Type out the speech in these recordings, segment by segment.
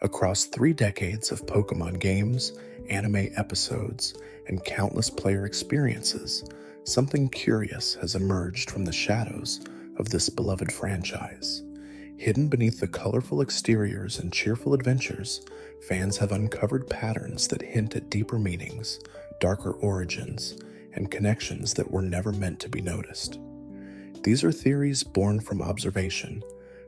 Across 3 decades of Pokémon games, anime episodes, and countless player experiences, something curious has emerged from the shadows of this beloved franchise. Hidden beneath the colorful exteriors and cheerful adventures, fans have uncovered patterns that hint at deeper meanings, darker origins, and connections that were never meant to be noticed. These are theories born from observation,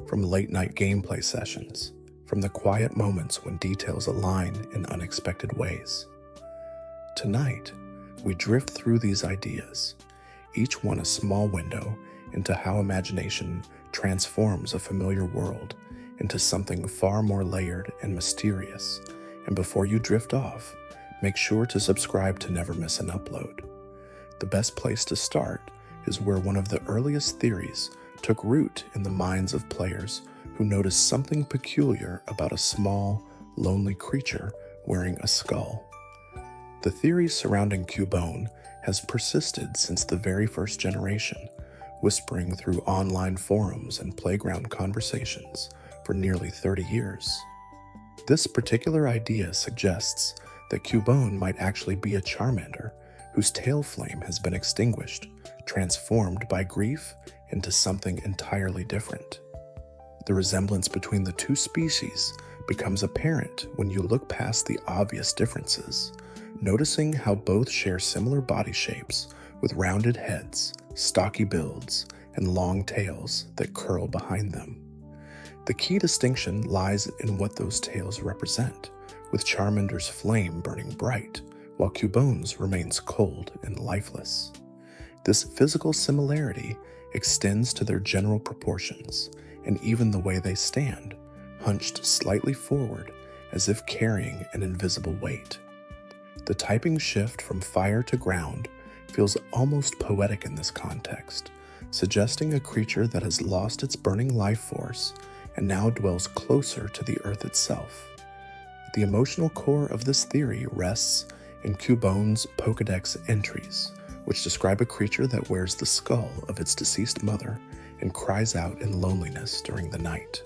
from late-night gameplay sessions, from the quiet moments when details align in unexpected ways. Tonight, we drift through these ideas, each one a small window into how imagination transforms a familiar world into something far more layered and mysterious. And before you drift off, make sure to subscribe to never miss an upload. The best place to start is where one of the earliest theories took root in the minds of players who noticed something peculiar about a small, lonely creature wearing a skull. The theory surrounding Cubone has persisted since the very first generation, whispering through online forums and playground conversations for nearly 30 years. This particular idea suggests that Cubone might actually be a Charmander whose tail flame has been extinguished, transformed by grief into something entirely different. The resemblance between the two species becomes apparent when you look past the obvious differences, noticing how both share similar body shapes with rounded heads, stocky builds, and long tails that curl behind them. The key distinction lies in what those tails represent, with Charmander's flame burning bright, while Cubone's remains cold and lifeless. This physical similarity extends to their general proportions, and even the way they stand, hunched slightly forward as if carrying an invisible weight. The typing shift from fire to ground feels almost poetic in this context, suggesting a creature that has lost its burning life force and now dwells closer to the earth itself. The emotional core of this theory rests in Cubone's Pokédex entries, which describe a creature that wears the skull of its deceased mother and cries out in loneliness during the night.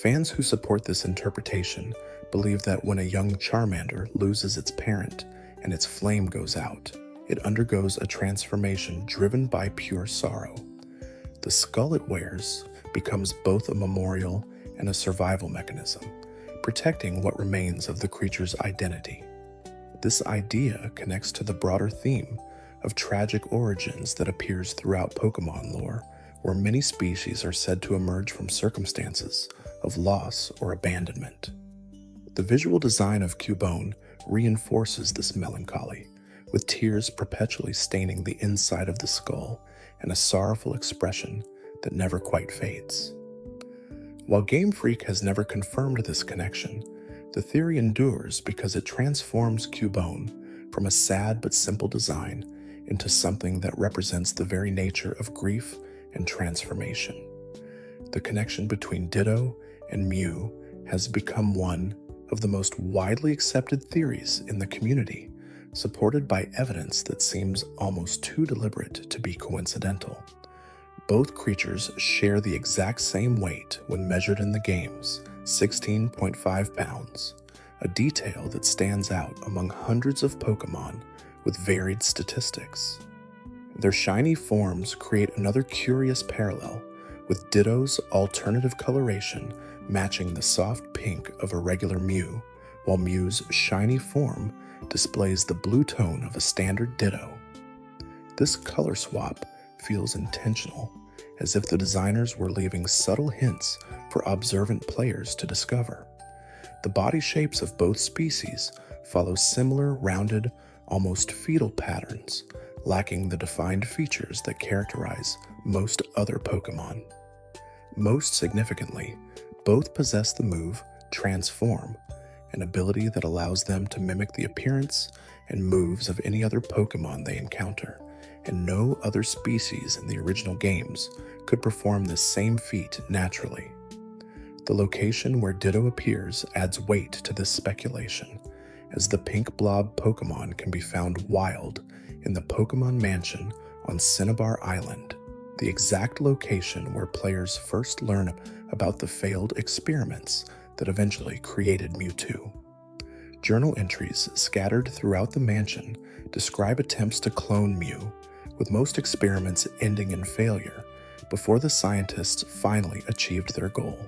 Fans who support this interpretation believe that when a young Charmander loses its parent and its flame goes out, it undergoes a transformation driven by pure sorrow. The skull it wears becomes both a memorial and a survival mechanism, protecting what remains of the creature's identity. This idea connects to the broader theme of tragic origins that appears throughout Pokémon lore, where many species are said to emerge from circumstances of loss or abandonment. The visual design of Cubone reinforces this melancholy, with tears perpetually staining the inside of the skull and a sorrowful expression that never quite fades. While Game Freak has never confirmed this connection, the theory endures because it transforms Cubone from a sad but simple design into something that represents the very nature of grief and transformation. The connection between Ditto and Mew has become one of the most widely accepted theories in the community, supported by evidence that seems almost too deliberate to be coincidental. Both creatures share the exact same weight when measured in the games, 16.5 pounds, a detail that stands out among hundreds of Pokémon with varied statistics. Their shiny forms create another curious parallel, with Ditto's alternative coloration matching the soft pink of a regular Mew, while Mew's shiny form displays the blue tone of a standard Ditto. This color swap feels intentional, as if the designers were leaving subtle hints for observant players to discover. The body shapes of both species follow similar rounded, almost fetal patterns, lacking the defined features that characterize most other Pokémon. Most significantly, both possess the move Transform, an ability that allows them to mimic the appearance and moves of any other Pokémon they encounter, and no other species in the original games could perform this same feat naturally. The location where Ditto appears adds weight to this speculation, as the pink blob Pokémon can be found wild in the Pokémon Mansion on Cinnabar Island, the exact location where players first learn about the failed experiments that eventually created Mewtwo. Journal entries scattered throughout the mansion describe attempts to clone Mew, with most experiments ending in failure before the scientists finally achieved their goal.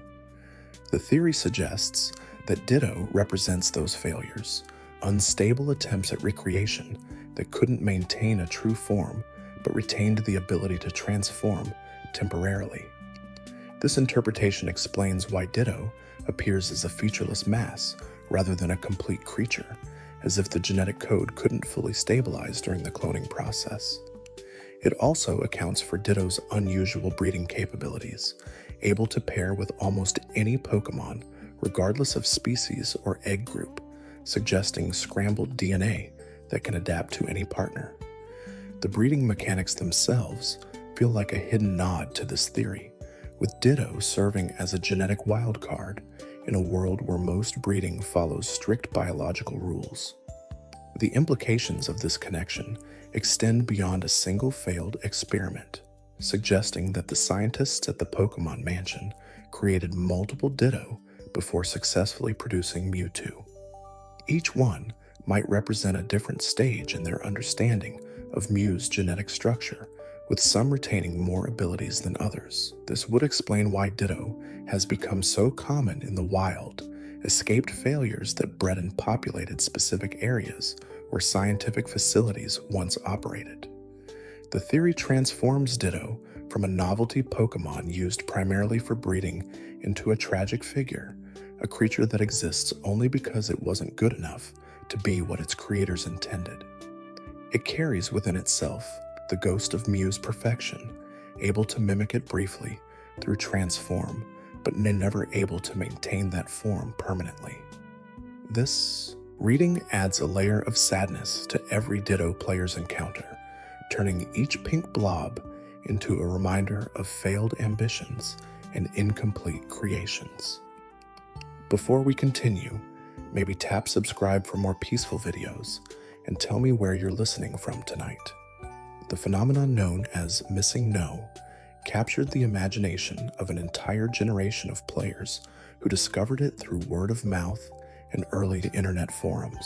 The theory suggests that Ditto represents those failures, unstable attempts at recreation that couldn't maintain a true form but retained the ability to transform temporarily. This interpretation explains why Ditto appears as a featureless mass rather than a complete creature, as if the genetic code couldn't fully stabilize during the cloning process. It also accounts for Ditto's unusual breeding capabilities, able to pair with almost any Pokémon, regardless of species or egg group, suggesting scrambled DNA that can adapt to any partner. The breeding mechanics themselves feel like a hidden nod to this theory, with Ditto serving as a genetic wildcard in a world where most breeding follows strict biological rules. The implications of this connection extend beyond a single failed experiment, suggesting that the scientists at the Pokémon Mansion created multiple Ditto before successfully producing Mewtwo. Each one might represent a different stage in their understanding of Mew's genetic structure, with some retaining more abilities than others. This would explain why Ditto has become so common in the wild, escaped failures that bred and populated specific areas where scientific facilities once operated. The theory transforms Ditto from a novelty Pokémon used primarily for breeding into a tragic figure, a creature that exists only because it wasn't good enough to be what its creators intended. It carries within itself the ghost of Mew's perfection, able to mimic it briefly through transform, but never able to maintain that form permanently. This reading adds a layer of sadness to every Ditto player's encounter, turning each pink blob into a reminder of failed ambitions and incomplete creations. Before we continue, maybe tap subscribe for more peaceful videos and tell me where you're listening from tonight. The phenomenon known as Missing No captured the imagination of an entire generation of players who discovered it through word of mouth and early internet forums.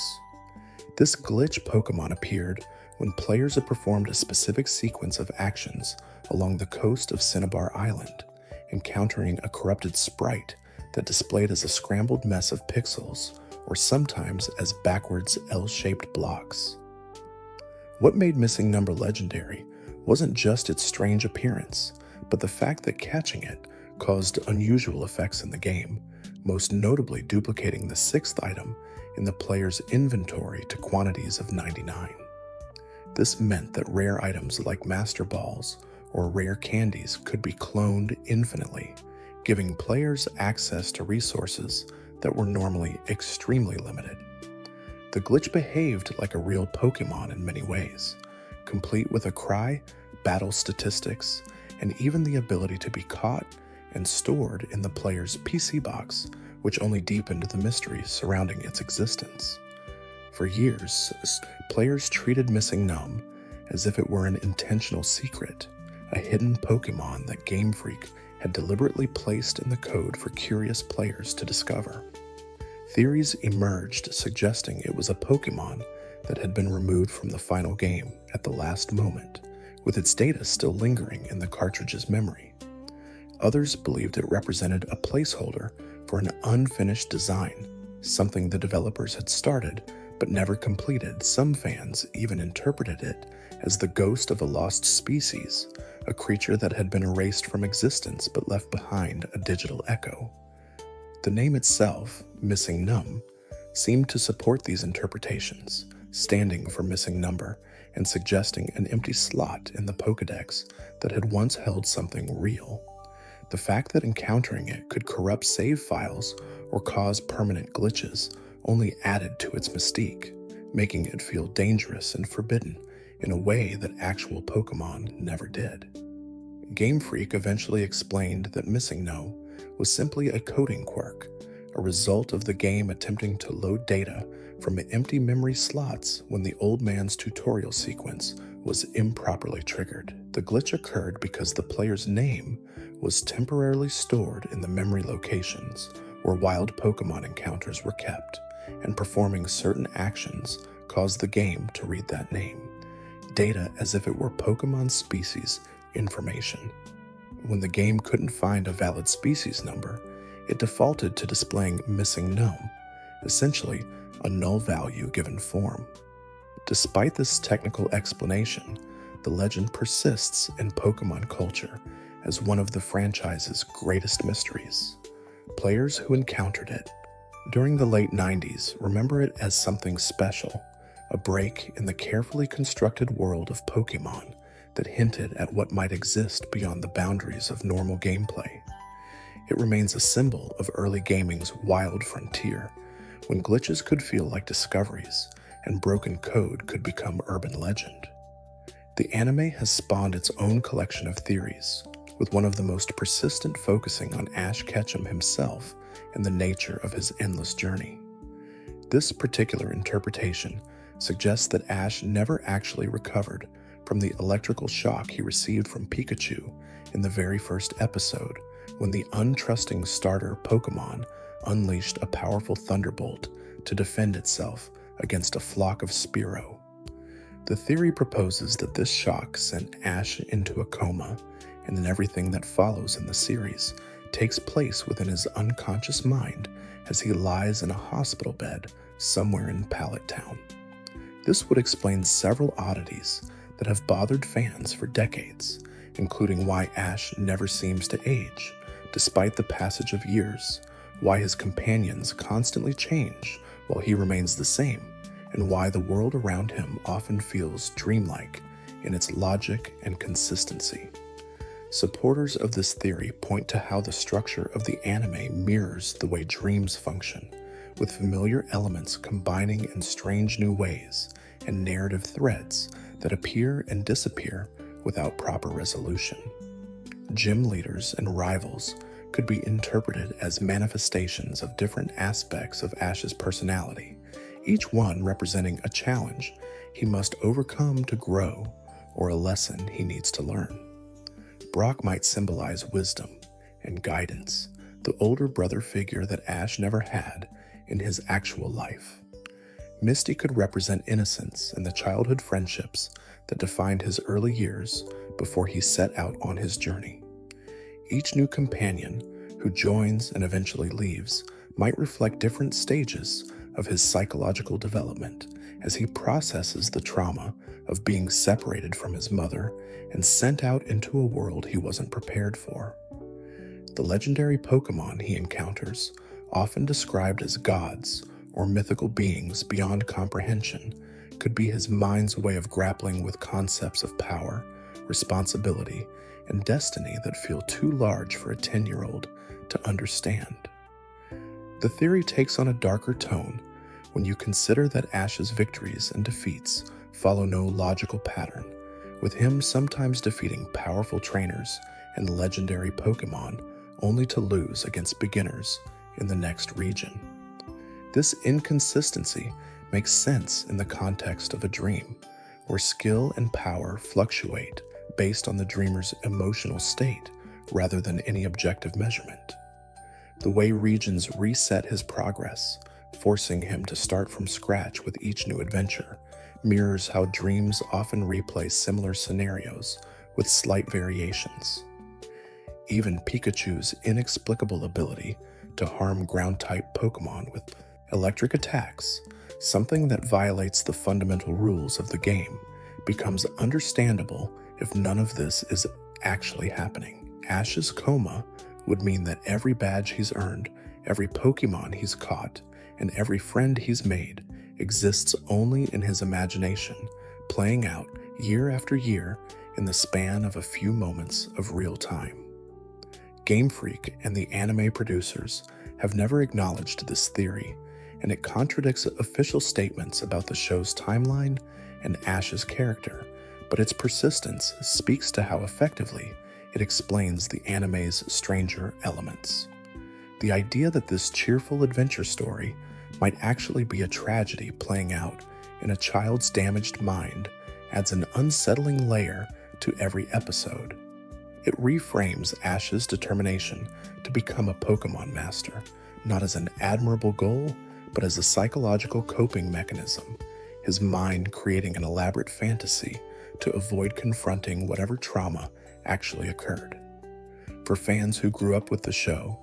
This glitch Pokémon appeared when players had performed a specific sequence of actions along the coast of Cinnabar Island, encountering a corrupted sprite that displayed as a scrambled mess of pixels, or sometimes as backwards L-shaped blocks. What made Missing Number legendary wasn't just its strange appearance, but the fact that catching it caused unusual effects in the game, most notably duplicating the 6th item in the player's inventory to quantities of 99. This meant that rare items like Master Balls or rare candies could be cloned infinitely, giving players access to resources that were normally extremely limited. The glitch behaved like a real Pokémon in many ways, complete with a cry, battle statistics, and even the ability to be caught and stored in the player's PC box, which only deepened the mystery surrounding its existence. For years, players treated Missing Numb as if it were an intentional secret, a hidden Pokémon that Game Freak had deliberately placed in the code for curious players to discover. Theories emerged suggesting it was a Pokémon that had been removed from the final game at the last moment, with its data still lingering in the cartridge's memory. Others believed it represented a placeholder for an unfinished design, something the developers had started but never completed. Some fans even interpreted it as the ghost of a lost species, a creature that had been erased from existence but left behind a digital echo. The name itself, Missing Numb, seemed to support these interpretations, standing for missing number and suggesting an empty slot in the Pokédex that had once held something real. The fact that encountering it could corrupt save files or cause permanent glitches only added to its mystique, making it feel dangerous and forbidden in a way that actual Pokémon never did. Game Freak eventually explained that Missing No was simply a coding quirk, a result of the game attempting to load data from empty memory slots when the old man's tutorial sequence was improperly triggered. The glitch occurred because the player's name was temporarily stored in the memory locations, where wild Pokémon encounters were kept, and performing certain actions caused the game to read that name, data as if it were Pokémon species information. When the game couldn't find a valid species number, it defaulted to displaying missing gnome, essentially a null value given form. Despite this technical explanation, the legend persists in Pokémon culture as one of the franchise's greatest mysteries. Players who encountered it during the late 90s remember it as something special, a break in the carefully constructed world of Pokémon that hinted at what might exist beyond the boundaries of normal gameplay. It remains a symbol of early gaming's wild frontier, when glitches could feel like discoveries and broken code could become urban legend. The anime has spawned its own collection of theories, with one of the most persistent focusing on Ash Ketchum himself and the nature of his endless journey. This particular interpretation suggests that Ash never actually recovered from the electrical shock he received from Pikachu in the very first episode, when the untrusting starter Pokémon unleashed a powerful thunderbolt to defend itself against a flock of Spearow. The theory proposes that this shock sent Ash into a coma, and then everything that follows in the series takes place within his unconscious mind as he lies in a hospital bed somewhere in Pallet Town. This would explain several oddities that have bothered fans for decades, including why Ash never seems to age, despite the passage of years, why his companions constantly change while he remains the same, and why the world around him often feels dreamlike in its logic and consistency. Supporters of this theory point to how the structure of the anime mirrors the way dreams function, with familiar elements combining in strange new ways and narrative threads that appear and disappear without proper resolution. Gym leaders and rivals could be interpreted as manifestations of different aspects of Ash's personality, each one representing a challenge he must overcome to grow or a lesson he needs to learn. Brock might symbolize wisdom and guidance, the older brother figure that Ash never had in his actual life. Misty could represent innocence and the childhood friendships that defined his early years before he set out on his journey. Each new companion who joins and eventually leaves might reflect different stages of his psychological development as he processes the trauma of being separated from his mother and sent out into a world he wasn't prepared for. The legendary Pokémon he encounters, often described as gods or mythical beings beyond comprehension, could be his mind's way of grappling with concepts of power, responsibility, and destiny that feel too large for a 10-year-old to understand. The theory takes on a darker tone when you consider that Ash's victories and defeats follow no logical pattern, with him sometimes defeating powerful trainers and legendary Pokémon only to lose against beginners in the next region. This inconsistency makes sense in the context of a dream, where skill and power fluctuate based on the dreamer's emotional state rather than any objective measurement. The way regions reset his progress, forcing him to start from scratch with each new adventure, mirrors how dreams often replay similar scenarios with slight variations. Even Pikachu's inexplicable ability to harm ground-type Pokémon with electric attacks, something that violates the fundamental rules of the game, becomes understandable if none of this is actually happening. Ash's coma would mean that every badge he's earned, every Pokémon he's caught, and every friend he's made exists only in his imagination, playing out year after year in the span of a few moments of real time. Game Freak and the anime producers have never acknowledged this theory, and it contradicts official statements about the show's timeline and Ash's character, but its persistence speaks to how effectively it explains the anime's stranger elements. The idea that this cheerful adventure story might actually be a tragedy playing out in a child's damaged mind adds an unsettling layer to every episode. It reframes Ash's determination to become a Pokémon master not as an admirable goal, but as a psychological coping mechanism, his mind creating an elaborate fantasy to avoid confronting whatever trauma actually occurred. For fans who grew up with the show,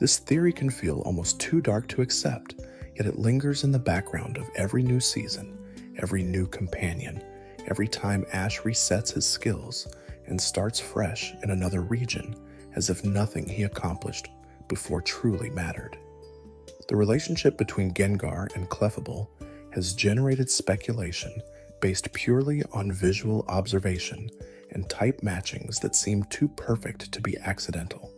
this theory can feel almost too dark to accept, yet it lingers in the background of every new season, every new companion, every time Ash resets his skills and starts fresh in another region, as if nothing he accomplished before truly mattered. The relationship between Gengar and Clefable has generated speculation based purely on visual observation and type matchings that seem too perfect to be accidental.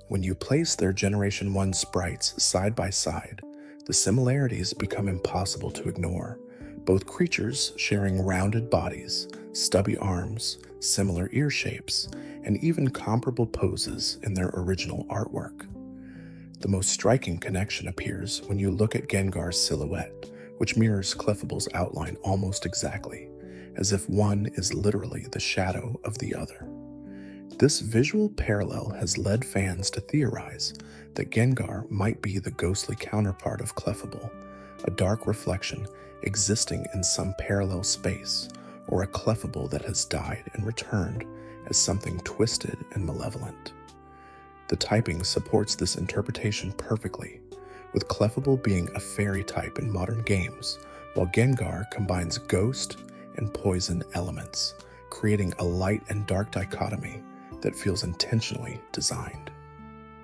When you place their Generation 1 sprites side by side, the similarities become impossible to ignore, both creatures sharing rounded bodies, stubby arms, similar ear shapes, and even comparable poses in their original artwork. The most striking connection appears when you look at Gengar's silhouette, which mirrors Clefable's outline almost exactly, as if one is literally the shadow of the other. This visual parallel has led fans to theorize that Gengar might be the ghostly counterpart of Clefable, a dark reflection existing in some parallel space, or a Clefable that has died and returned as something twisted and malevolent. The typing supports this interpretation perfectly, with Clefable being a fairy type in modern games, while Gengar combines ghost and poison elements, creating a light and dark dichotomy that feels intentionally designed.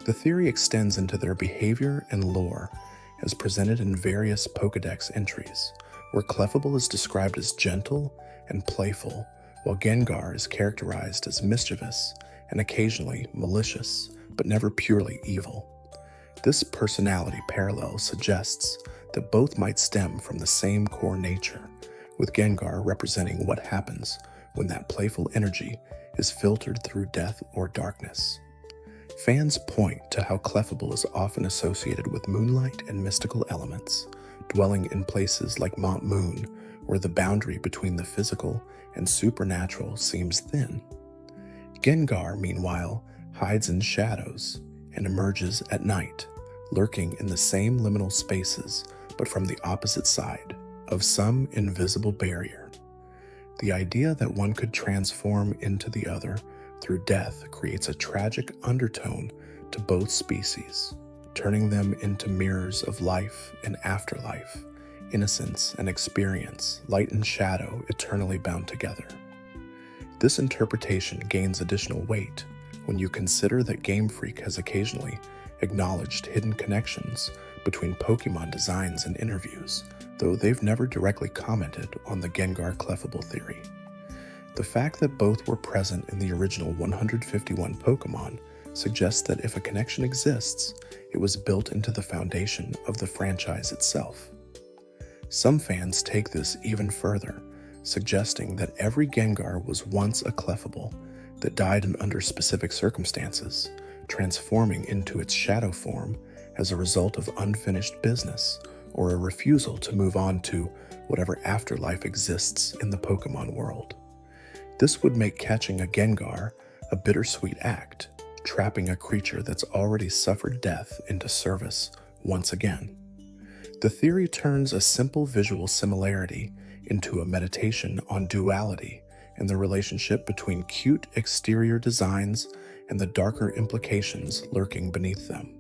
The theory extends into their behavior and lore, as presented in various Pokédex entries, where Clefable is described as gentle and playful, while Gengar is characterized as mischievous and occasionally malicious, but never purely evil. This personality parallel suggests that both might stem from the same core nature, with Gengar representing what happens when that playful energy is filtered through death or darkness. Fans point to how Clefable is often associated with moonlight and mystical elements, dwelling in places like Mont Moon, where the boundary between the physical and supernatural seems thin. Gengar, meanwhile, hides in shadows and emerges at night, lurking in the same liminal spaces, but from the opposite side of some invisible barrier. The idea that one could transform into the other through death creates a tragic undertone to both species, turning them into mirrors of life and afterlife, innocence and experience, light and shadow eternally bound together. This interpretation gains additional weight when you consider that Game Freak has occasionally acknowledged hidden connections between Pokémon designs and interviews, though they've never directly commented on the Gengar Clefable theory. The fact that both were present in the original 151 Pokémon suggests that if a connection exists, it was built into the foundation of the franchise itself. Some fans take this even further, suggesting that every Gengar was once a Clefable that died under specific circumstances, transforming into its shadow form as a result of unfinished business or a refusal to move on to whatever afterlife exists in the Pokémon world. This would make catching a Gengar a bittersweet act, trapping a creature that's already suffered death into service once again. The theory turns a simple visual similarity into a meditation on duality and the relationship between cute exterior designs and the darker implications lurking beneath them.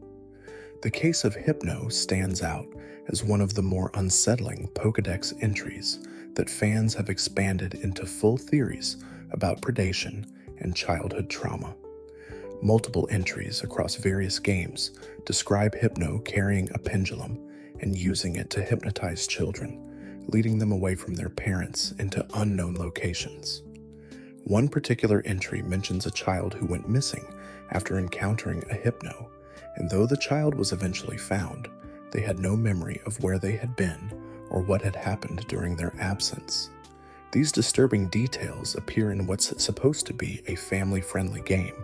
The case of Hypno stands out as one of the more unsettling Pokédex entries that fans have expanded into full theories about predation and childhood trauma. Multiple entries across various games describe Hypno carrying a pendulum and using it to hypnotize children, leading them away from their parents into unknown locations. One particular entry mentions a child who went missing after encountering a Hypno, and though the child was eventually found, they had no memory of where they had been or what had happened during their absence. These disturbing details appear in what's supposed to be a family-friendly game,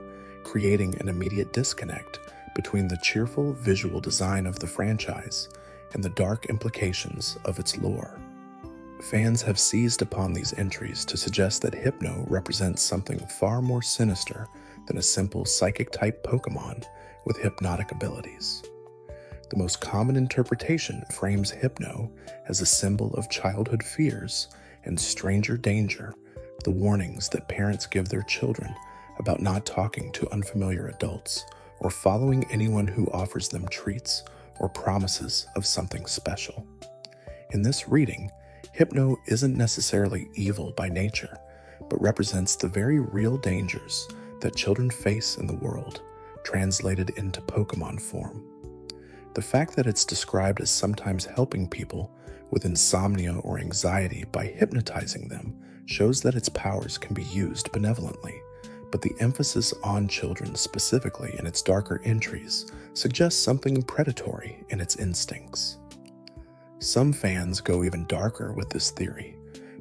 creating an immediate disconnect between the cheerful visual design of the franchise and the dark implications of its lore. Fans have seized upon these entries to suggest that Hypno represents something far more sinister than a simple psychic-type Pokémon with hypnotic abilities. The most common interpretation frames Hypno as a symbol of childhood fears and stranger danger, the warnings that parents give their children about not talking to unfamiliar adults or following anyone who offers them treats or promises of something special. In this reading, Hypno isn't necessarily evil by nature, but represents the very real dangers that children face in the world, translated into Pokémon form. The fact that it's described as sometimes helping people with insomnia or anxiety by hypnotizing them shows that its powers can be used benevolently, but the emphasis on children specifically in its darker entries suggests something predatory in its instincts. Some fans go even darker with this theory,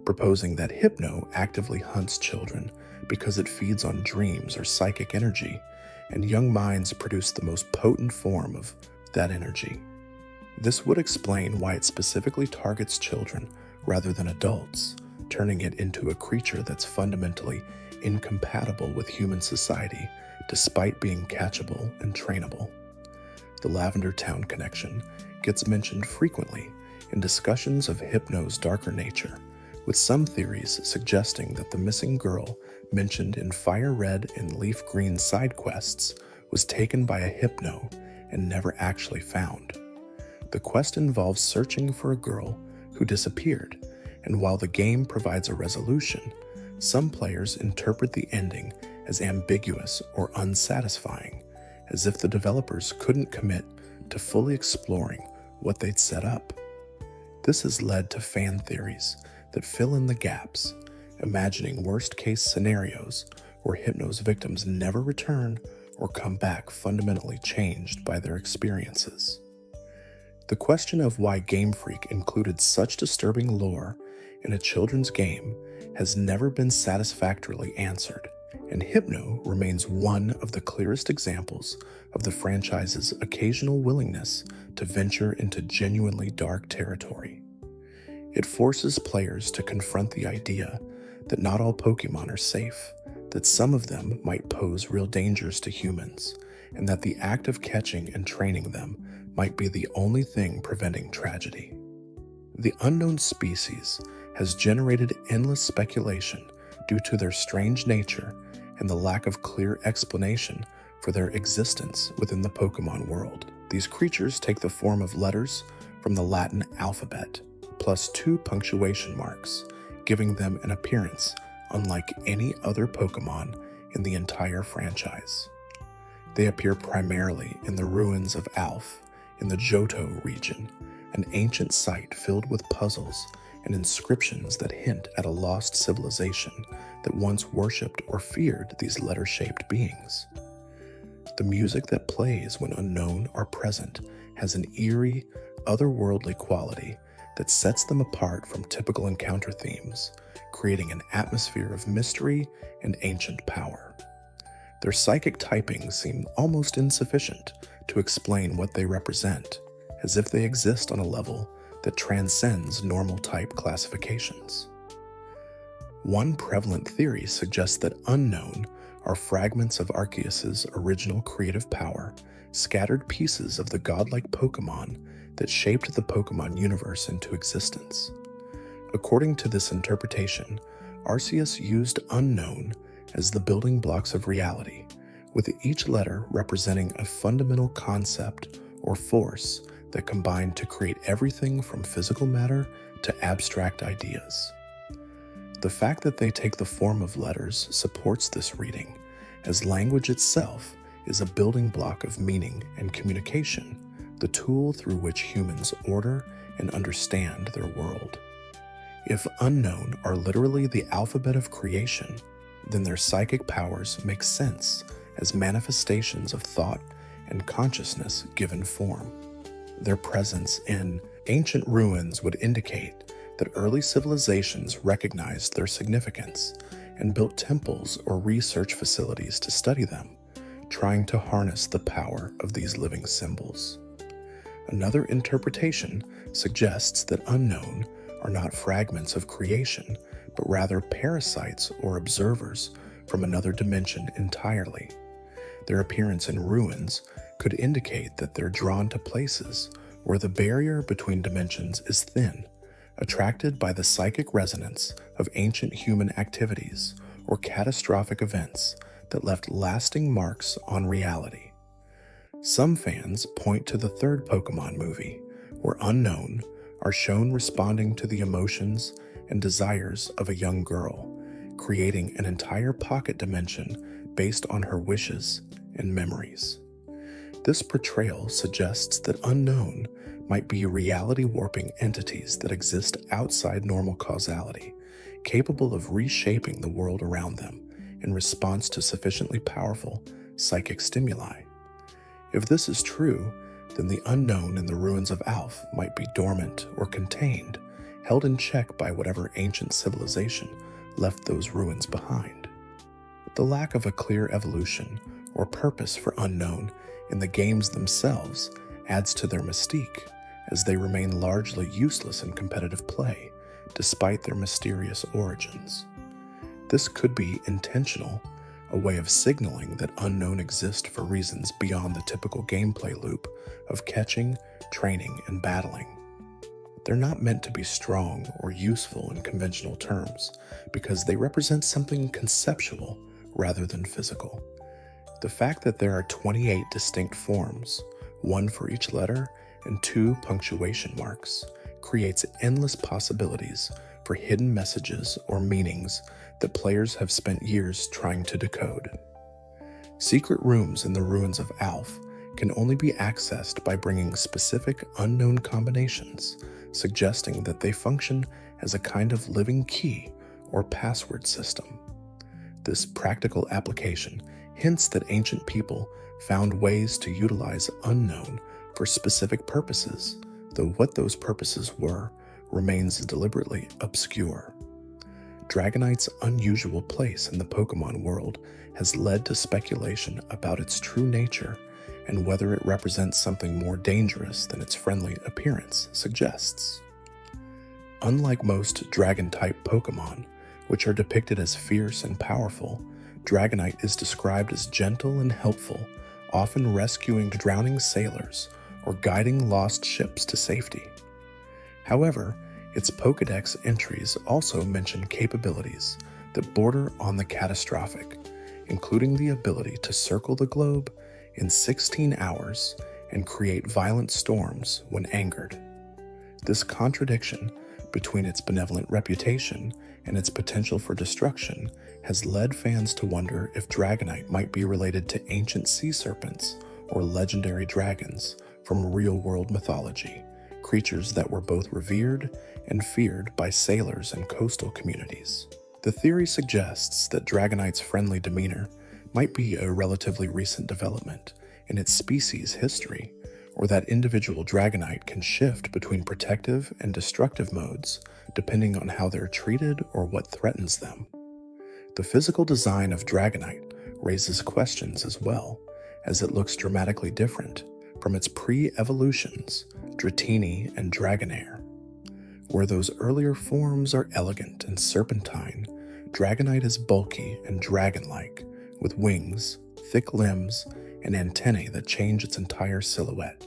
proposing that Hypno actively hunts children because it feeds on dreams or psychic energy, and young minds produce the most potent form of that energy. This would explain why it specifically targets children rather than adults, turning it into a creature that's fundamentally incompatible with human society, despite being catchable and trainable. The Lavender Town connection gets mentioned frequently in discussions of Hypno's darker nature, with some theories suggesting that the missing girl mentioned in Fire Red and Leaf Green side quests was taken by a Hypno and never actually found. The quest involves searching for a girl who disappeared, and while the game provides a resolution, some players interpret the ending as ambiguous or unsatisfying, as if the developers couldn't commit to fully exploring what they'd set up. This has led to fan theories that fill in the gaps, imagining worst-case scenarios where Hypno's victims never return or come back fundamentally changed by their experiences. The question of why Game Freak included such disturbing lore in a children's game has never been satisfactorily answered, and Hypno remains one of the clearest examples of the franchise's occasional willingness to venture into genuinely dark territory. It forces players to confront the idea that not all Pokémon are safe, that some of them might pose real dangers to humans, and that the act of catching and training them might be the only thing preventing tragedy. The unknown species has generated endless speculation due to their strange nature and the lack of clear explanation for their existence within the Pokémon world. These creatures take the form of letters from the Latin alphabet, plus 2 punctuation marks, giving them an appearance unlike any other Pokémon in the entire franchise. They appear primarily in the ruins of Alph in the Johto region, an ancient site filled with puzzles and inscriptions that hint at a lost civilization that once worshipped or feared these letter-shaped beings. The music that plays when unknown are present has an eerie, otherworldly quality that sets them apart from typical encounter themes, creating an atmosphere of mystery and ancient power. Their psychic typings seem almost insufficient to explain what they represent, as if they exist on a level that transcends normal type classifications. One prevalent theory suggests that unknown are fragments of Arceus's original creative power, scattered pieces of the godlike Pokémon that shaped the Pokémon universe into existence. According to this interpretation, Arceus used unknown as the building blocks of reality, with each letter representing a fundamental concept or force that combined to create everything from physical matter to abstract ideas. The fact that they take the form of letters supports this reading, as language itself is a building block of meaning and communication, the tool through which humans order and understand their world. If unknown are literally the alphabet of creation, then their psychic powers make sense as manifestations of thought and consciousness given form. Their presence in ancient ruins would indicate that early civilizations recognized their significance and built temples or research facilities to study them, trying to harness the power of these living symbols. Another interpretation suggests that unknown are not fragments of creation, but rather parasites or observers from another dimension entirely. Their appearance in ruins could indicate that they're drawn to places where the barrier between dimensions is thin, attracted by the psychic resonance of ancient human activities or catastrophic events that left lasting marks on reality. Some fans point to the third Pokémon movie, where Unknown are shown responding to the emotions and desires of a young girl, creating an entire pocket dimension based on her wishes and memories. This portrayal suggests that Unknown might be reality-warping entities that exist outside normal causality, capable of reshaping the world around them in response to sufficiently powerful psychic stimuli. If this is true, then the Unknown in the ruins of Alph might be dormant or contained, held in check by whatever ancient civilization left those ruins behind. The lack of a clear evolution or purpose for Unknown in the games themselves adds to their mystique, as they remain largely useless in competitive play, despite their mysterious origins. This could be intentional, a way of signaling that Unknown exist for reasons beyond the typical gameplay loop of catching, training, and battling. They're not meant to be strong or useful in conventional terms, because they represent something conceptual rather than physical. The fact that there are 28 distinct forms, one for each letter and 2 punctuation marks, creates endless possibilities for hidden messages or meanings that players have spent years trying to decode. Secret rooms in the ruins of Alph can only be accessed by bringing specific unknown combinations, suggesting that they function as a kind of living key or password system. This practical application hints that ancient people found ways to utilize Unknown for specific purposes, though what those purposes were remains deliberately obscure. Dragonite's unusual place in the Pokémon world has led to speculation about its true nature and whether it represents something more dangerous than its friendly appearance suggests. Unlike most Dragon-type Pokémon, which are depicted as fierce and powerful, Dragonite is described as gentle and helpful, often rescuing drowning sailors or guiding lost ships to safety. However, its Pokédex entries also mention capabilities that border on the catastrophic, including the ability to circle the globe in 16 hours and create violent storms when angered. This contradiction between its benevolent reputation and its potential for destruction has led fans to wonder if Dragonite might be related to ancient sea serpents or legendary dragons from real-world mythology, creatures that were both revered and feared by sailors and coastal communities. The theory suggests that Dragonite's friendly demeanor might be a relatively recent development in its species' history, or that individual Dragonite can shift between protective and destructive modes depending on how they're treated or what threatens them. The physical design of Dragonite raises questions as well, as it looks dramatically different from its pre-evolutions, Dratini and Dragonair. Where those earlier forms are elegant and serpentine, Dragonite is bulky and dragon-like, with wings, thick limbs, and antennae that change its entire silhouette.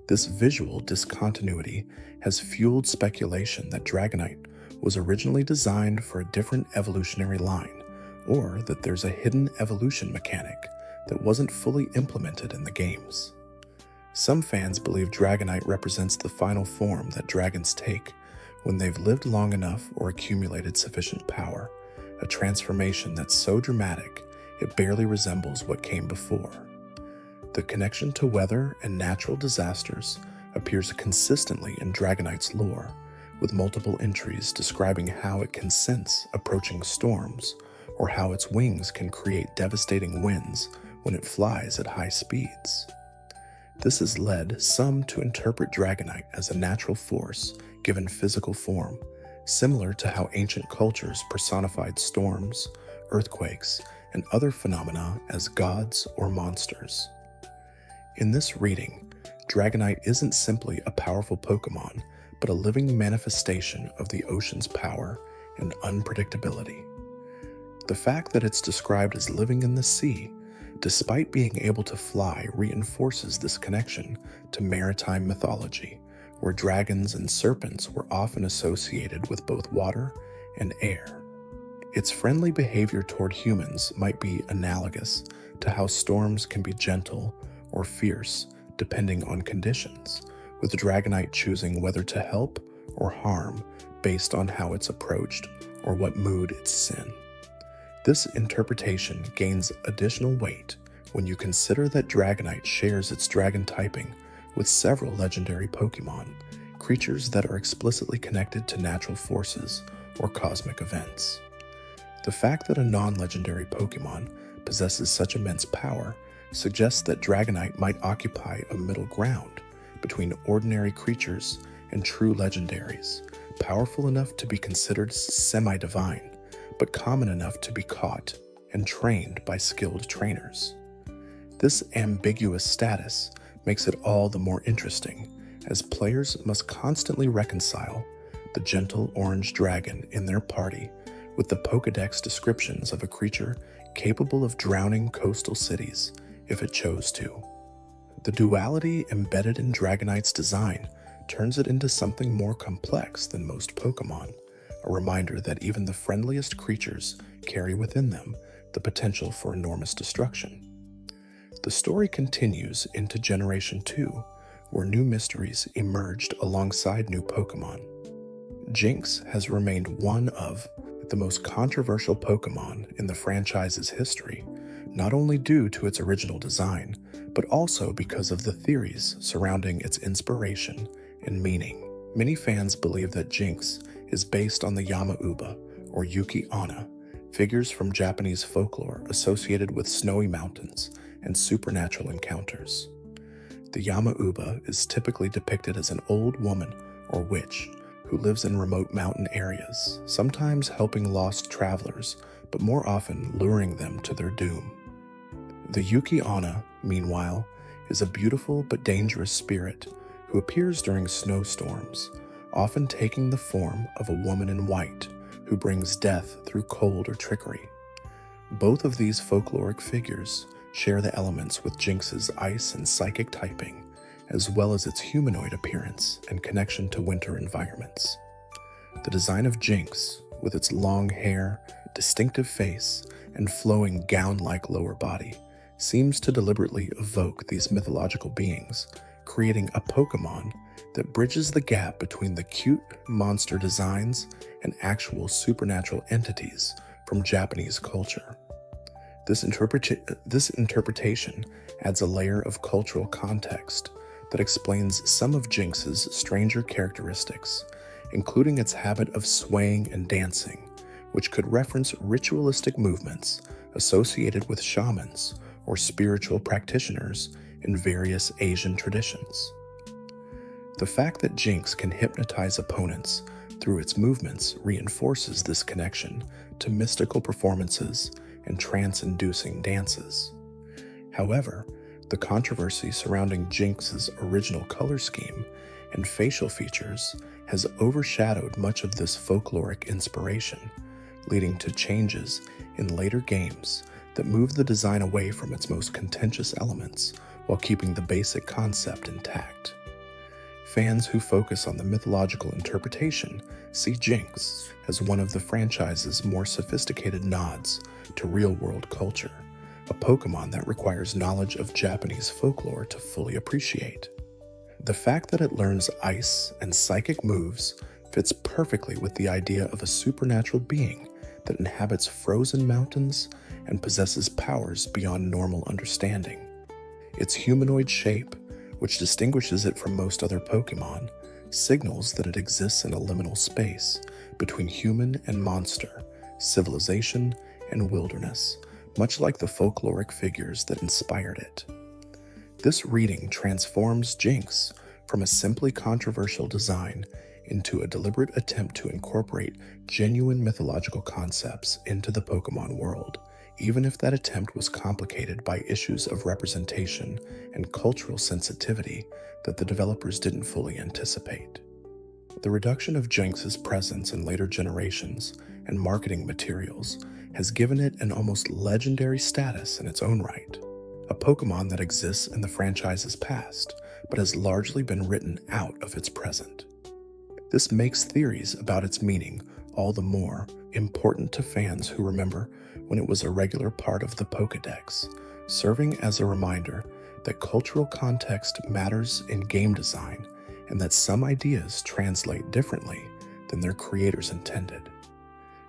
This visual discontinuity has fueled speculation that Dragonite was originally designed for a different evolutionary line, or that there's a hidden evolution mechanic that wasn't fully implemented in the games. Some fans believe Dragonite represents the final form that dragons take when they've lived long enough or accumulated sufficient power, a transformation that's so dramatic it barely resembles what came before. The connection to weather and natural disasters appears consistently in Dragonite's lore, with multiple entries describing how it can sense approaching storms, or how its wings can create devastating winds when it flies at high speeds. This has led some to interpret Dragonite as a natural force given physical form, similar to how ancient cultures personified storms, earthquakes, and other phenomena as gods or monsters. In this reading, Dragonite isn't simply a powerful Pokémon, but a living manifestation of the ocean's power and unpredictability. The fact that it's described as living in the sea despite being able to fly, reinforces this connection to maritime mythology, where dragons and serpents were often associated with both water and air. Its friendly behavior toward humans might be analogous to how storms can be gentle or fierce depending on conditions, with the Dragonite choosing whether to help or harm based on how it's approached or what mood it's in. This interpretation gains additional weight when you consider that Dragonite shares its dragon typing with several legendary Pokémon, creatures that are explicitly connected to natural forces or cosmic events. The fact that a non-legendary Pokémon possesses such immense power suggests that Dragonite might occupy a middle ground between ordinary creatures and true legendaries, powerful enough to be considered semi-divine, but common enough to be caught and trained by skilled trainers. This ambiguous status makes it all the more interesting, as players must constantly reconcile the gentle orange dragon in their party with the Pokédex descriptions of a creature capable of drowning coastal cities if it chose to. The duality embedded in Dragonite's design turns it into something more complex than most Pokémon, a reminder that even the friendliest creatures carry within them the potential for enormous destruction. The story continues into Generation 2, where new mysteries emerged alongside new Pokémon. Jynx has remained one of the most controversial Pokémon in the franchise's history, not only due to its original design, but also because of the theories surrounding its inspiration and meaning. Many fans believe that Jynx is based on the Yama-uba, or Yuki-onna, figures from Japanese folklore associated with snowy mountains and supernatural encounters. The Yama-uba is typically depicted as an old woman or witch who lives in remote mountain areas, sometimes helping lost travelers, but more often luring them to their doom. The Yuki-onna, meanwhile, is a beautiful but dangerous spirit who appears during snowstorms, often taking the form of a woman in white who brings death through cold or trickery. Both of these folkloric figures share the elements with Jynx's ice and psychic typing, as well as its humanoid appearance and connection to winter environments. The design of Jynx, with its long hair, distinctive face, and flowing gown-like lower body, seems to deliberately evoke these mythological beings, creating a Pokémon that bridges the gap between the cute monster designs and actual supernatural entities from Japanese culture. This interpretation adds a layer of cultural context that explains some of Jynx's stranger characteristics, including its habit of swaying and dancing, which could reference ritualistic movements associated with shamans or spiritual practitioners in various Asian traditions. The fact that Jynx can hypnotize opponents through its movements reinforces this connection to mystical performances and trance-inducing dances. However, the controversy surrounding Jynx's original color scheme and facial features has overshadowed much of this folkloric inspiration, leading to changes in later games that move the design away from its most contentious elements while keeping the basic concept intact. Fans who focus on the mythological interpretation see Jynx as one of the franchise's more sophisticated nods to real-world culture, a Pokémon that requires knowledge of Japanese folklore to fully appreciate. The fact that it learns ice and psychic moves fits perfectly with the idea of a supernatural being that inhabits frozen mountains and possesses powers beyond normal understanding. Its humanoid shape, which distinguishes it from most other Pokémon, signals that it exists in a liminal space between human and monster, civilization and wilderness, much like the folkloric figures that inspired it. This reading transforms Jynx from a simply controversial design into a deliberate attempt to incorporate genuine mythological concepts into the Pokémon world, even if that attempt was complicated by issues of representation and cultural sensitivity that the developers didn't fully anticipate. The reduction of Jinx's presence in later generations and marketing materials has given it an almost legendary status in its own right, a Pokémon that exists in the franchise's past, but has largely been written out of its present. This makes theories about its meaning all the more important to fans who remember when it was a regular part of the Pokédex, serving as a reminder that cultural context matters in game design and that some ideas translate differently than their creators intended.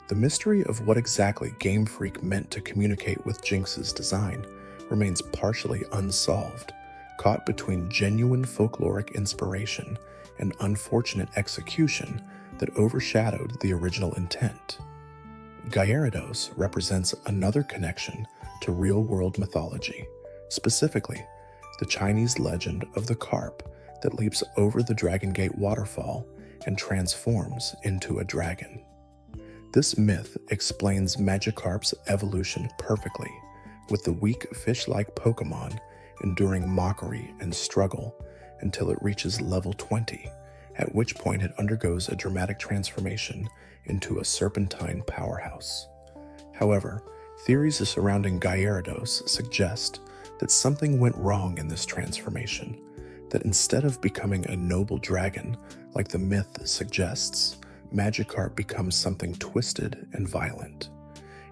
The mystery of what exactly Game Freak meant to communicate with Jinx's design remains partially unsolved, caught between genuine folkloric inspiration and unfortunate execution that overshadowed the original intent. Gyarados represents another connection to real-world mythology, specifically the Chinese legend of the carp that leaps over the Dragon Gate waterfall and transforms into a dragon. This myth explains Magikarp's evolution perfectly, with the weak fish-like Pokémon enduring mockery and struggle until it reaches level 20, at which point it undergoes a dramatic transformation into a serpentine powerhouse. However, theories surrounding Gyarados suggest that something went wrong in this transformation, that instead of becoming a noble dragon like the myth suggests, Magikarp becomes something twisted and violent.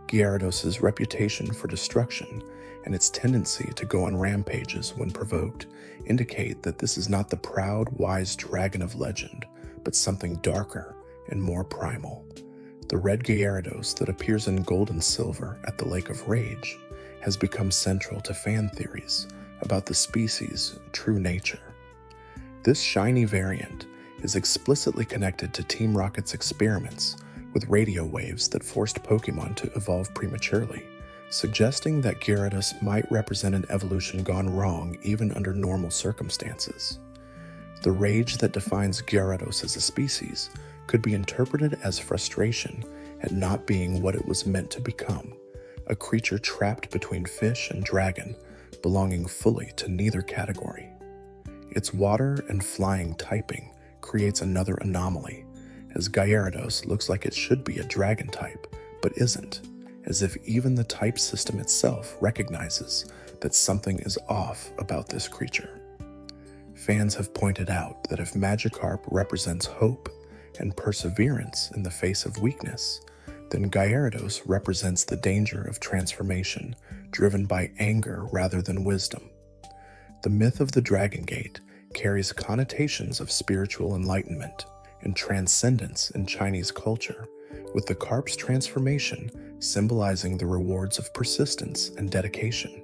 Gyarados' reputation for destruction and its tendency to go on rampages when provoked indicate that this is not the proud, wise dragon of legend, but something darker and more primal. The red Gyarados that appears in gold and silver at the Lake of Rage has become central to fan theories about the species' true nature. This shiny variant is explicitly connected to Team Rocket's experiments with radio waves that forced Pokémon to evolve prematurely, suggesting that Gyarados might represent an evolution gone wrong even under normal circumstances. The rage that defines Gyarados as a species could be interpreted as frustration at not being what it was meant to become, a creature trapped between fish and dragon, belonging fully to neither category. Its water and flying typing creates another anomaly, as Gyarados looks like it should be a dragon type, but isn't, as if even the type system itself recognizes that something is off about this creature. Fans have pointed out that if Magikarp represents hope and perseverance in the face of weakness, then Gyarados represents the danger of transformation driven by anger rather than wisdom. The myth of the Dragon Gate carries connotations of spiritual enlightenment and transcendence in Chinese culture, with the carp's transformation symbolizing the rewards of persistence and dedication.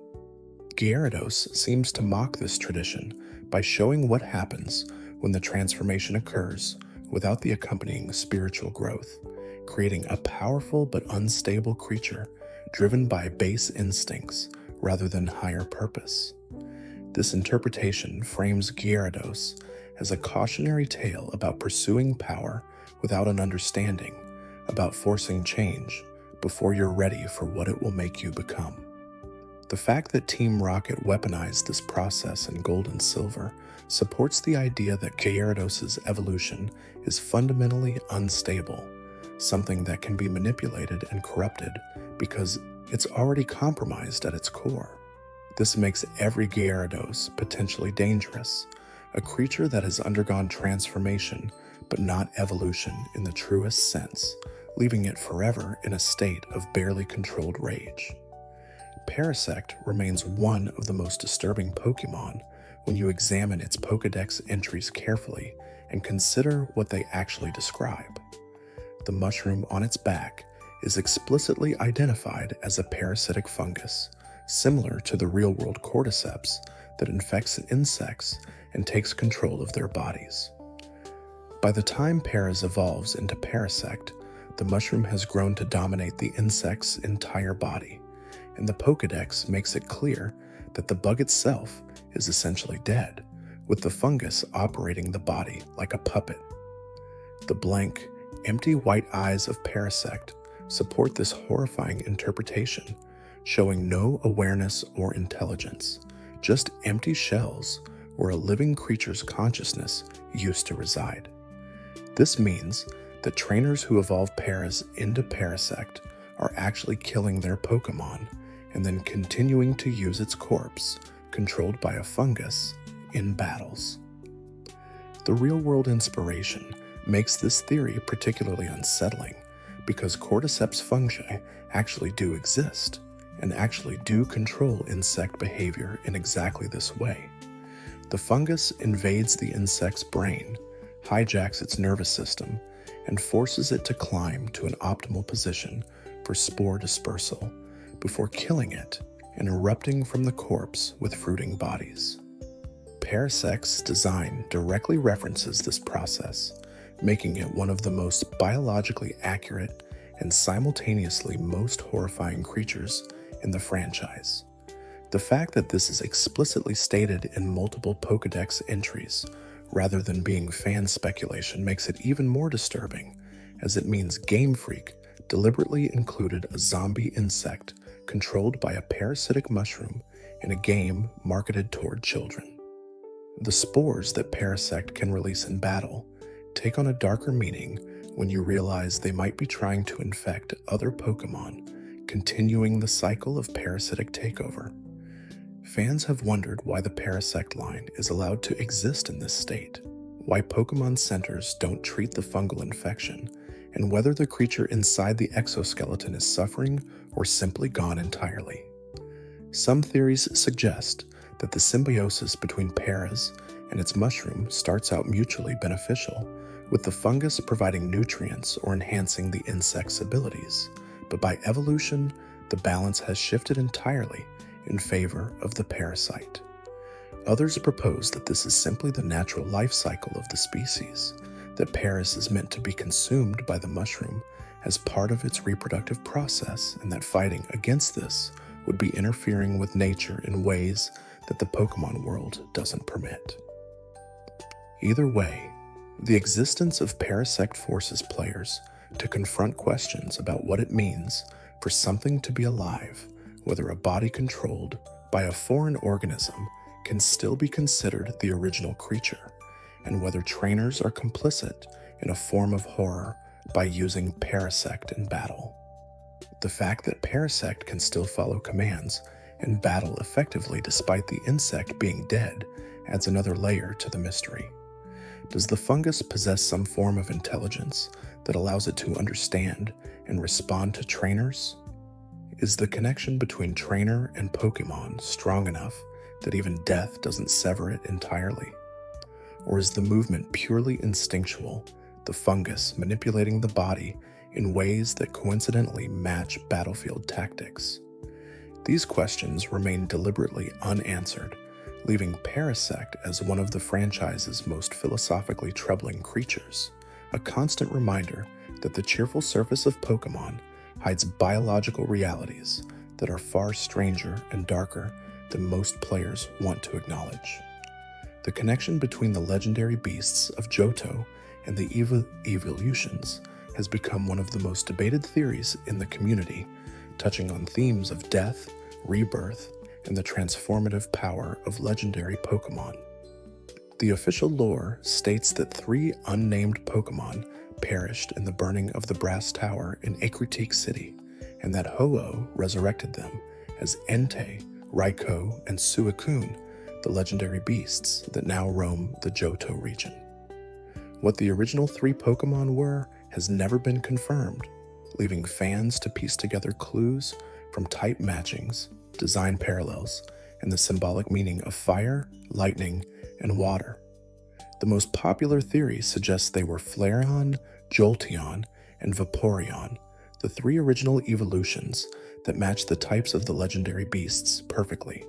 Gyarados seems to mock this tradition by showing what happens when the transformation occurs without the accompanying spiritual growth, creating a powerful but unstable creature driven by base instincts rather than higher purpose. This interpretation frames Gyarados as a cautionary tale about pursuing power without an understanding, about forcing change before you're ready for what it will make you become. The fact that Team Rocket weaponized this process in gold and silver supports the idea that Gyarados' evolution is fundamentally unstable, something that can be manipulated and corrupted because it's already compromised at its core. This makes every Gyarados potentially dangerous, a creature that has undergone transformation but not evolution in the truest sense, leaving it forever in a state of barely controlled rage. Parasect remains one of the most disturbing Pokémon when you examine its Pokédex entries carefully and consider what they actually describe. The mushroom on its back is explicitly identified as a parasitic fungus, similar to the real-world cordyceps that infects insects and takes control of their bodies. By the time Paras evolves into Parasect, the mushroom has grown to dominate the insect's entire body, and the Pokédex makes it clear that the bug itself is essentially dead, with the fungus operating the body like a puppet. The blank, empty white eyes of Parasect support this horrifying interpretation, showing no awareness or intelligence, just empty shells where a living creature's consciousness used to reside. This means that trainers who evolve Paras into Parasect are actually killing their Pokémon and then continuing to use its corpse, controlled by a fungus, in battles. The real-world inspiration makes this theory particularly unsettling because cordyceps fungi actually do exist and actually do control insect behavior in exactly this way. The fungus invades the insect's brain, hijacks its nervous system, and forces it to climb to an optimal position for spore dispersal before killing it and erupting from the corpse with fruiting bodies. Parasect's design directly references this process, making it one of the most biologically accurate and simultaneously most horrifying creatures in the franchise. The fact that this is explicitly stated in multiple Pokédex entries, rather than being fan speculation, makes it even more disturbing, as it means Game Freak deliberately included a zombie insect controlled by a parasitic mushroom in a game marketed toward children. The spores that Parasect can release in battle take on a darker meaning when you realize they might be trying to infect other Pokémon, continuing the cycle of parasitic takeover. Fans have wondered why the Parasect line is allowed to exist in this state, why Pokémon centers don't treat the fungal infection, and whether the creature inside the exoskeleton is suffering or simply gone entirely. Some theories suggest that the symbiosis between Paras and its mushroom starts out mutually beneficial, with the fungus providing nutrients or enhancing the insect's abilities, but by evolution, the balance has shifted entirely in favor of the parasite. Others propose that this is simply the natural life cycle of the species, that Paras is meant to be consumed by the mushroom as part of its reproductive process, and that fighting against this would be interfering with nature in ways that the Pokémon world doesn't permit. Either way, the existence of Parasect forces players to confront questions about what it means for something to be alive, whether a body controlled by a foreign organism can still be considered the original creature, and whether trainers are complicit in a form of horror by using Parasect in battle. The fact that Parasect can still follow commands and battle effectively despite the insect being dead adds another layer to the mystery. Does the fungus possess some form of intelligence that allows it to understand and respond to trainers? Is the connection between trainer and Pokémon strong enough that even death doesn't sever it entirely? Or is the movement purely instinctual, the fungus manipulating the body in ways that coincidentally match battlefield tactics? These questions remain deliberately unanswered, leaving Parasect as one of the franchise's most philosophically troubling creatures, a constant reminder that the cheerful surface of Pokémon hides biological realities that are far stranger and darker than most players want to acknowledge. The connection between the legendary beasts of Johto and the evolutions has become one of the most debated theories in the community, touching on themes of death, rebirth, and the transformative power of legendary Pokémon. The official lore states that 3 unnamed Pokémon perished in the burning of the Brass Tower in Ekritique City, and that Ho-Oh resurrected them as Entei, Raikou, and Suicune, the legendary beasts that now roam the Johto region. What the original 3 Pokémon were has never been confirmed, leaving fans to piece together clues from type matchings, design parallels, and the symbolic meaning of fire, lightning, and water. The most popular theory suggests they were Flareon, Jolteon, and Vaporeon, the 3 original evolutions that match the types of the legendary beasts perfectly.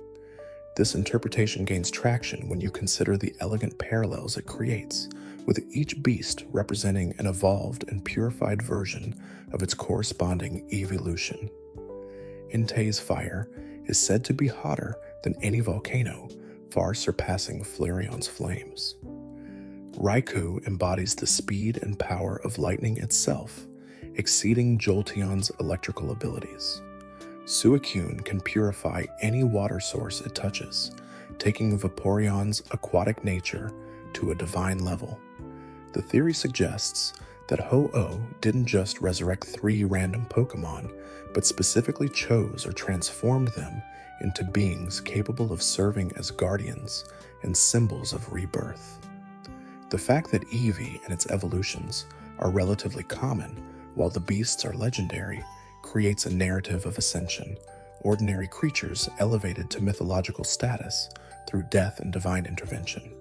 This interpretation gains traction when you consider the elegant parallels it creates, with each beast representing an evolved and purified version of its corresponding evolution. Entei's fire is said to be hotter than any volcano, far surpassing Flareon's flames. Raikou embodies the speed and power of lightning itself, exceeding Jolteon's electrical abilities. Suicune can purify any water source it touches, taking Vaporeon's aquatic nature to a divine level. The theory suggests that Ho-Oh didn't just resurrect 3 random Pokémon, but specifically chose or transformed them into beings capable of serving as guardians and symbols of rebirth. The fact that Eevee and its evolutions are relatively common, while the beasts are legendary, creates a narrative of ascension, ordinary creatures elevated to mythological status through death and divine intervention.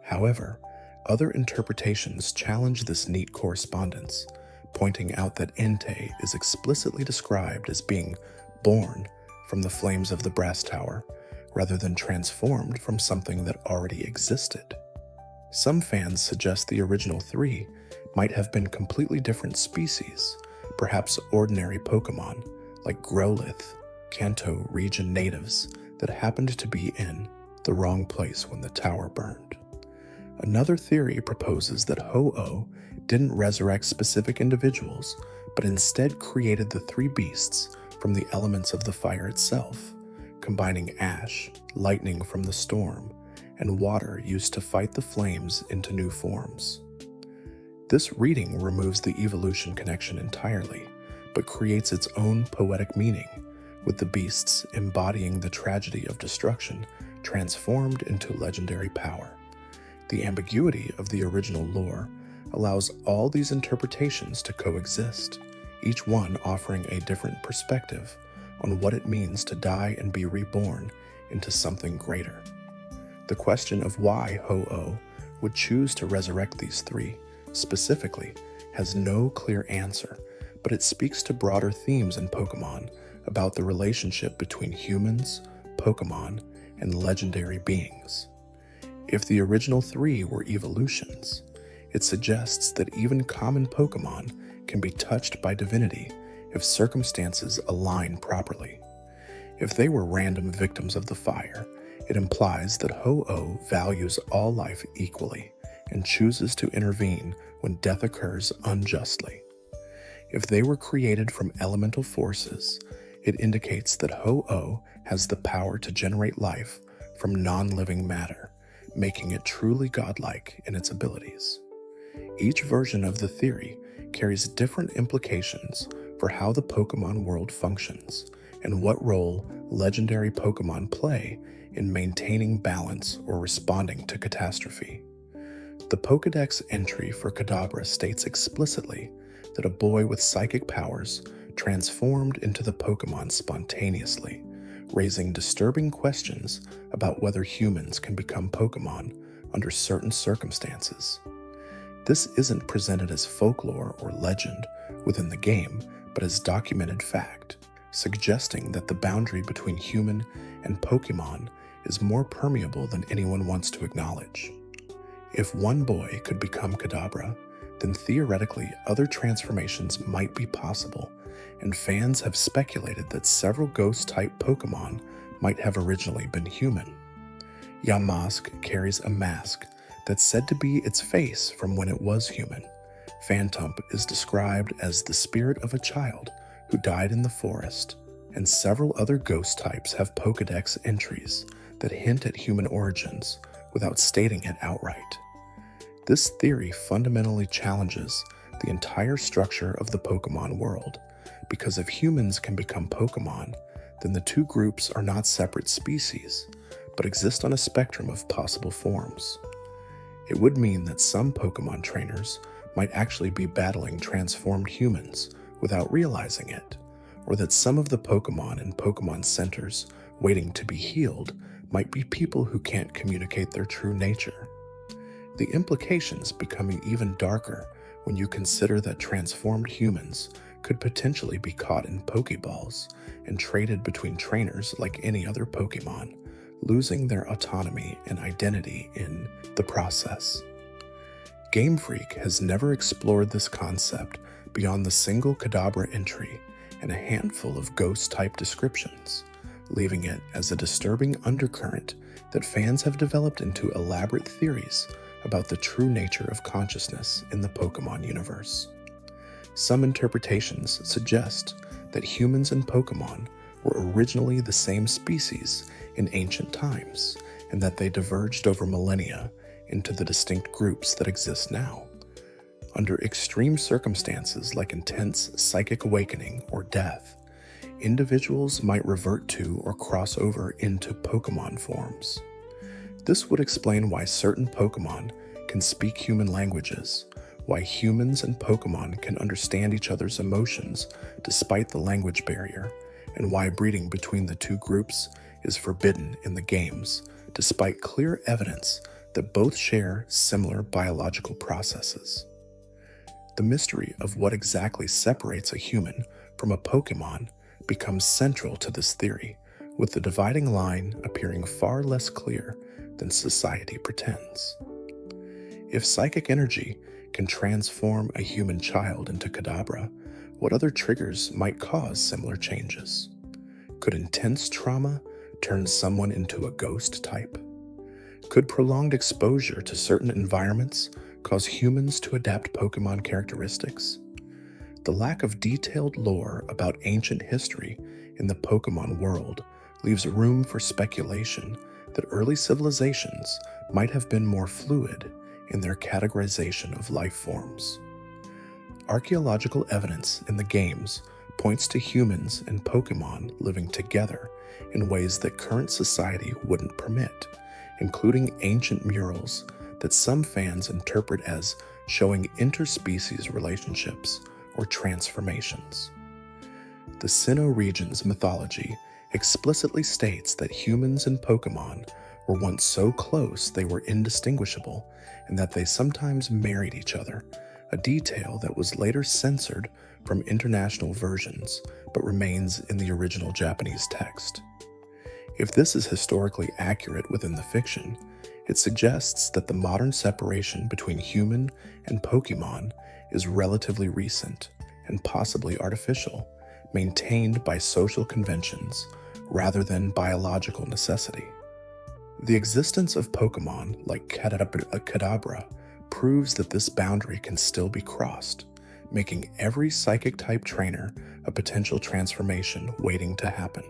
However, other interpretations challenge this neat correspondence, pointing out that Entei is explicitly described as being born from the flames of the brass tower, rather than transformed from something that already existed. Some fans suggest the original 3 might have been completely different species, perhaps ordinary Pokémon, like Growlithe, Kanto region natives that happened to be in the wrong place when the tower burned. Another theory proposes that Ho-Oh didn't resurrect specific individuals, but instead created the 3 beasts from the elements of the fire itself, combining ash, lightning from the storm, and water used to fight the flames into new forms. This reading removes the evolution connection entirely, but creates its own poetic meaning, with the beasts embodying the tragedy of destruction transformed into legendary power. The ambiguity of the original lore allows all these interpretations to coexist, each one offering a different perspective on what it means to die and be reborn into something greater. The question of why Ho-Oh would choose to resurrect these 3, specifically, has no clear answer, but it speaks to broader themes in Pokémon about the relationship between humans, Pokémon, and legendary beings. If the original 3 were evolutions, it suggests that even common Pokémon can be touched by divinity if circumstances align properly. If they were random victims of the fire, it implies that Ho-Oh values all life equally and chooses to intervene when death occurs unjustly. If they were created from elemental forces, it indicates that Ho-Oh has the power to generate life from non-living matter, making it truly godlike in its abilities. Each version of the theory carries different implications for how the Pokémon world functions and what role legendary Pokémon play in maintaining balance or responding to catastrophe. The Pokédex entry for Kadabra states explicitly that a boy with psychic powers transformed into the Pokémon spontaneously, raising disturbing questions about whether humans can become Pokémon under certain circumstances. This isn't presented as folklore or legend within the game, but as documented fact, suggesting that the boundary between human and Pokémon is more permeable than anyone wants to acknowledge. If one boy could become Kadabra, then theoretically other transformations might be possible, and fans have speculated that several ghost-type Pokémon might have originally been human. Yamask carries a mask that's said to be its face from when it was human. Phantump is described as the spirit of a child who died in the forest, and several other ghost types have Pokédex entries that hint at human origins without stating it outright. This theory fundamentally challenges the entire structure of the Pokémon world, because if humans can become Pokémon, then the 2 groups are not separate species, but exist on a spectrum of possible forms. It would mean that some Pokémon trainers might actually be battling transformed humans without realizing it, or that some of the Pokémon in Pokémon centers waiting to be healed might be people who can't communicate their true nature. The implications becoming even darker when you consider that transformed humans could potentially be caught in Pokeballs and traded between trainers like any other Pokémon, losing their autonomy and identity in the process. Game Freak has never explored this concept beyond the single Kadabra entry and a handful of ghost-type descriptions, leaving it as a disturbing undercurrent that fans have developed into elaborate theories about the true nature of consciousness in the Pokémon universe. Some interpretations suggest that humans and Pokémon were originally the same species in ancient times, and that they diverged over millennia into the distinct groups that exist now, Under extreme circumstances like intense psychic awakening or death, individuals might revert to or cross over into Pokémon forms. This would explain why certain Pokémon can speak human languages, why humans and Pokémon can understand each other's emotions despite the language barrier, and why breeding between the two groups is forbidden in the games, despite clear evidence that both share similar biological processes. The mystery of what exactly separates a human from a Pokémon becomes central to this theory, with the dividing line appearing far less clear than society pretends. If psychic energy can transform a human child into Kadabra, what other triggers might cause similar changes? Could intense trauma turn someone into a ghost type? Could prolonged exposure to certain environments cause humans to adapt Pokémon characteristics? The lack of detailed lore about ancient history in the Pokémon world leaves room for speculation that early civilizations might have been more fluid in their categorization of life forms. Archaeological evidence in the games points to humans and Pokémon living together in ways that current society wouldn't permit, including ancient murals that some fans interpret as showing interspecies relationships or transformations. The Sinnoh region's mythology explicitly states that humans and Pokémon were once so close they were indistinguishable, and that they sometimes married each other, a detail that was later censored from international versions but remains in the original Japanese text. If this is historically accurate within the fiction, it suggests that the modern separation between human and Pokémon is relatively recent and possibly artificial, maintained by social conventions rather than biological necessity. The existence of Pokémon like Kadabra proves that this boundary can still be crossed, making every psychic-type trainer a potential transformation waiting to happen.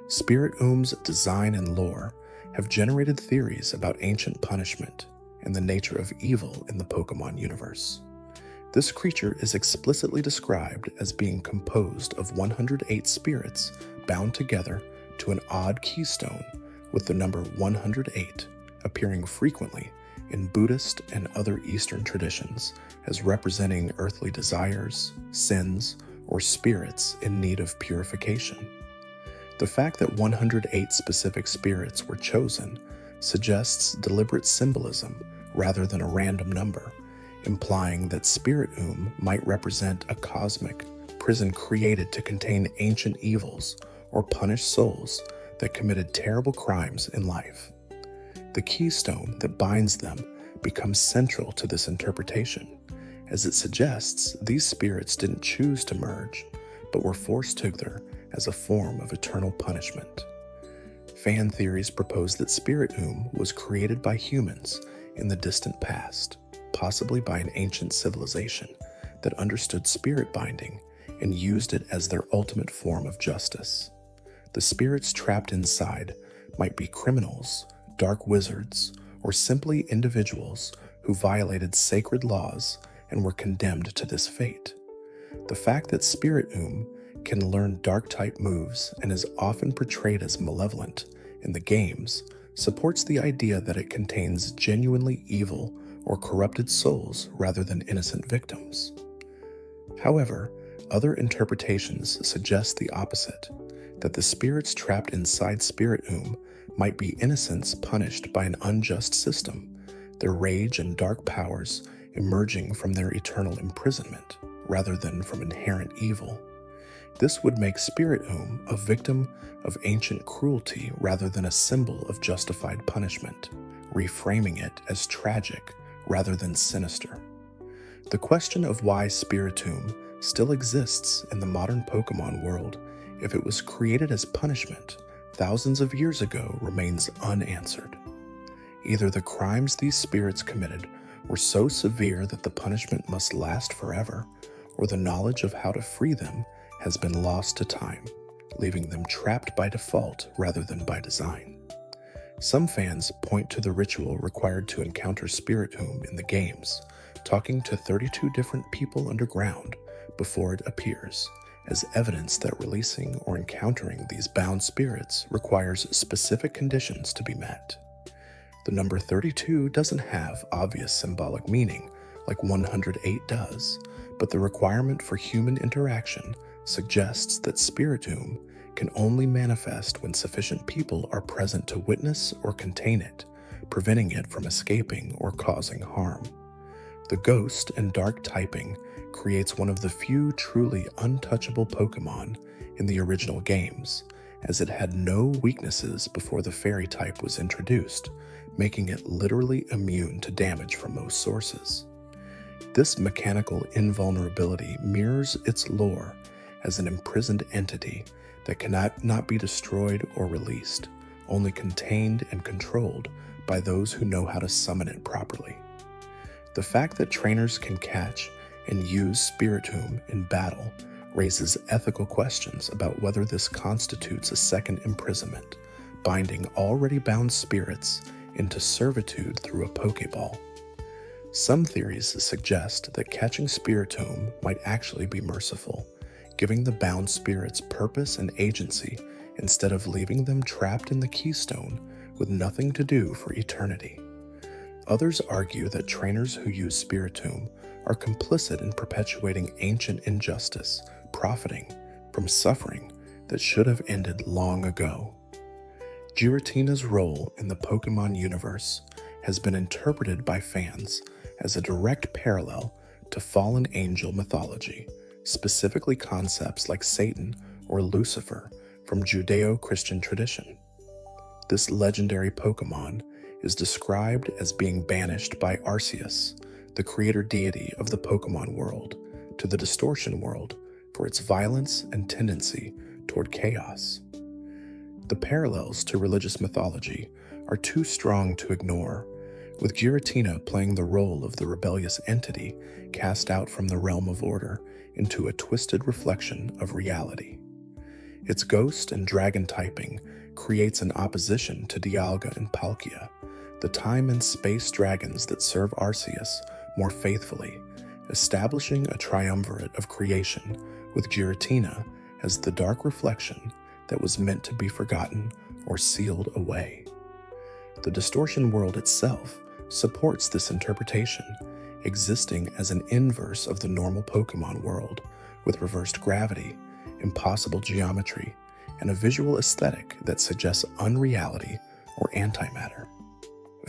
Spirit Oom's design and lore have generated theories about ancient punishment and the nature of evil in the Pokémon universe. This creature is explicitly described as being composed of 108 spirits bound together to an odd keystone, with the number 108 appearing frequently in Buddhist and other Eastern traditions as representing earthly desires, sins, or spirits in need of purification. The fact that 108 specific spirits were chosen suggests deliberate symbolism rather than a random number, implying that Spirit Oom might represent a cosmic prison created to contain ancient evils or punish souls that committed terrible crimes in life. The keystone that binds them becomes central to this interpretation, as it suggests these spirits didn't choose to merge, but were forced together as a form of eternal punishment. Fan theories propose that Spirit Oom was created by humans in the distant past, possibly by an ancient civilization that understood spirit binding and used it as their ultimate form of justice. The spirits trapped inside might be criminals, dark wizards, or simply individuals who violated sacred laws and were condemned to this fate. The fact that Spirit Oom can learn dark-type moves and is often portrayed as malevolent in the games supports the idea that it contains genuinely evil or corrupted souls rather than innocent victims. However, other interpretations suggest the opposite, that the spirits trapped inside Spirit Oom might be innocents punished by an unjust system, their rage and dark powers emerging from their eternal imprisonment rather than from inherent evil. This would make Spirit Oom a victim of ancient cruelty rather than a symbol of justified punishment, reframing it as tragic rather than sinister. The question of why Spirit Oom still exists in the modern Pokémon world, if it was created as punishment thousands of years ago, remains unanswered. Either the crimes these spirits committed were so severe that the punishment must last forever, or the knowledge of how to free them has been lost to time, leaving them trapped by default rather than by design. Some fans point to the ritual required to encounter Spirit Oom in the games, talking to 32 different people underground before it appears, as evidence that releasing or encountering these bound spirits requires specific conditions to be met. The number 32 doesn't have obvious symbolic meaning like 108 does, but the requirement for human interaction suggests that spiritum can only manifest when sufficient people are present to witness or contain it, preventing it from escaping or causing harm. The ghost and dark typing creates one of the few truly untouchable Pokémon in the original games, as it had no weaknesses before the fairy type was introduced, making it literally immune to damage from most sources. This mechanical invulnerability mirrors its lore as an imprisoned entity that cannot not be destroyed or released, only contained and controlled by those who know how to summon it properly. The fact that trainers can catch and use spiritum in battle raises ethical questions about whether this constitutes a second imprisonment, binding already bound spirits into servitude through a Pokéball. Some theories suggest that catching spiritum might actually be merciful, giving the bound spirits purpose and agency instead of leaving them trapped in the keystone with nothing to do for eternity. Others argue that trainers who use spiritum are complicit in perpetuating ancient injustice, profiting from suffering that should have ended long ago. Giratina's role in the Pokémon universe has been interpreted by fans as a direct parallel to fallen angel mythology, specifically concepts like Satan or Lucifer from Judeo-Christian tradition. This legendary Pokémon is described as being banished by Arceus, the creator deity of the Pokémon world, to the distortion world for its violence and tendency toward chaos. The parallels to religious mythology are too strong to ignore, with Giratina playing the role of the rebellious entity cast out from the realm of order into a twisted reflection of reality. Its ghost and dragon typing creates an opposition to Dialga and Palkia, the time and space dragons that serve Arceus more faithfully, establishing a triumvirate of creation with Giratina as the dark reflection that was meant to be forgotten or sealed away. The distortion world itself supports this interpretation, existing as an inverse of the normal Pokémon world, with reversed gravity, impossible geometry, and a visual aesthetic that suggests unreality or antimatter.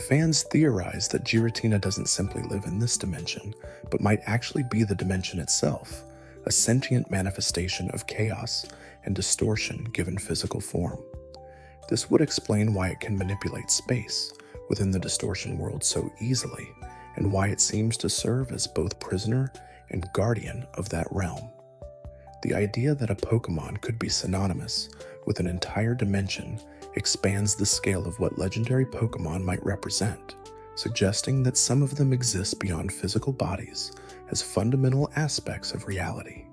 Fans theorize that Giratina doesn't simply live in this dimension, but might actually be the dimension itself, a sentient manifestation of chaos and distortion given physical form. This would explain why it can manipulate space within the distortion world so easily, and why it seems to serve as both prisoner and guardian of that realm. The idea that a Pokémon could be synonymous with an entire dimension expands the scale of what legendary Pokémon might represent, suggesting that some of them exist beyond physical bodies as fundamental aspects of reality.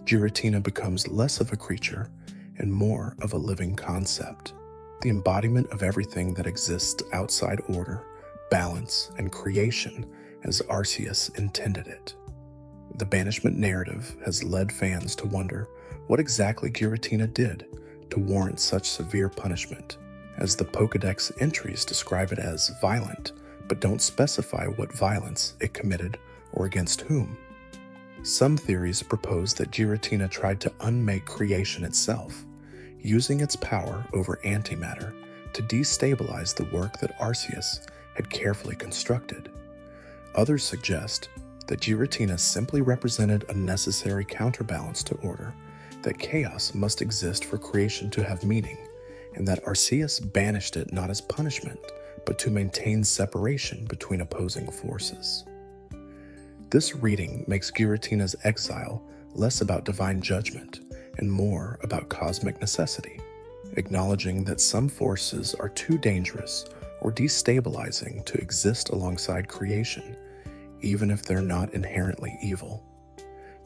Giratina becomes less of a creature and more of a living concept, the embodiment of everything that exists outside order, balance, and creation as Arceus intended it. The banishment narrative has led fans to wonder what exactly Giratina did to warrant such severe punishment, as the Pokédex entries describe it as violent, but don't specify what violence it committed or against whom. Some theories propose that Giratina tried to unmake creation itself, using its power over antimatter to destabilize the work that Arceus had carefully constructed. Others suggest that Giratina simply represented a necessary counterbalance to order, that chaos must exist for creation to have meaning, and that Arceus banished it not as punishment, but to maintain separation between opposing forces. This reading makes Giratina's exile less about divine judgment and more about cosmic necessity, acknowledging that some forces are too dangerous or destabilizing to exist alongside creation, even if they're not inherently evil.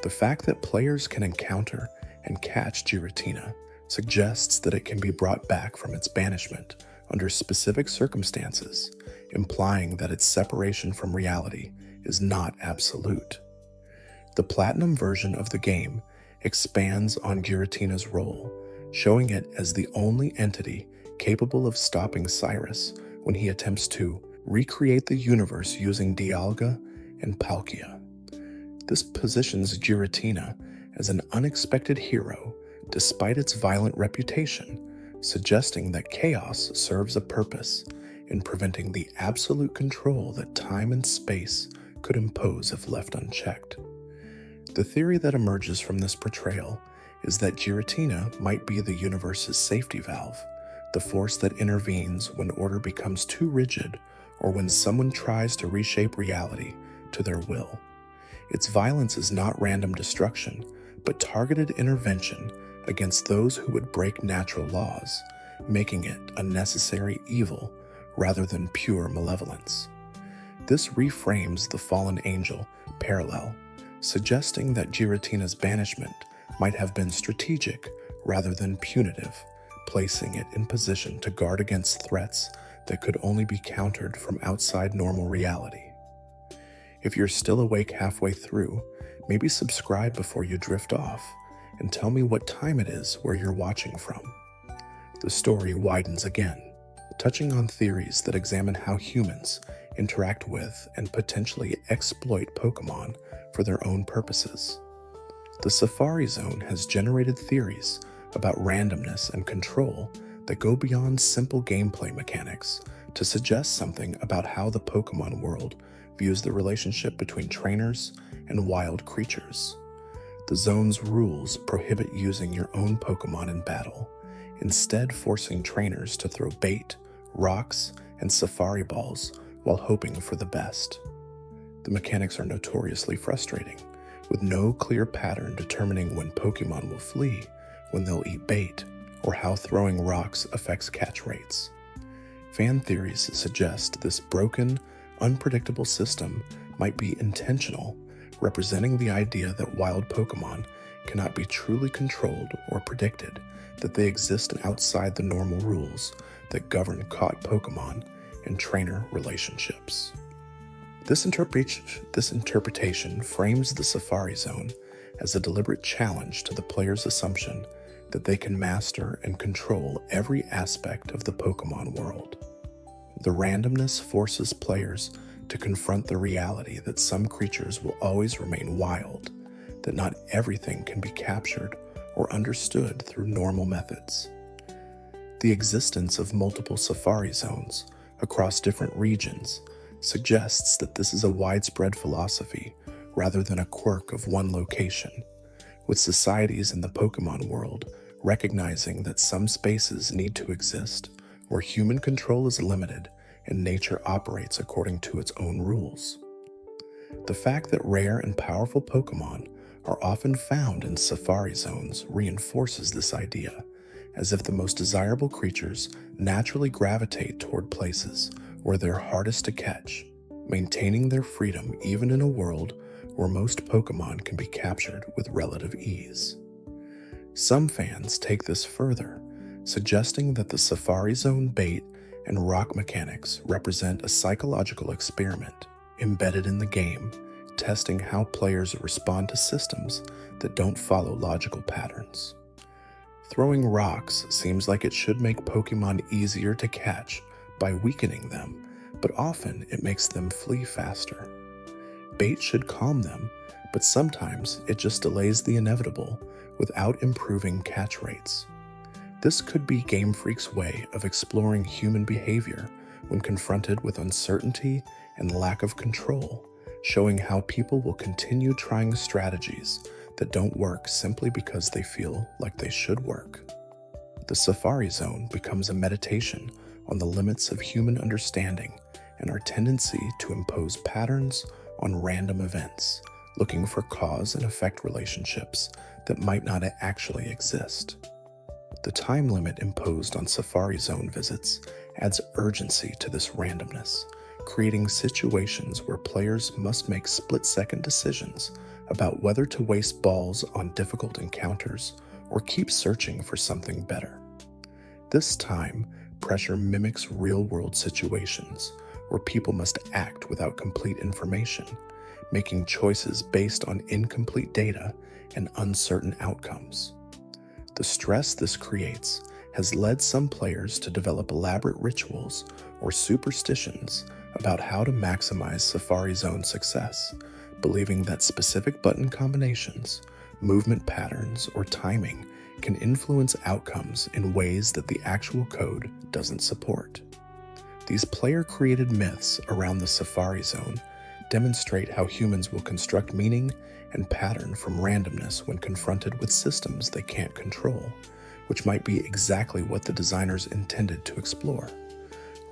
The fact that players can encounter and catch Giratina suggests that it can be brought back from its banishment under specific circumstances, implying that its separation from reality is not absolute. The Platinum version of the game expands on Giratina's role, showing it as the only entity capable of stopping Cyrus when he attempts to recreate the universe using Dialga and Palkia. This positions Giratina as an unexpected hero despite its violent reputation, suggesting that chaos serves a purpose in preventing the absolute control that time and space could impose if left unchecked. The theory that emerges from this portrayal is that Giratina might be the universe's safety valve, the force that intervenes when order becomes too rigid or when someone tries to reshape reality to their will. Its violence is not random destruction, but targeted intervention against those who would break natural laws, making it a necessary evil rather than pure malevolence. This reframes the fallen angel parallel, suggesting that Giratina's banishment might have been strategic rather than punitive, placing it in position to guard against threats that could only be countered from outside normal reality. If you're still awake halfway through, maybe subscribe before you drift off, and tell me what time it is where you're watching from. The story widens again, touching on theories that examine how humans interact with and potentially exploit Pokémon for their own purposes. The Safari Zone has generated theories about randomness and control that go beyond simple gameplay mechanics to suggest something about how the Pokémon world views the relationship between trainers and wild creatures. The zone's rules prohibit using your own Pokémon in battle, instead forcing trainers to throw bait, rocks, and safari balls while hoping for the best. The mechanics are notoriously frustrating, with no clear pattern determining when Pokémon will flee, when they'll eat bait, or how throwing rocks affects catch rates. Fan theories suggest this broken, unpredictable system might be intentional, representing the idea that wild Pokémon cannot be truly controlled or predicted, that they exist outside the normal rules that govern caught Pokémon and trainer relationships. This interpretation frames the Safari Zone as a deliberate challenge to the player's assumption that they can master and control every aspect of the Pokémon world. The randomness forces players to confront the reality that some creatures will always remain wild, that not everything can be captured or understood through normal methods. The existence of multiple Safari Zones across different regions suggests that this is a widespread philosophy rather than a quirk of one location, with societies in the Pokémon world recognizing that some spaces need to exist where human control is limited and nature operates according to its own rules. The fact that rare and powerful Pokémon are often found in Safari Zones reinforces this idea, as if the most desirable creatures naturally gravitate toward places where they're hardest to catch, maintaining their freedom even in a world where most Pokémon can be captured with relative ease. Some fans take this further, suggesting that the Safari Zone bait and rock mechanics represent a psychological experiment embedded in the game, testing how players respond to systems that don't follow logical patterns. Throwing rocks seems like it should make Pokémon easier to catch by weakening them, but often it makes them flee faster. Bait should calm them, but sometimes it just delays the inevitable without improving catch rates. This could be Game Freak's way of exploring human behavior when confronted with uncertainty and lack of control, showing how people will continue trying strategies that don't work simply because they feel like they should work. The Safari Zone becomes a meditation on the limits of human understanding and our tendency to impose patterns on random events, looking for cause and effect relationships that might not actually exist. The time limit imposed on Safari Zone visits adds urgency to this randomness, creating situations where players must make split-second decisions about whether to waste balls on difficult encounters or keep searching for something better. This time pressure mimics real-world situations where people must act without complete information, making choices based on incomplete data and uncertain outcomes. The stress this creates has led some players to develop elaborate rituals or superstitions about how to maximize Safari Zone success, believing that specific button combinations, movement patterns, or timing can influence outcomes in ways that the actual code doesn't support. These player-created myths around the Safari Zone demonstrate how humans will construct meaning and pattern from randomness when confronted with systems they can't control, which might be exactly what the designers intended to explore.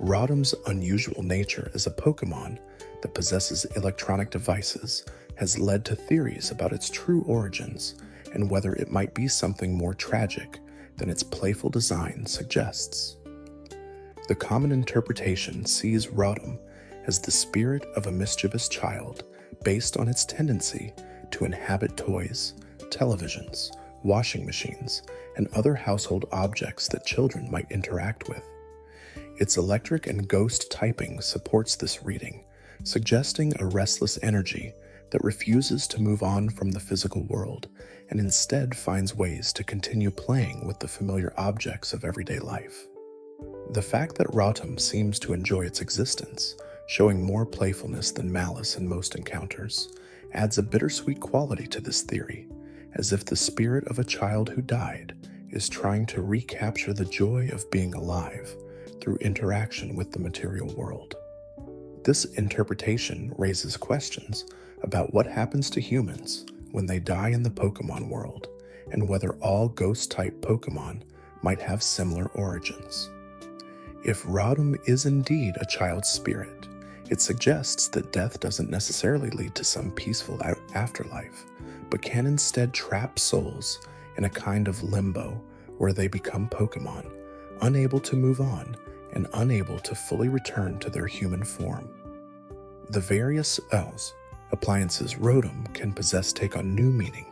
Rotom's unusual nature as a Pokémon that possesses electronic devices has led to theories about its true origins and whether it might be something more tragic than its playful design suggests. The common interpretation sees Rotom as the spirit of a mischievous child based on its tendency to inhabit toys, televisions, washing machines, and other household objects that children might interact with. Its electric and ghost typing supports this reading, suggesting a restless energy that refuses to move on from the physical world and instead finds ways to continue playing with the familiar objects of everyday life. The fact that Rotom seems to enjoy its existence, showing more playfulness than malice in most encounters, adds a bittersweet quality to this theory, as if the spirit of a child who died is trying to recapture the joy of being alive through interaction with the material world. This interpretation raises questions about what happens to humans when they die in the Pokémon world, and whether all ghost-type Pokémon might have similar origins. If Rotom is indeed a child's spirit, it suggests that death doesn't necessarily lead to some peaceful afterlife, but can instead trap souls in a kind of limbo where they become Pokémon, unable to move on and unable to fully return to their human form. The various appliances Rotom can possess take on new meaning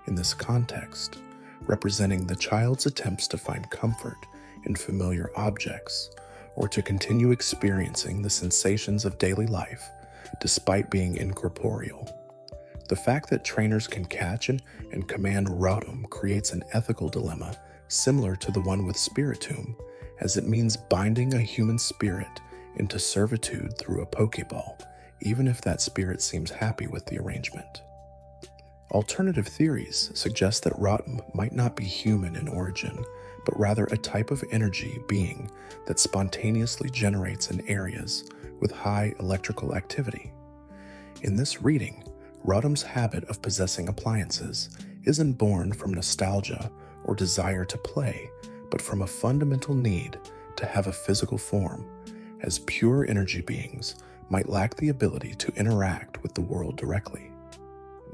in this context, representing the child's attempts to find comfort in familiar objects or to continue experiencing the sensations of daily life despite being incorporeal. The fact that trainers can catch and command Rotom creates an ethical dilemma similar to the one with Spiritomb, as it means binding a human spirit into servitude through a Pokéball, even if that spirit seems happy with the arrangement. Alternative theories suggest that Rotom might not be human in origin, but rather a type of energy being that spontaneously generates in areas with high electrical activity. In this reading, Rotom's habit of possessing appliances isn't born from nostalgia or desire to play, but from a fundamental need to have a physical form, as pure energy beings might lack the ability to interact with the world directly.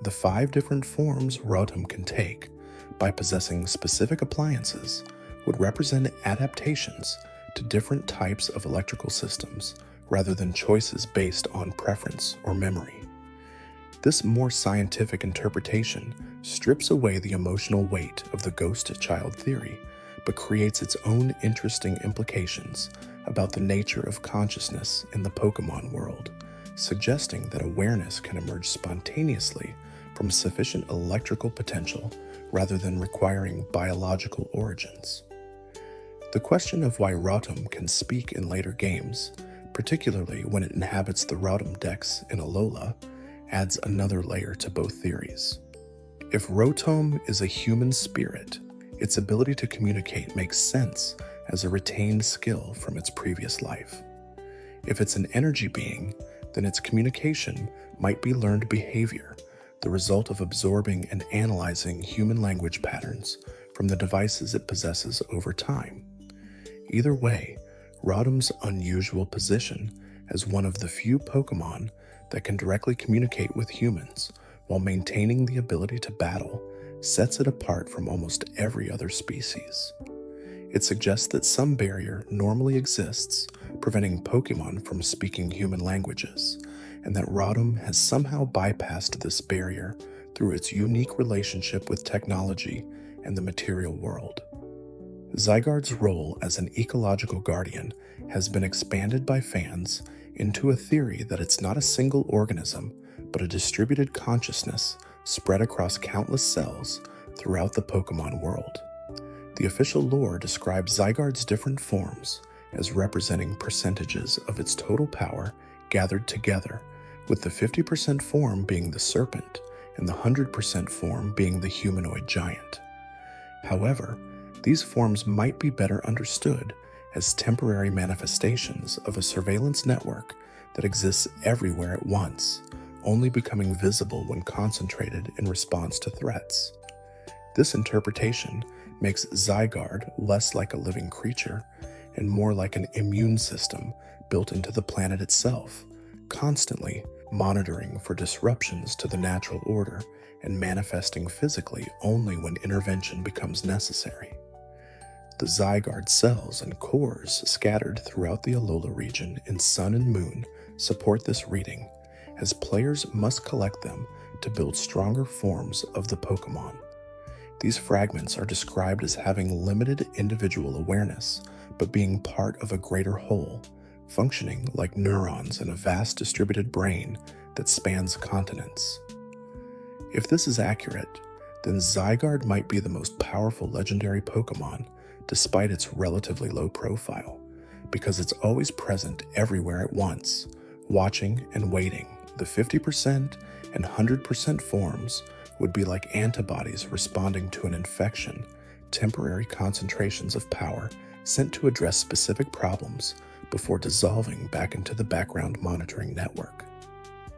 The 5 different forms Rotom can take by possessing specific appliances would represent adaptations to different types of electrical systems rather than choices based on preference or memory. This more scientific interpretation strips away the emotional weight of the ghost child theory, but creates its own interesting implications about the nature of consciousness in the Pokémon world, suggesting that awareness can emerge spontaneously from sufficient electrical potential rather than requiring biological origins. The question of why Rotom can speak in later games, particularly when it inhabits the Rotom Dex in Alola, adds another layer to both theories. If Rotom is a human spirit, its ability to communicate makes sense as a retained skill from its previous life. If it's an energy being, then its communication might be learned behavior, the result of absorbing and analyzing human language patterns from the devices it possesses over time. Either way, Rotom's unusual position as one of the few Pokémon that can directly communicate with humans while maintaining the ability to battle sets it apart from almost every other species. It suggests that some barrier normally exists, preventing Pokémon from speaking human languages, and that Rotom has somehow bypassed this barrier through its unique relationship with technology and the material world. Zygarde's role as an ecological guardian has been expanded by fans into a theory that it's not a single organism, but a distributed consciousness spread across countless cells throughout the Pokémon world. The official lore describes Zygarde's different forms as representing percentages of its total power gathered together, with the 50% form being the serpent and the 100% form being the humanoid giant. However, these forms might be better understood as temporary manifestations of a surveillance network that exists everywhere at once, only becoming visible when concentrated in response to threats. This interpretation makes Zygarde less like a living creature and more like an immune system built into the planet itself, constantly monitoring for disruptions to the natural order and manifesting physically only when intervention becomes necessary. The Zygarde cells and cores scattered throughout the Alola region in Sun and Moon support this reading, as players must collect them to build stronger forms of the Pokémon. These fragments are described as having limited individual awareness, but being part of a greater whole, functioning like neurons in a vast distributed brain that spans continents. If this is accurate, then Zygarde might be the most powerful legendary Pokémon, despite its relatively low profile, because it's always present everywhere at once, watching and waiting. The 50% and 100% forms would be like antibodies responding to an infection, temporary concentrations of power sent to address specific problems before dissolving back into the background monitoring network.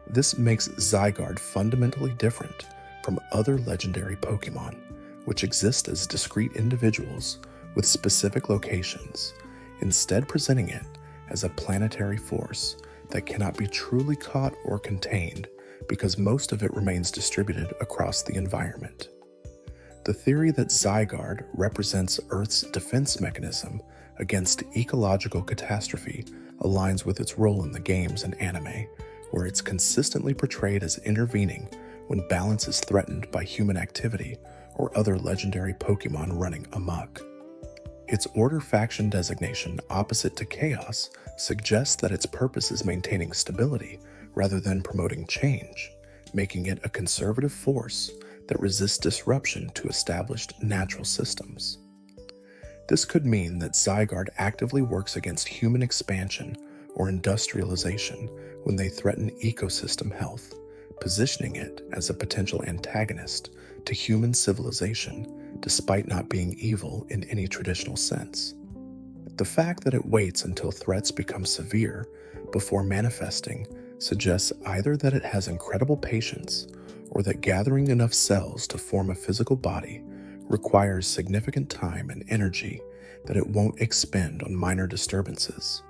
This makes Zygarde fundamentally different from other legendary Pokémon, which exist as discrete individuals with specific locations, instead presenting it as a planetary force that cannot be truly caught or contained because most of it remains distributed across the environment. The theory that Zygarde represents Earth's defense mechanism against ecological catastrophe aligns with its role in the games and anime, where it's consistently portrayed as intervening when balance is threatened by human activity or other legendary Pokémon running amok. Its Order faction designation opposite to Chaos suggests that its purpose is maintaining stability rather than promoting change, making it a conservative force that resists disruption to established natural systems. This could mean that Zygarde actively works against human expansion or industrialization when they threaten ecosystem health, positioning it as a potential antagonist to human civilization despite not being evil in any traditional sense. The fact that it waits until threats become severe before manifesting suggests either that it has incredible patience or that gathering enough cells to form a physical body requires significant time and energy that it won't expend on minor disturbances.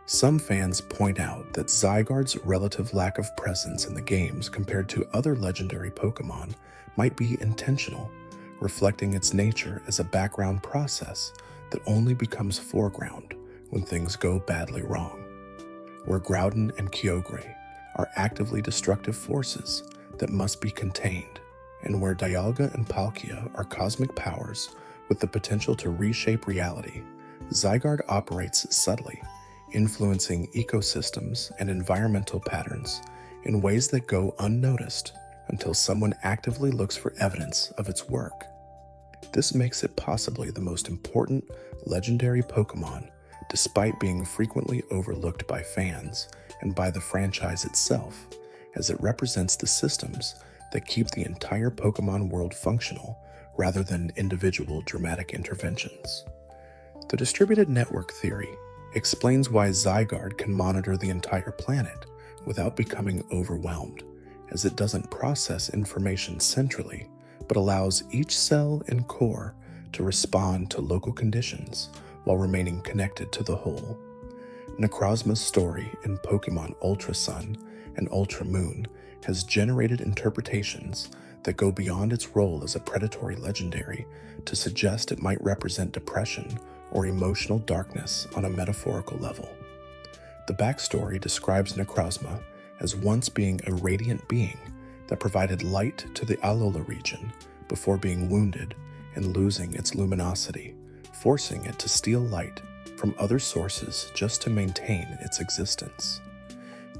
Some fans point out that Zygarde's relative lack of presence in the games compared to other legendary Pokémon might be intentional, reflecting its nature as a background process that only becomes foreground when things go badly wrong, where Groudon and Kyogre are actively destructive forces that must be contained, and where Dialga and Palkia are cosmic powers with the potential to reshape reality. Zygarde operates subtly, influencing ecosystems and environmental patterns in ways that go unnoticed until someone actively looks for evidence of its work. This makes it possibly the most important legendary Pokémon, despite being frequently overlooked by fans and by the franchise itself, as it represents the systems that keep the entire Pokémon world functional rather than individual dramatic interventions. The distributed network theory explains why Zygarde can monitor the entire planet without becoming overwhelmed, as it doesn't process information centrally, but allows each cell and core to respond to local conditions while remaining connected to the whole. Necrozma's story in Pokémon Ultra Sun and Ultra Moon has generated interpretations that go beyond its role as a predatory legendary to suggest it might represent depression or emotional darkness on a metaphorical level. The backstory describes Necrozma as once being a radiant being that provided light to the Alola region before being wounded and losing its luminosity, forcing it to steal light from other sources just to maintain its existence.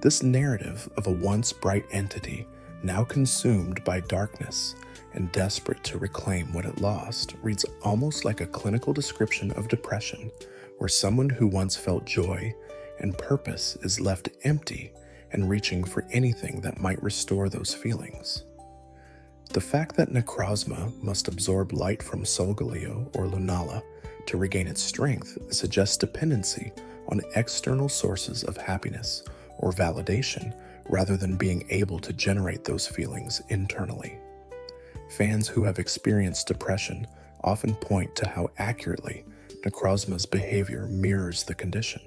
This narrative of a once bright entity, now consumed by darkness and desperate to reclaim what it lost, reads almost like a clinical description of depression, where someone who once felt joy and purpose is left empty and reaching for anything that might restore those feelings. The fact that Necrozma must absorb light from Solgaleo or Lunala to regain its strength suggests dependency on external sources of happiness or validation rather than being able to generate those feelings internally. Fans who have experienced depression often point to how accurately Necrozma's behavior mirrors the condition,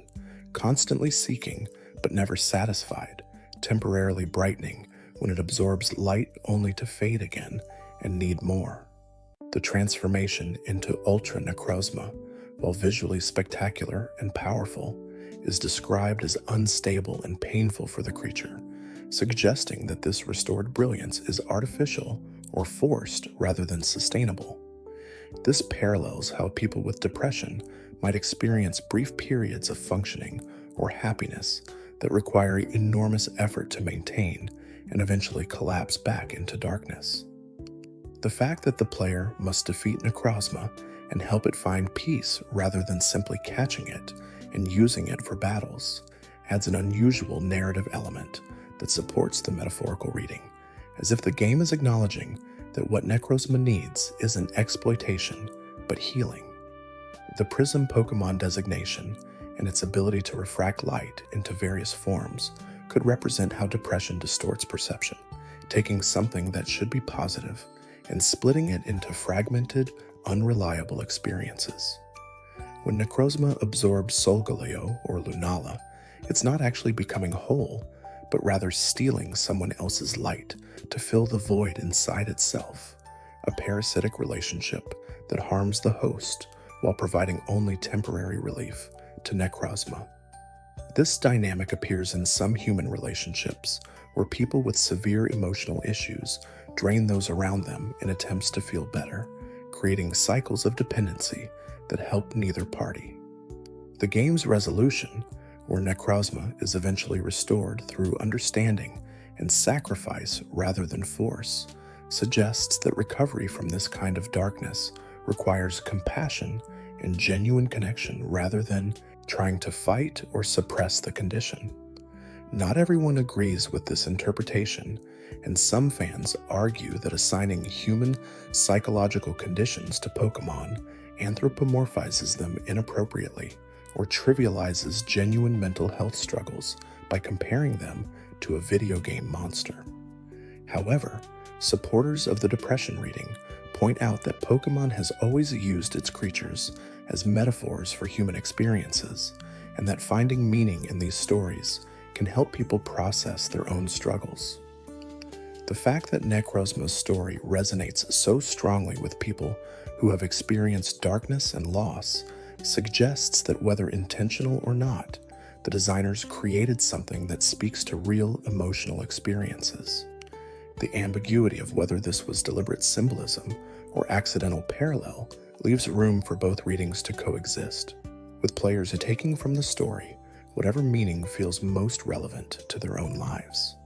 constantly seeking but never satisfied, temporarily brightening when it absorbs light only to fade again and need more. The transformation into Ultra Necrozma, while visually spectacular and powerful, is described as unstable and painful for the creature, suggesting that this restored brilliance is artificial or forced rather than sustainable. This parallels how people with depression might experience brief periods of functioning or happiness that require enormous effort to maintain and eventually collapse back into darkness. The fact that the player must defeat Necrozma and help it find peace rather than simply catching it and using it for battles adds an unusual narrative element that supports the metaphorical reading, as if the game is acknowledging that what Necrozma needs isn't exploitation, but healing. The Prism Pokémon designation and its ability to refract light into various forms could represent how depression distorts perception, taking something that should be positive and splitting it into fragmented, unreliable experiences. When Necrozma absorbs Solgaleo or Lunala, it's not actually becoming whole, but rather stealing someone else's light to fill the void inside itself, a parasitic relationship that harms the host while providing only temporary relief to Necrozma. This dynamic appears in some human relationships, where people with severe emotional issues drain those around them in attempts to feel better, creating cycles of dependency that help neither party. The game's resolution, where Necrozma is eventually restored through understanding and sacrifice rather than force, suggests that recovery from this kind of darkness requires compassion and genuine connection rather than trying to fight or suppress the condition. Not everyone agrees with this interpretation, and some fans argue that assigning human psychological conditions to Pokémon anthropomorphizes them inappropriately or trivializes genuine mental health struggles by comparing them to a video game monster. However, supporters of the depression reading point out that Pokémon has always used its creatures as metaphors for human experiences, and that finding meaning in these stories can help people process their own struggles. The fact that Necrozma's story resonates so strongly with people who have experienced darkness and loss suggests that whether intentional or not, the designers created something that speaks to real emotional experiences. The ambiguity of whether this was deliberate symbolism or accidental parallel leaves room for both readings to coexist, with players taking from the story whatever meaning feels most relevant to their own lives.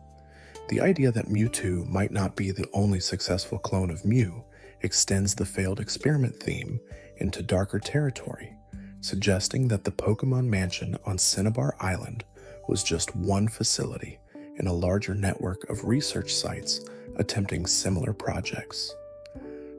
The idea that Mewtwo might not be the only successful clone of Mew extends the failed experiment theme into darker territory, suggesting that the Pokémon Mansion on Cinnabar Island was just one facility in a larger network of research sites attempting similar projects.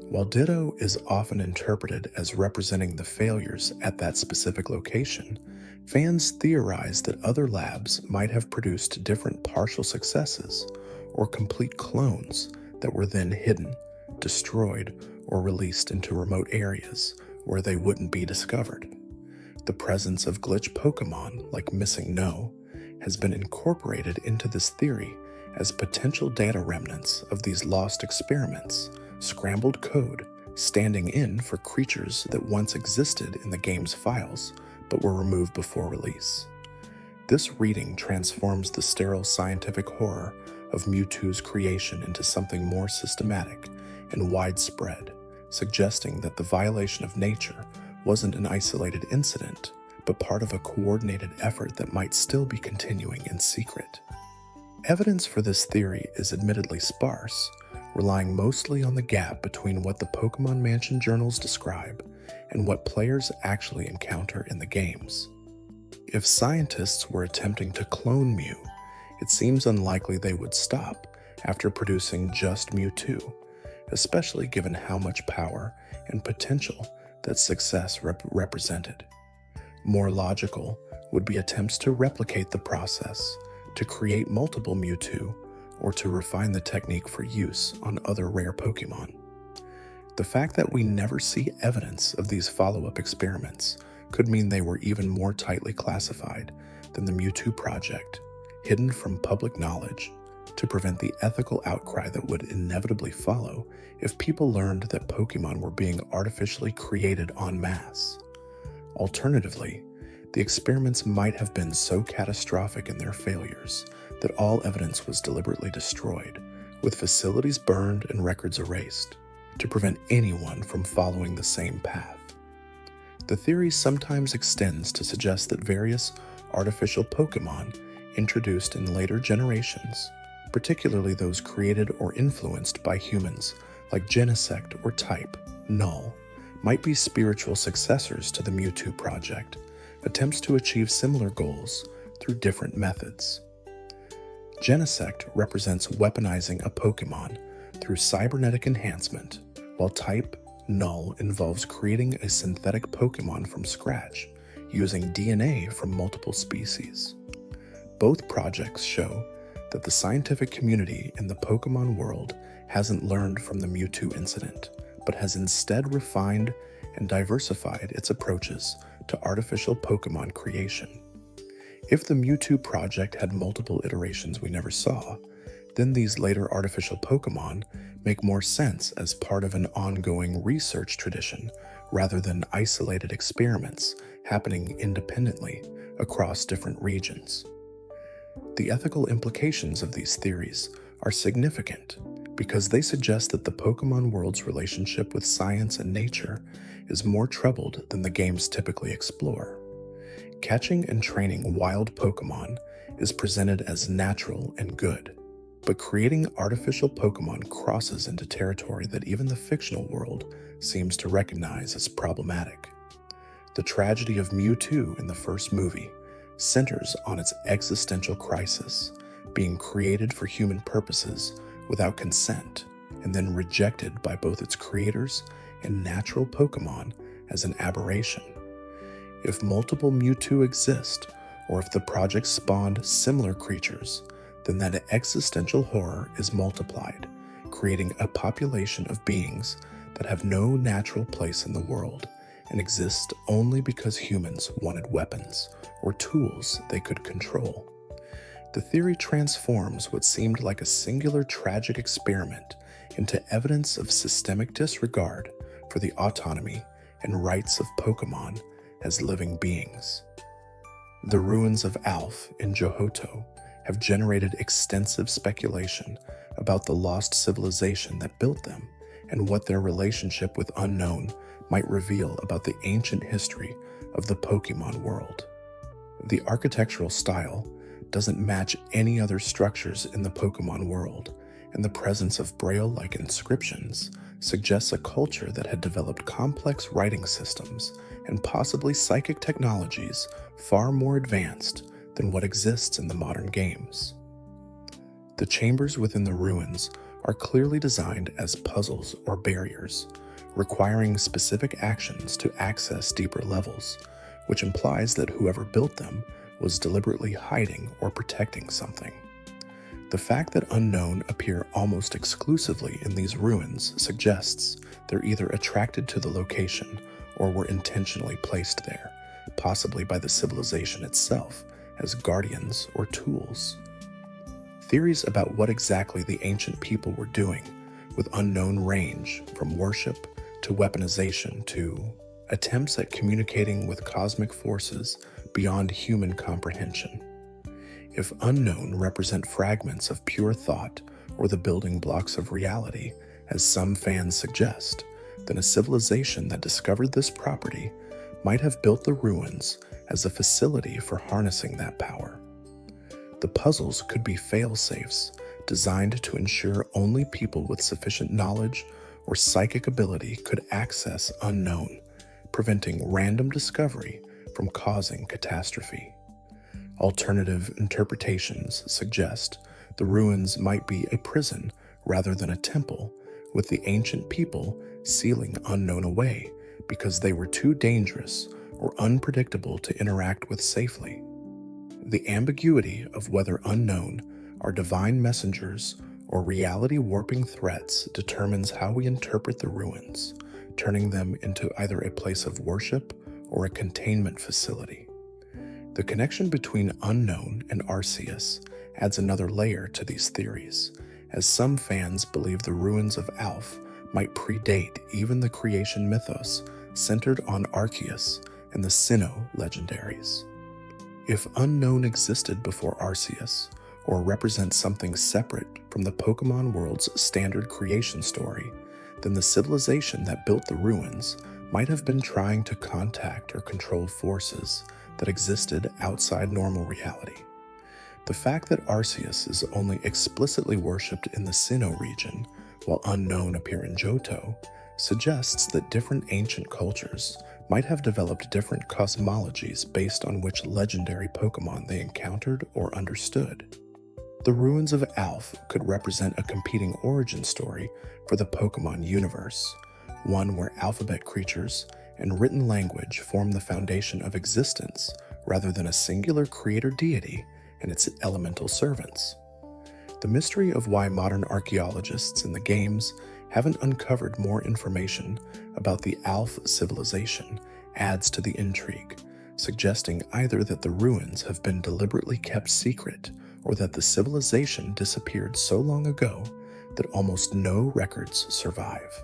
While Ditto is often interpreted as representing the failures at that specific location, fans theorize that other labs might have produced different partial successes or complete clones that were then hidden, destroyed, or released into remote areas where they wouldn't be discovered. The presence of glitch Pokémon, like Missing No, has been incorporated into this theory as potential data remnants of these lost experiments, scrambled code, standing in for creatures that once existed in the game's files but were removed before release. This reading transforms the sterile scientific horror of Mewtwo's creation into something more systematic and widespread, suggesting that the violation of nature wasn't an isolated incident, but part of a coordinated effort that might still be continuing in secret. Evidence for this theory is admittedly sparse, relying mostly on the gap between what the Pokémon Mansion journals describe and what players actually encounter in the games. If scientists were attempting to clone Mew, it seems unlikely they would stop after producing just Mewtwo, especially given how much power and potential that success represented. More logical would be attempts to replicate the process, to create multiple Mewtwo, or to refine the technique for use on other rare Pokémon. The fact that we never see evidence of these follow-up experiments could mean they were even more tightly classified than the Mewtwo project, hidden from public knowledge to prevent the ethical outcry that would inevitably follow if people learned that Pokémon were being artificially created en masse. Alternatively, the experiments might have been so catastrophic in their failures that all evidence was deliberately destroyed, with facilities burned and records erased, to prevent anyone from following the same path. The theory sometimes extends to suggest that various artificial Pokémon introduced in later generations, particularly those created or influenced by humans like Genesect or Type, Null, might be spiritual successors to the Mewtwo project, attempts to achieve similar goals through different methods. Genesect represents weaponizing a Pokémon through cybernetic enhancement, while Type, Null involves creating a synthetic Pokémon from scratch, using DNA from multiple species. Both projects show that the scientific community in the Pokémon world hasn't learned from the Mewtwo incident, but has instead refined and diversified its approaches to artificial Pokémon creation. If the Mewtwo project had multiple iterations we never saw, then these later artificial Pokémon make more sense as part of an ongoing research tradition rather than isolated experiments happening independently across different regions. The ethical implications of these theories are significant because they suggest that the Pokémon world's relationship with science and nature is more troubled than the games typically explore. Catching and training wild Pokémon is presented as natural and good, but creating artificial Pokémon crosses into territory that even the fictional world seems to recognize as problematic. The tragedy of Mewtwo in the first movie centers on its existential crisis, being created for human purposes without consent and then rejected by both its creators and natural Pokémon as an aberration. If multiple Mewtwo exist, or if the project spawned similar creatures, then that existential horror is multiplied, creating a population of beings that have no natural place in the world and exist only because humans wanted weapons or tools they could control. The theory transforms what seemed like a singular tragic experiment into evidence of systemic disregard for the autonomy and rights of Pokémon as living beings. The ruins of Alph in Johto have generated extensive speculation about the lost civilization that built them and what their relationship with Unknown might reveal about the ancient history of the Pokémon world. The architectural style doesn't match any other structures in the Pokémon world, and the presence of Braille-like inscriptions suggests a culture that had developed complex writing systems and possibly psychic technologies far more advanced than what exists in the modern games. The chambers within the ruins are clearly designed as puzzles or barriers, requiring specific actions to access deeper levels, which implies that whoever built them was deliberately hiding or protecting something. The fact that Unknown appear almost exclusively in these ruins suggests they're either attracted to the location or were intentionally placed there, possibly by the civilization itself, as guardians or tools. Theories about what exactly the ancient people were doing with Unknown range from worship to weaponization to attempts at communicating with cosmic forces beyond human comprehension. If Unknown represent fragments of pure thought or the building blocks of reality, as some fans suggest, then a civilization that discovered this property might have built the ruins as a facility for harnessing that power. The puzzles could be fail-safes designed to ensure only people with sufficient knowledge or psychic ability could access unknown, preventing random discovery from causing catastrophe. Alternative interpretations suggest the ruins might be a prison rather than a temple, with the ancient people sealing unknown away because they were too dangerous or unpredictable to interact with safely. The ambiguity of whether unknown are divine messengers or reality-warping threats determines how we interpret the ruins, turning them into either a place of worship or a containment facility. The connection between unknown and Arceus adds another layer to these theories, as some fans believe the ruins of Alph might predate even the creation mythos centered on Arceus and the Sinnoh legendaries. If unknown existed before Arceus, or represents something separate from the Pokémon world's standard creation story, then the civilization that built the ruins might have been trying to contact or control forces that existed outside normal reality. The fact that Arceus is only explicitly worshipped in the Sinnoh region, while unknown appear in Johto, suggests that different ancient cultures might have developed different cosmologies based on which legendary Pokémon they encountered or understood. The ruins of Alph could represent a competing origin story for the Pokémon universe, one where alphabet creatures and written language form the foundation of existence rather than a singular creator deity and its elemental servants. The mystery of why modern archaeologists in the games haven't uncovered more information about the Alph civilization adds to the intrigue, suggesting either that the ruins have been deliberately kept secret or that the civilization disappeared so long ago that almost no records survive.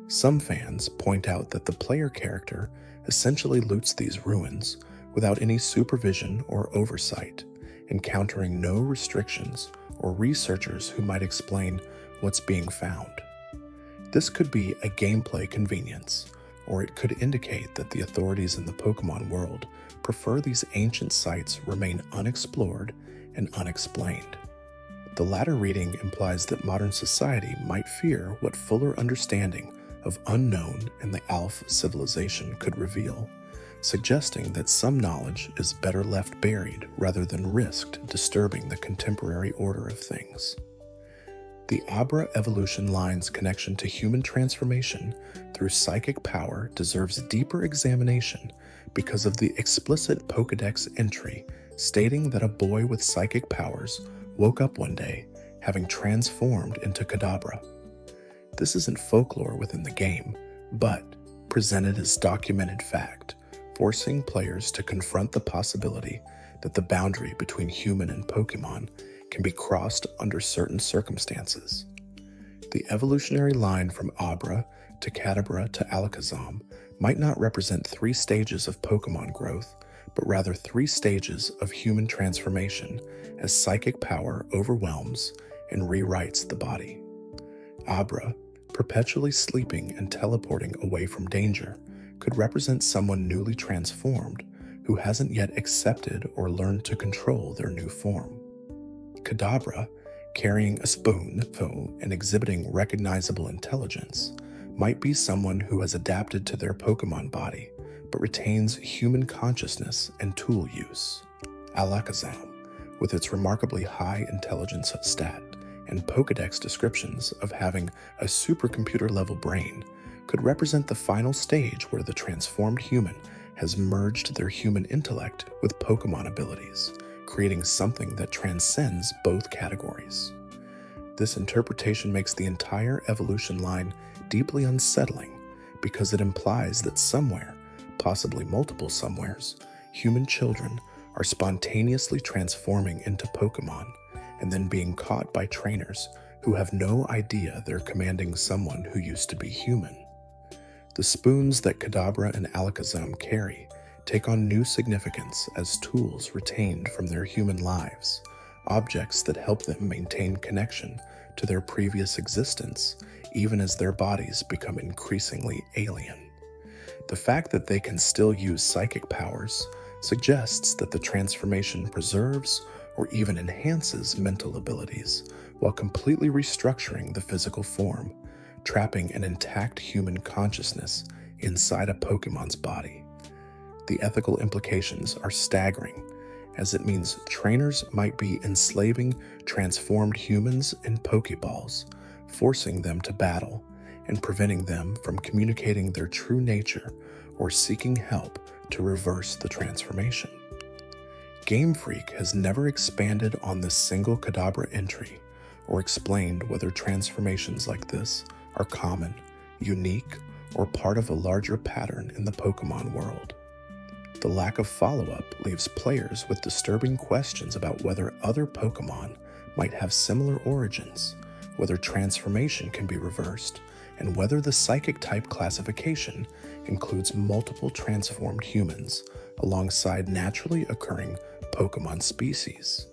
Some fans point out that the player character essentially loots these ruins without any supervision or oversight, encountering no restrictions or researchers who might explain what's being found. This could be a gameplay convenience, or it could indicate that the authorities in the Pokémon world prefer these ancient sites remain unexplored and unexplained. The latter reading implies that modern society might fear what fuller understanding of unknown and the Alph civilization could reveal, suggesting that some knowledge is better left buried rather than risked disturbing the contemporary order of things. The Abra evolution line's connection to human transformation through psychic power deserves deeper examination because of the explicit Pokédex entry stating that a boy with psychic powers woke up one day having transformed into Kadabra. This isn't folklore within the game, but presented as documented fact, forcing players to confront the possibility that the boundary between human and Pokémon can be crossed under certain circumstances. The evolutionary line from Abra to Kadabra to Alakazam might not represent 3 stages of Pokémon growth, but rather 3 stages of human transformation as psychic power overwhelms and rewrites the body. Abra, perpetually sleeping and teleporting away from danger, could represent someone newly transformed who hasn't yet accepted or learned to control their new form. Kadabra, carrying a spoon and exhibiting recognizable intelligence, might be someone who has adapted to their Pokémon body but retains human consciousness and tool use. Alakazam, with its remarkably high intelligence stat and Pokédex descriptions of having a supercomputer-level brain, could represent the final stage where the transformed human has merged their human intellect with Pokémon abilities, creating something that transcends both categories. This interpretation makes the entire evolution line deeply unsettling because it implies that somewhere, possibly multiple somewheres, human children are spontaneously transforming into Pokémon and then being caught by trainers who have no idea they're commanding someone who used to be human. The spoons that Kadabra and Alakazam carry take on new significance as tools retained from their human lives, objects that help them maintain connection to their previous existence even as their bodies become increasingly alien. The fact that they can still use psychic powers suggests that the transformation preserves or even enhances mental abilities while completely restructuring the physical form, trapping an intact human consciousness inside a Pokemon's body. The ethical implications are staggering, as it means trainers might be enslaving transformed humans in Pokeballs, forcing them to battle and preventing them from communicating their true nature or seeking help to reverse the transformation. Game Freak has never expanded on this single Kadabra entry or explained whether transformations like this are common, unique, or part of a larger pattern in the Pokemon world. The lack of follow-up leaves players with disturbing questions about whether other Pokemon might have similar origins, whether transformation can be reversed, and whether the psychic type classification includes multiple transformed humans alongside naturally occurring Pokemon species.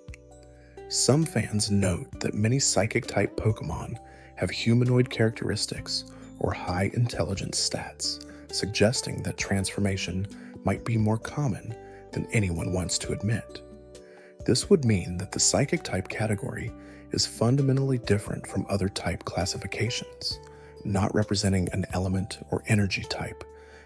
Some fans note that many psychic type Pokemon have humanoid characteristics or high intelligence stats, suggesting that transformation might be more common than anyone wants to admit. This would mean that the psychic type category is fundamentally different from other type classifications, not representing an element or energy type,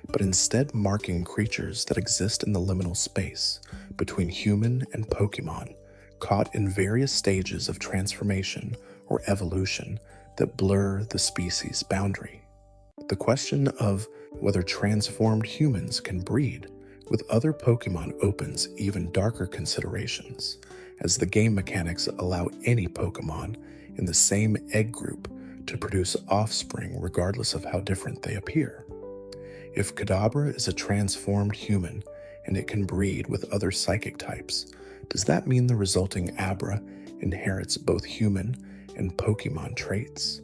but instead marking creatures that exist in the liminal space between human and Pokemon, caught in various stages of transformation or evolution that blur the species boundary. The question of whether transformed humans can breed with other Pokemon opens even darker considerations, as the game mechanics allow any Pokemon in the same egg group to produce offspring regardless of how different they appear. If Kadabra is a transformed human and it can breed with other psychic types, does that mean the resulting Abra inherits both human and Pokemon traits?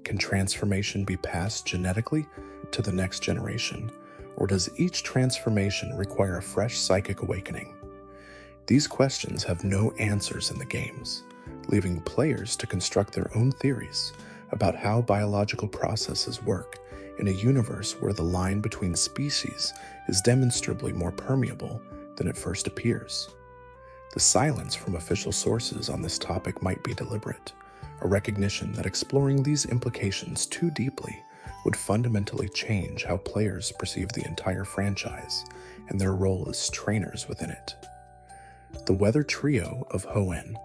Can transformation be passed genetically to the next generation, or does each transformation require a fresh psychic awakening? These questions have no answers in the games, leaving players to construct their own theories about how biological processes work in a universe where the line between species is demonstrably more permeable than it first appears. The silence from official sources on this topic might be deliberate, a recognition that exploring these implications too deeply would fundamentally change how players perceive the entire franchise and their role as trainers within it. The weather trio of Hoenn,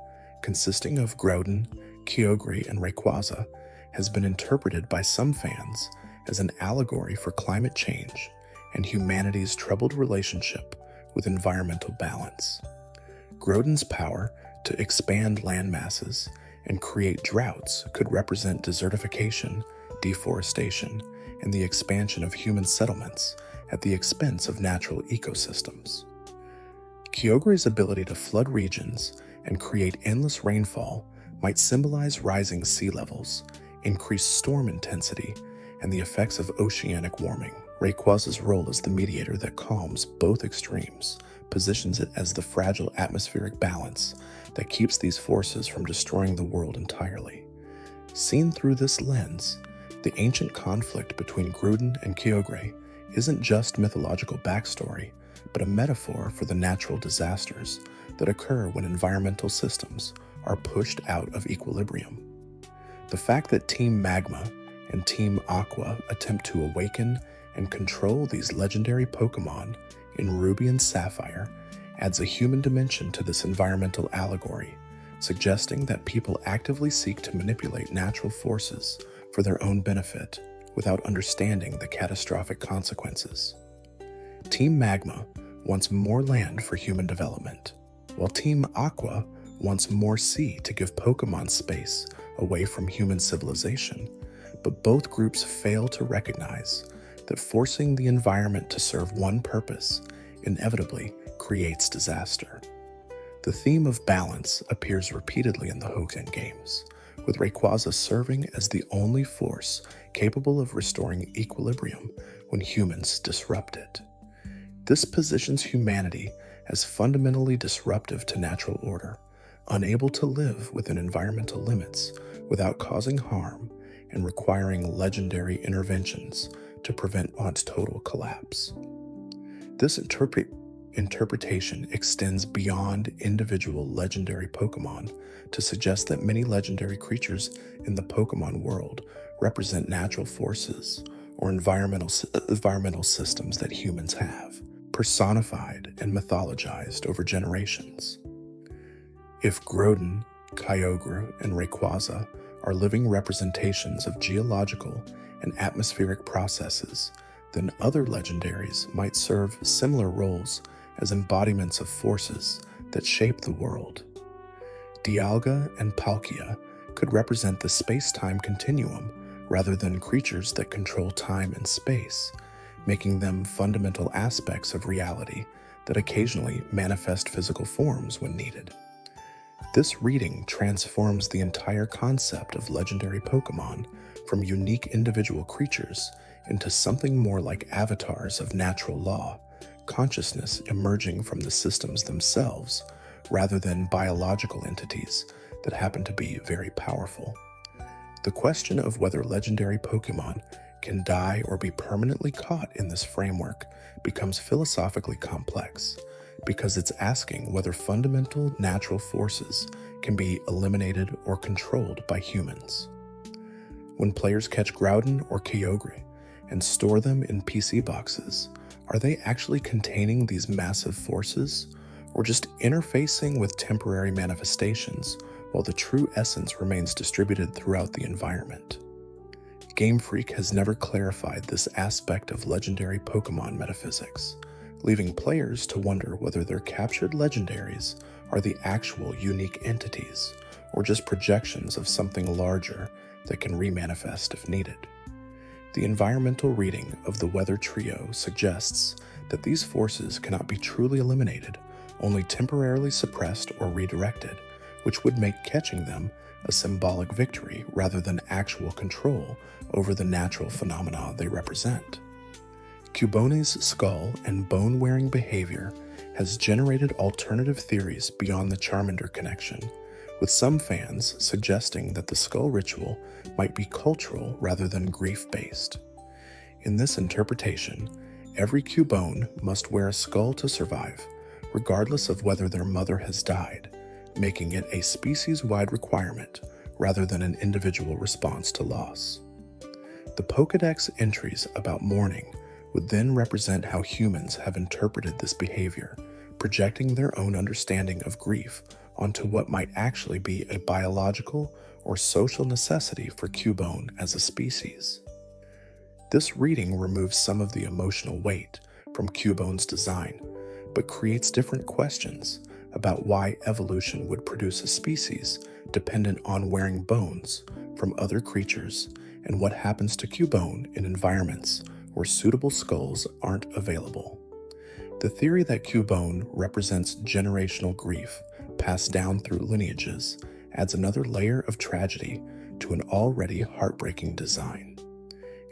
consisting of Groudon, Kyogre, and Rayquaza, has been interpreted by some fans as an allegory for climate change and humanity's troubled relationship with environmental balance. Groudon's power to expand land masses and create droughts could represent desertification, deforestation, and the expansion of human settlements at the expense of natural ecosystems. Kyogre's ability to flood regions and create endless rainfall might symbolize rising sea levels, increased storm intensity, and the effects of oceanic warming. Rayquaza's role as the mediator that calms both extremes positions it as the fragile atmospheric balance that keeps these forces from destroying the world entirely. Seen through this lens, the ancient conflict between Groudon and Kyogre isn't just mythological backstory, but a metaphor for the natural disasters that occur when environmental systems are pushed out of equilibrium. The fact that Team Magma and Team Aqua attempt to awaken and control these legendary Pokemon in Ruby and Sapphire adds a human dimension to this environmental allegory, suggesting that people actively seek to manipulate natural forces for their own benefit without understanding the catastrophic consequences. Team Magma wants more land for human development, while Team Aqua wants more sea to give Pokemon space away from human civilization, but both groups fail to recognize that forcing the environment to serve one purpose inevitably creates disaster. The theme of balance appears repeatedly in the Hoenn games, with Rayquaza serving as the only force capable of restoring equilibrium when humans disrupt it. This positions humanity as fundamentally disruptive to natural order, unable to live within environmental limits without causing harm and requiring legendary interventions to prevent its total collapse. This interpretation extends beyond individual legendary Pokémon to suggest that many legendary creatures in the Pokémon world represent natural forces or environmental systems that humans have, personified and mythologized over generations. If Groudon, Kyogre, and Rayquaza are living representations of geological and atmospheric processes, then other legendaries might serve similar roles as embodiments of forces that shape the world. Dialga and Palkia could represent the space-time continuum rather than creatures that control time and space, making them fundamental aspects of reality that occasionally manifest physical forms when needed. This reading transforms the entire concept of legendary Pokémon from unique individual creatures into something more like avatars of natural law, consciousness emerging from the systems themselves, rather than biological entities that happen to be very powerful. The question of whether legendary Pokémon can die or be permanently caught in this framework becomes philosophically complex, because it's asking whether fundamental natural forces can be eliminated or controlled by humans. When players catch Groudon or Kyogre and store them in PC boxes, are they actually containing these massive forces, or just interfacing with temporary manifestations while the true essence remains distributed throughout the environment? Game Freak has never clarified this aspect of legendary Pokémon metaphysics, leaving players to wonder whether their captured legendaries are the actual unique entities, or just projections of something larger that can remanifest if needed. The environmental reading of the Weather Trio suggests that these forces cannot be truly eliminated, only temporarily suppressed or redirected, which would make catching them a symbolic victory rather than actual control over the natural phenomena they represent. Cubone's skull and bone-wearing behavior has generated alternative theories beyond the Charmander connection, with some fans suggesting that the skull ritual might be cultural rather than grief-based. In this interpretation, every Cubone must wear a skull to survive, regardless of whether their mother has died, making it a species-wide requirement rather than an individual response to loss. The Pokédex entries about mourning would then represent how humans have interpreted this behavior, projecting their own understanding of grief onto what might actually be a biological or social necessity for Cubone as a species. This reading removes some of the emotional weight from Cubone's design, but creates different questions about why evolution would produce a species dependent on wearing bones from other creatures, and what happens to Cubone in environments where suitable skulls aren't available. The theory that Cubone represents generational grief passed down through lineages adds another layer of tragedy to an already heartbreaking design.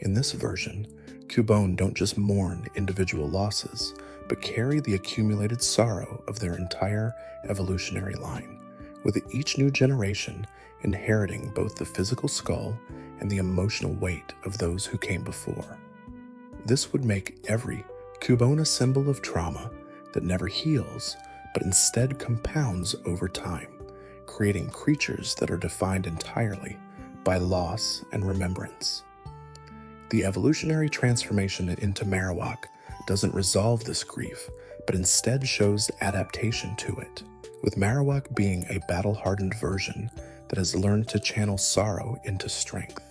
In this version, Cubone don't just mourn individual losses, but carry the accumulated sorrow of their entire evolutionary line, with each new generation inheriting both the physical skull and the emotional weight of those who came before. This would make every Cubone a symbol of trauma that never heals, but instead compounds over time, creating creatures that are defined entirely by loss and remembrance. The evolutionary transformation into Marowak doesn't resolve this grief, but instead shows adaptation to it, with Marowak being a battle-hardened version that has learned to channel sorrow into strength.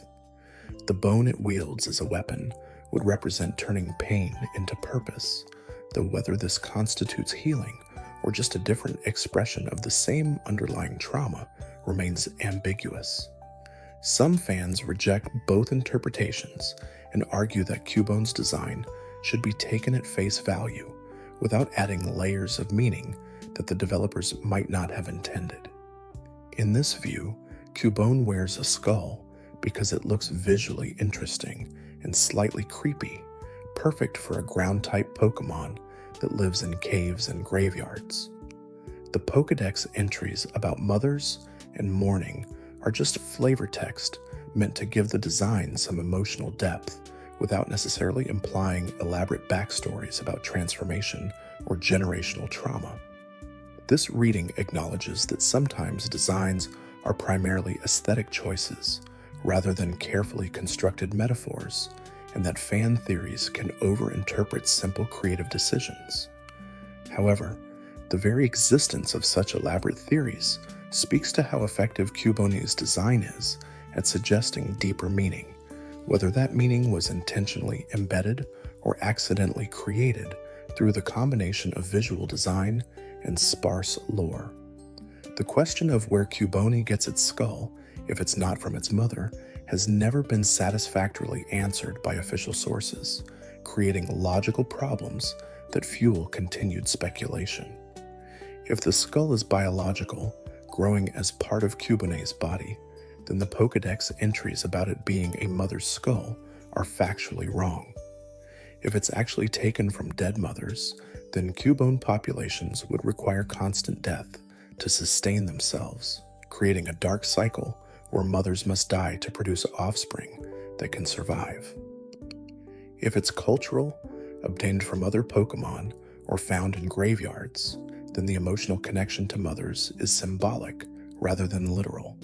The bone it wields as a weapon would represent turning pain into purpose, though whether this constitutes healing or just a different expression of the same underlying trauma remains ambiguous. Some fans reject both interpretations and argue that Cubone's design should be taken at face value without adding layers of meaning that the developers might not have intended. In this view, Cubone wears a skull because it looks visually interesting and slightly creepy, perfect for a ground-type Pokémon that lives in caves and graveyards. The Pokédex entries about mothers and mourning are just flavor text meant to give the design some emotional depth without necessarily implying elaborate backstories about transformation or generational trauma. This reading acknowledges that sometimes designs are primarily aesthetic choices rather than carefully constructed metaphors, and that fan theories can overinterpret simple creative decisions. However, the very existence of such elaborate theories speaks to how effective Cuboni's design is at suggesting deeper meaning, whether that meaning was intentionally embedded or accidentally created through the combination of visual design and sparse lore. The question of where Cuboni gets its skull, if it's not from its mother, has never been satisfactorily answered by official sources, creating logical problems that fuel continued speculation. If the skull is biological, growing as part of Cuboni's body, then the Pokédex entries about it being a mother's skull are factually wrong. If it's actually taken from dead mothers, then Cubone populations would require constant death to sustain themselves, creating a dark cycle where mothers must die to produce offspring that can survive. If it's cultural, obtained from other Pokémon, or found in graveyards, then the emotional connection to mothers is symbolic rather than literal.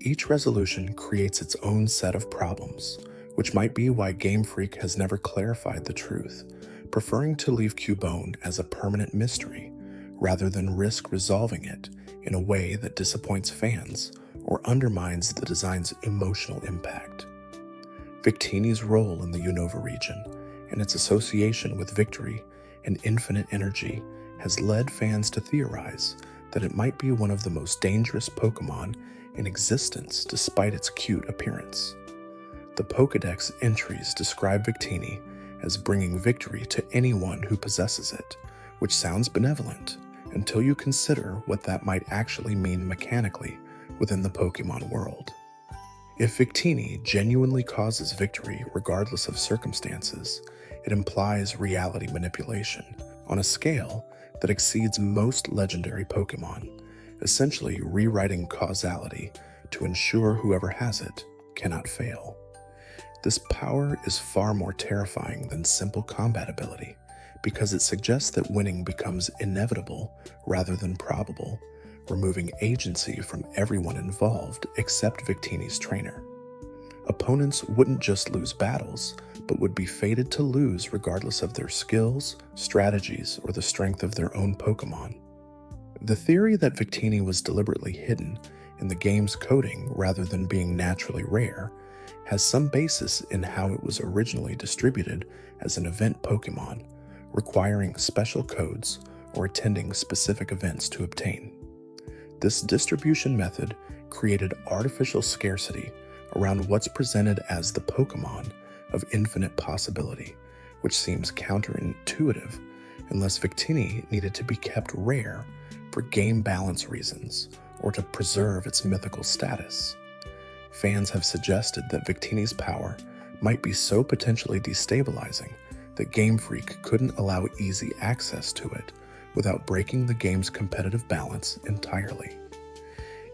Each resolution creates its own set of problems, which might be why Game Freak has never clarified the truth, preferring to leave Cubone as a permanent mystery rather than risk resolving it in a way that disappoints fans or undermines the design's emotional impact. Victini's role in the Unova region and its association with victory and infinite energy has led fans to theorize that it might be one of the most dangerous Pokémon in existence despite its cute appearance. The Pokédex entries describe Victini as bringing victory to anyone who possesses it, which sounds benevolent until you consider what that might actually mean mechanically within the Pokémon world. If Victini genuinely causes victory regardless of circumstances, it implies reality manipulation on a scale that exceeds most legendary Pokémon, essentially rewriting causality to ensure whoever has it cannot fail. This power is far more terrifying than simple combat ability because it suggests that winning becomes inevitable rather than probable, removing agency from everyone involved except Victini's trainer. Opponents wouldn't just lose battles, but would be fated to lose regardless of their skills, strategies, or the strength of their own Pokémon. The theory that Victini was deliberately hidden in the game's coding rather than being naturally rare has some basis in how it was originally distributed as an event Pokémon, requiring special codes or attending specific events to obtain. This distribution method created artificial scarcity around what's presented as the Pokémon of infinite possibility, which seems counterintuitive unless Victini needed to be kept rare for game balance reasons or to preserve its mythical status. Fans have suggested that Victini's power might be so potentially destabilizing that Game Freak couldn't allow easy access to it without breaking the game's competitive balance entirely.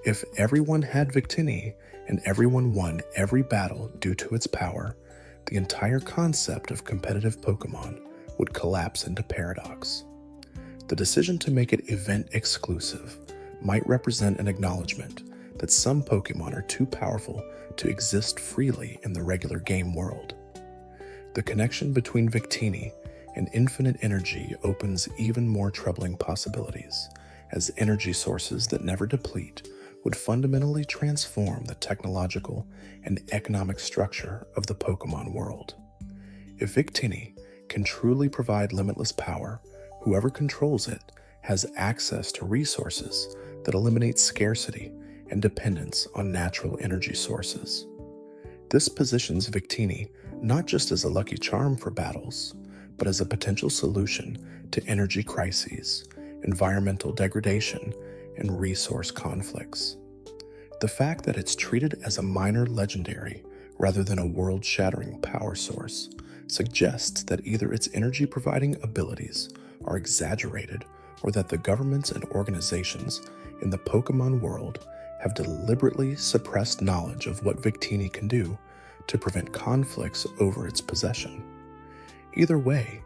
If everyone had Victini and everyone won every battle due to its power, the entire concept of competitive Pokémon would collapse into paradox. The decision to make it event exclusive might represent an acknowledgement that some Pokémon are too powerful to exist freely in the regular game world. The connection between Victini and infinite energy opens even more troubling possibilities, as energy sources that never deplete would fundamentally transform the technological and economic structure of the Pokémon world. If Victini can truly provide limitless power, whoever controls it has access to resources that eliminate scarcity and dependence on natural energy sources. This positions Victini not just as a lucky charm for battles, but as a potential solution to energy crises, environmental degradation, and resource conflicts. The fact that it's treated as a minor legendary rather than a world-shattering power source suggests that either its energy-providing abilities are exaggerated or that the governments and organizations in the Pokémon world have deliberately suppressed knowledge of what Victini can do to prevent conflicts over its possession. Either way,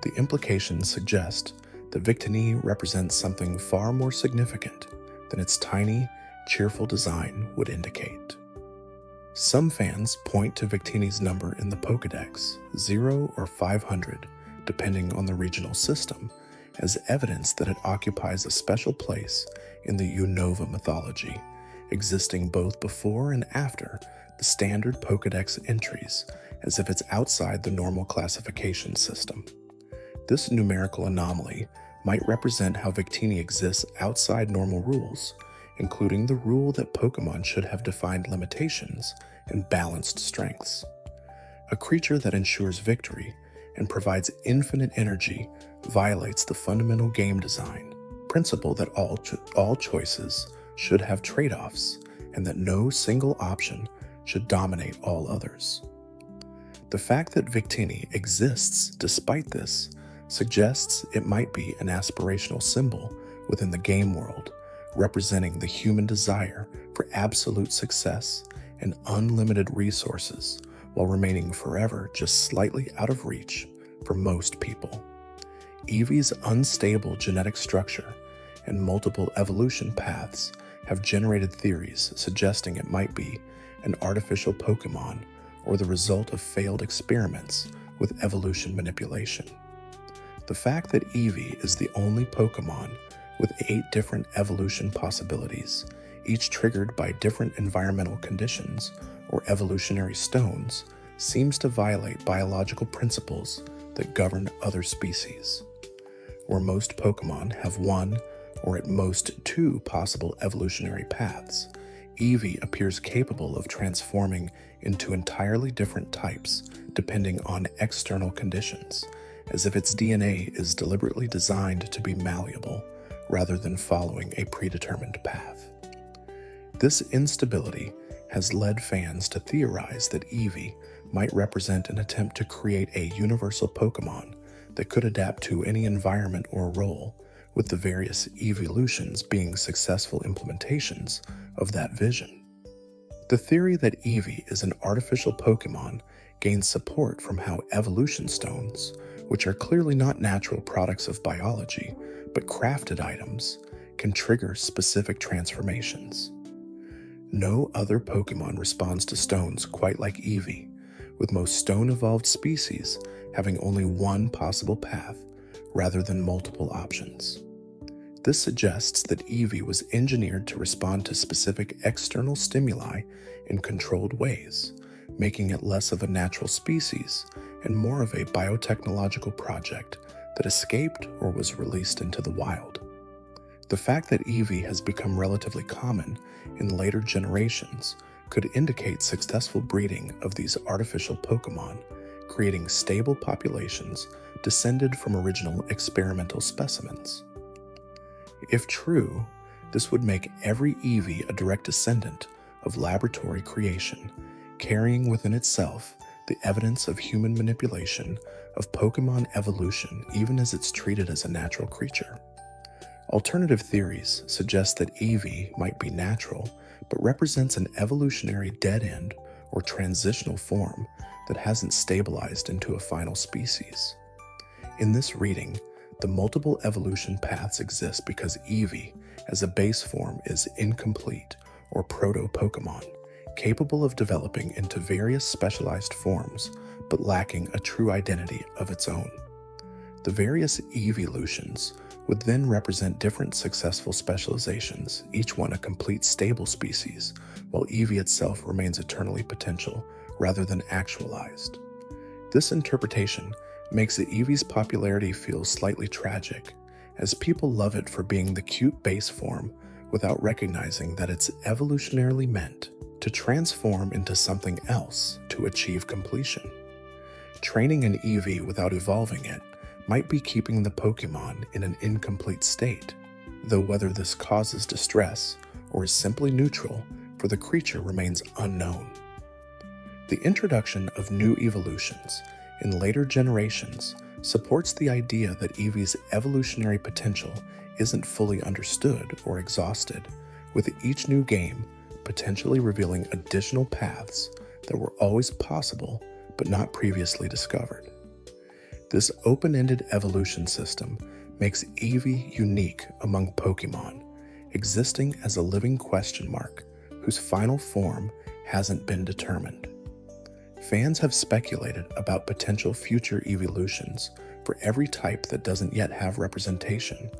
the implications suggest the Victini represents something far more significant than its tiny, cheerful design would indicate. Some fans point to Victini's number in the Pokédex, 0 or 500, depending on the regional system, as evidence that it occupies a special place in the Unova mythology, existing both before and after the standard Pokédex entries, as if it's outside the normal classification system. This numerical anomaly might represent how Victini exists outside normal rules, including the rule that Pokémon should have defined limitations and balanced strengths. A creature that ensures victory and provides infinite energy violates the fundamental game design principle that all choices should have trade-offs and that no single option should dominate all others. The fact that Victini exists despite this suggests it might be an aspirational symbol within the game world, representing the human desire for absolute success and unlimited resources while remaining forever just slightly out of reach for most people. Eevee's unstable genetic structure and multiple evolution paths have generated theories suggesting it might be an artificial Pokémon or the result of failed experiments with evolution manipulation. The fact that Eevee is the only Pokémon with 8 different evolution possibilities, each triggered by different environmental conditions or evolutionary stones, seems to violate biological principles that govern other species. Where most Pokémon have 1 or at most 2 possible evolutionary paths, Eevee appears capable of transforming into entirely different types depending on external conditions, as if its DNA is deliberately designed to be malleable rather than following a predetermined path. This instability has led fans to theorize that Eevee might represent an attempt to create a universal Pokémon that could adapt to any environment or role, with the various evolutions being successful implementations of that vision. The theory that Eevee is an artificial Pokémon gains support from how evolution stones, which are clearly not natural products of biology, but crafted items, can trigger specific transformations. No other Pokémon responds to stones quite like Eevee, with most stone-evolved species having only one possible path rather than multiple options. This suggests that Eevee was engineered to respond to specific external stimuli in controlled ways, making it less of a natural species and more of a biotechnological project that escaped or was released into the wild. The fact that Eevee has become relatively common in later generations could indicate successful breeding of these artificial Pokémon, creating stable populations descended from original experimental specimens. If true, this would make every Eevee a direct descendant of laboratory creation, carrying within itself the evidence of human manipulation of Pokémon evolution even as it's treated as a natural creature. Alternative theories suggest that Eevee might be natural, but represents an evolutionary dead-end or transitional form that hasn't stabilized into a final species. In this reading, the multiple evolution paths exist because Eevee, as a base form, is incomplete or proto-Pokémon, capable of developing into various specialized forms, but lacking a true identity of its own. The various evolutions would then represent different successful specializations, each one a complete stable species, while Eevee itself remains eternally potential rather than actualized. This interpretation makes the Eevee's popularity feel slightly tragic, as people love it for being the cute base form without recognizing that it's evolutionarily meant to transform into something else to achieve completion. Training an Eevee without evolving it might be keeping the Pokémon in an incomplete state, though whether this causes distress or is simply neutral for the creature remains unknown. The introduction of new evolutions in later generations supports the idea that Eevee's evolutionary potential isn't fully understood or exhausted, with each new game potentially revealing additional paths that were always possible but not previously discovered. This open-ended evolution system makes Eevee unique among Pokémon, existing as a living question mark whose final form hasn't been determined. Fans have speculated about potential future evolutions for every type that doesn't yet have representation,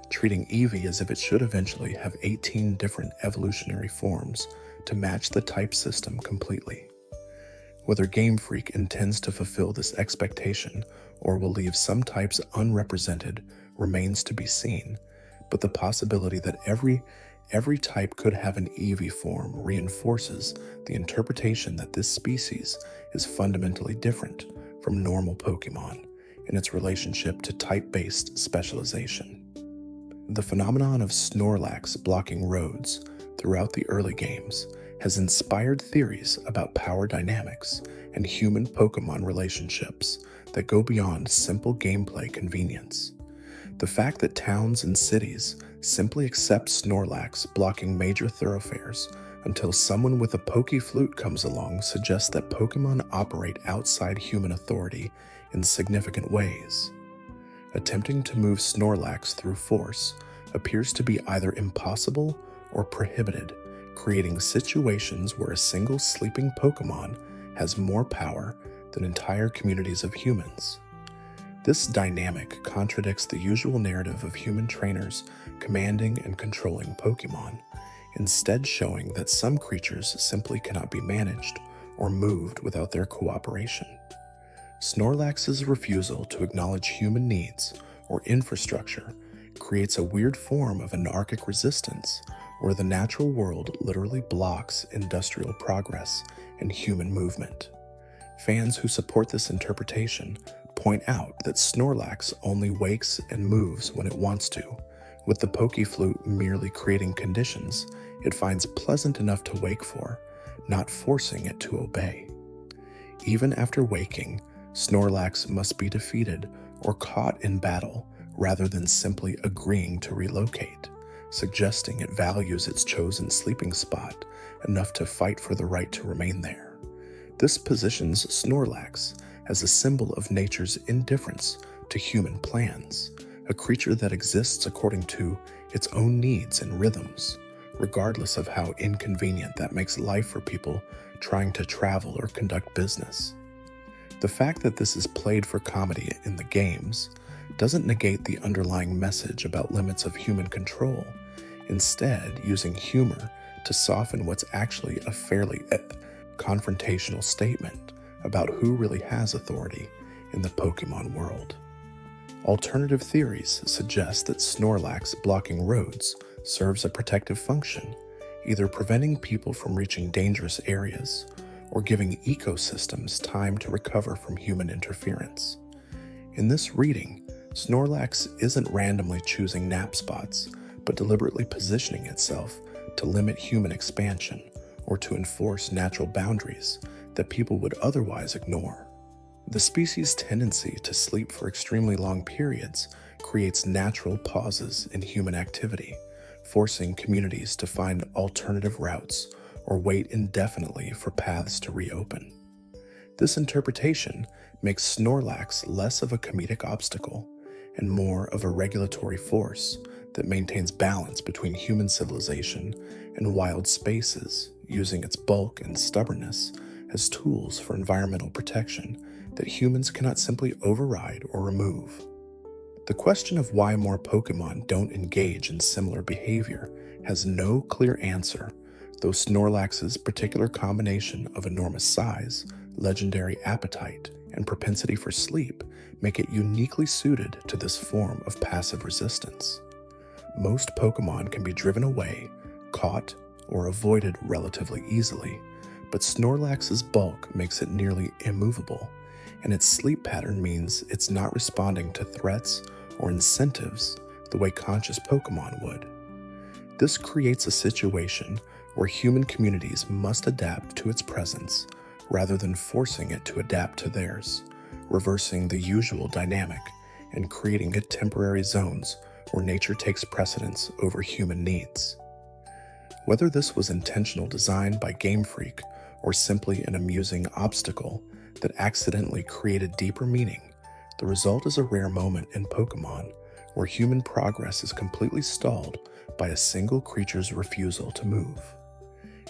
treating Eevee as if it should eventually have 18 different evolutionary forms to match the type system completely. Whether Game Freak intends to fulfill this expectation or will leave some types unrepresented remains to be seen, but the possibility that every type could have an Eevee form reinforces the interpretation that this species is fundamentally different from normal Pokémon in its relationship to type-based specialization. The phenomenon of Snorlax blocking roads throughout the early games has inspired theories about power dynamics and human Pokémon relationships that go beyond simple gameplay convenience. The fact that towns and cities simply accept Snorlax blocking major thoroughfares until someone with a Poké-Flute comes along suggests that Pokémon operate outside human authority in significant ways. Attempting to move Snorlax through force appears to be either impossible or prohibited, creating situations where a single sleeping Pokémon has more power than entire communities of humans. This dynamic contradicts the usual narrative of human trainers commanding and controlling Pokémon, instead showing that some creatures simply cannot be managed or moved without their cooperation. Snorlax's refusal to acknowledge human needs or infrastructure creates a weird form of anarchic resistance where the natural world literally blocks industrial progress and human movement. Fans who support this interpretation point out that Snorlax only wakes and moves when it wants to, with the Poké-Flute merely creating conditions it finds pleasant enough to wake for, not forcing it to obey. Even after waking, Snorlax must be defeated or caught in battle rather than simply agreeing to relocate, suggesting it values its chosen sleeping spot enough to fight for the right to remain there. This positions Snorlax as a symbol of nature's indifference to human plans, a creature that exists according to its own needs and rhythms, regardless of how inconvenient that makes life for people trying to travel or conduct business. The fact that this is played for comedy in the games doesn't negate the underlying message about limits of human control, instead using humor to soften what's actually a fairly confrontational statement about who really has authority in the Pokémon world. Alternative theories suggest that Snorlax blocking roads serves a protective function, either preventing people from reaching dangerous areas or giving ecosystems time to recover from human interference. In this reading, Snorlax isn't randomly choosing nap spots, but deliberately positioning itself to limit human expansion or to enforce natural boundaries that people would otherwise ignore. The species' tendency to sleep for extremely long periods creates natural pauses in human activity, forcing communities to find alternative routes or wait indefinitely for paths to reopen. This interpretation makes Snorlax less of a comedic obstacle and more of a regulatory force that maintains balance between human civilization and wild spaces, using its bulk and stubbornness as tools for environmental protection that humans cannot simply override or remove. The question of why more Pokémon don't engage in similar behavior has no clear answer, though Snorlax's particular combination of enormous size, legendary appetite, and propensity for sleep make it uniquely suited to this form of passive resistance. Most Pokémon can be driven away, caught, or avoided relatively easily, but Snorlax's bulk makes it nearly immovable, and its sleep pattern means it's not responding to threats or incentives the way conscious Pokémon would. This creates a situation where human communities must adapt to its presence rather than forcing it to adapt to theirs, reversing the usual dynamic and creating temporary zones where nature takes precedence over human needs. Whether this was intentional design by Game Freak or simply an amusing obstacle that accidentally created deeper meaning, the result is a rare moment in Pokémon where human progress is completely stalled by a single creature's refusal to move.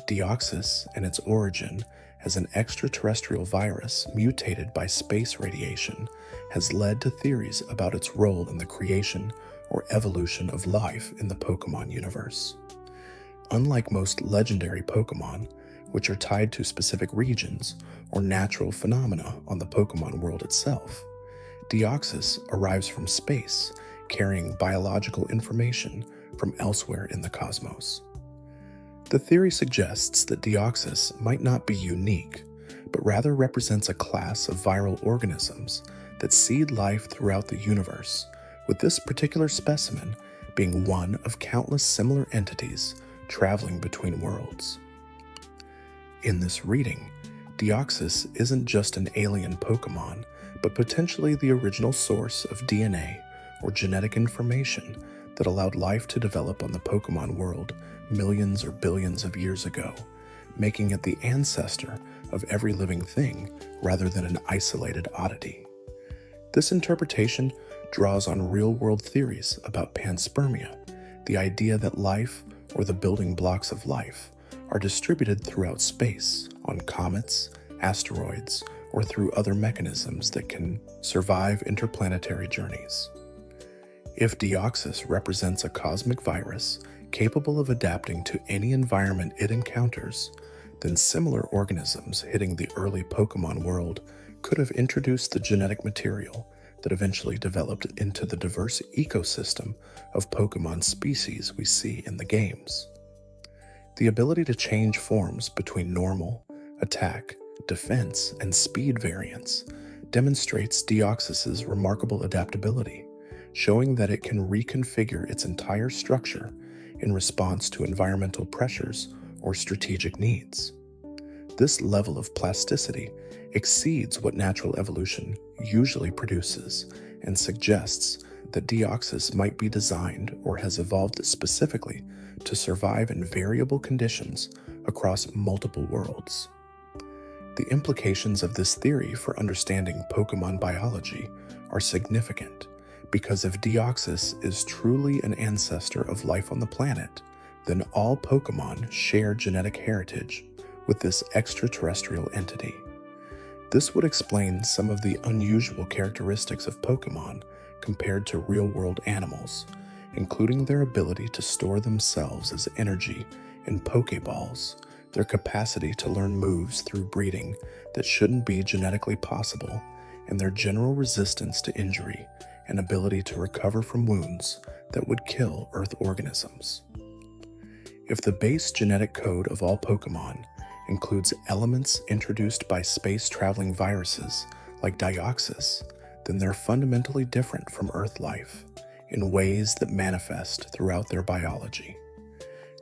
Deoxys and its origin as an extraterrestrial virus mutated by space radiation has led to theories about its role in the creation or evolution of life in the Pokémon universe. Unlike most legendary Pokémon, which are tied to specific regions or natural phenomena on the Pokémon world itself, Deoxys arrives from space, carrying biological information from elsewhere in the cosmos. The theory suggests that Deoxys might not be unique, but rather represents a class of viral organisms that seed life throughout the universe, with this particular specimen being one of countless similar entities traveling between worlds. In this reading, Deoxys isn't just an alien Pokémon, but potentially the original source of DNA or genetic information that allowed life to develop on the Pokémon world millions or billions of years ago, making it the ancestor of every living thing rather than an isolated oddity. This interpretation draws on real-world theories about panspermia, the idea that life, or the building blocks of life, are distributed throughout space, on comets, asteroids, or through other mechanisms that can survive interplanetary journeys. If Deoxys represents a cosmic virus capable of adapting to any environment it encounters, then similar organisms hitting the early Pokémon world could have introduced the genetic material that eventually developed into the diverse ecosystem of Pokémon species we see in the games. The ability to change forms between normal, attack, defense, and speed variants demonstrates Deoxys's remarkable adaptability, showing that it can reconfigure its entire structure in response to environmental pressures or strategic needs. This level of plasticity exceeds what natural evolution usually produces and suggests that Deoxys might be designed or has evolved specifically to survive in variable conditions across multiple worlds. The implications of this theory for understanding Pokémon biology are significant, because if Deoxys is truly an ancestor of life on the planet, then all Pokémon share genetic heritage with this extraterrestrial entity. This would explain some of the unusual characteristics of Pokémon compared to real-world animals, including their ability to store themselves as energy in Pokéballs, their capacity to learn moves through breeding that shouldn't be genetically possible, and their general resistance to injury and ability to recover from wounds that would kill Earth organisms. If the base genetic code of all Pokémon includes elements introduced by space-traveling viruses like Deoxys, then they're fundamentally different from Earth life in ways that manifest throughout their biology.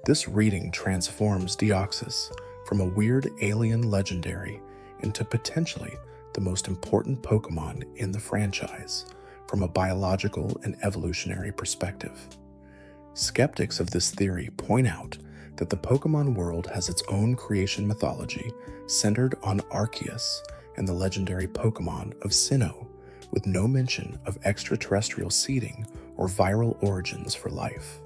This reading transforms Deoxys from a weird alien legendary into potentially the most important Pokémon in the franchise from a biological and evolutionary perspective. Skeptics of this theory point out that the Pokémon world has its own creation mythology centered on Arceus and the legendary Pokémon of Sinnoh, with no mention of extraterrestrial seeding or viral origins for life.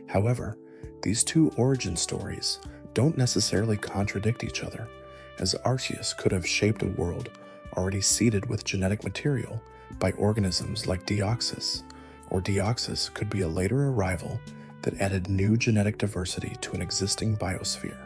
However, these two origin stories don't necessarily contradict each other, as Arceus could have shaped a world already seeded with genetic material by organisms like Deoxys, or Deoxys could be a later arrival that added new genetic diversity to an existing biosphere.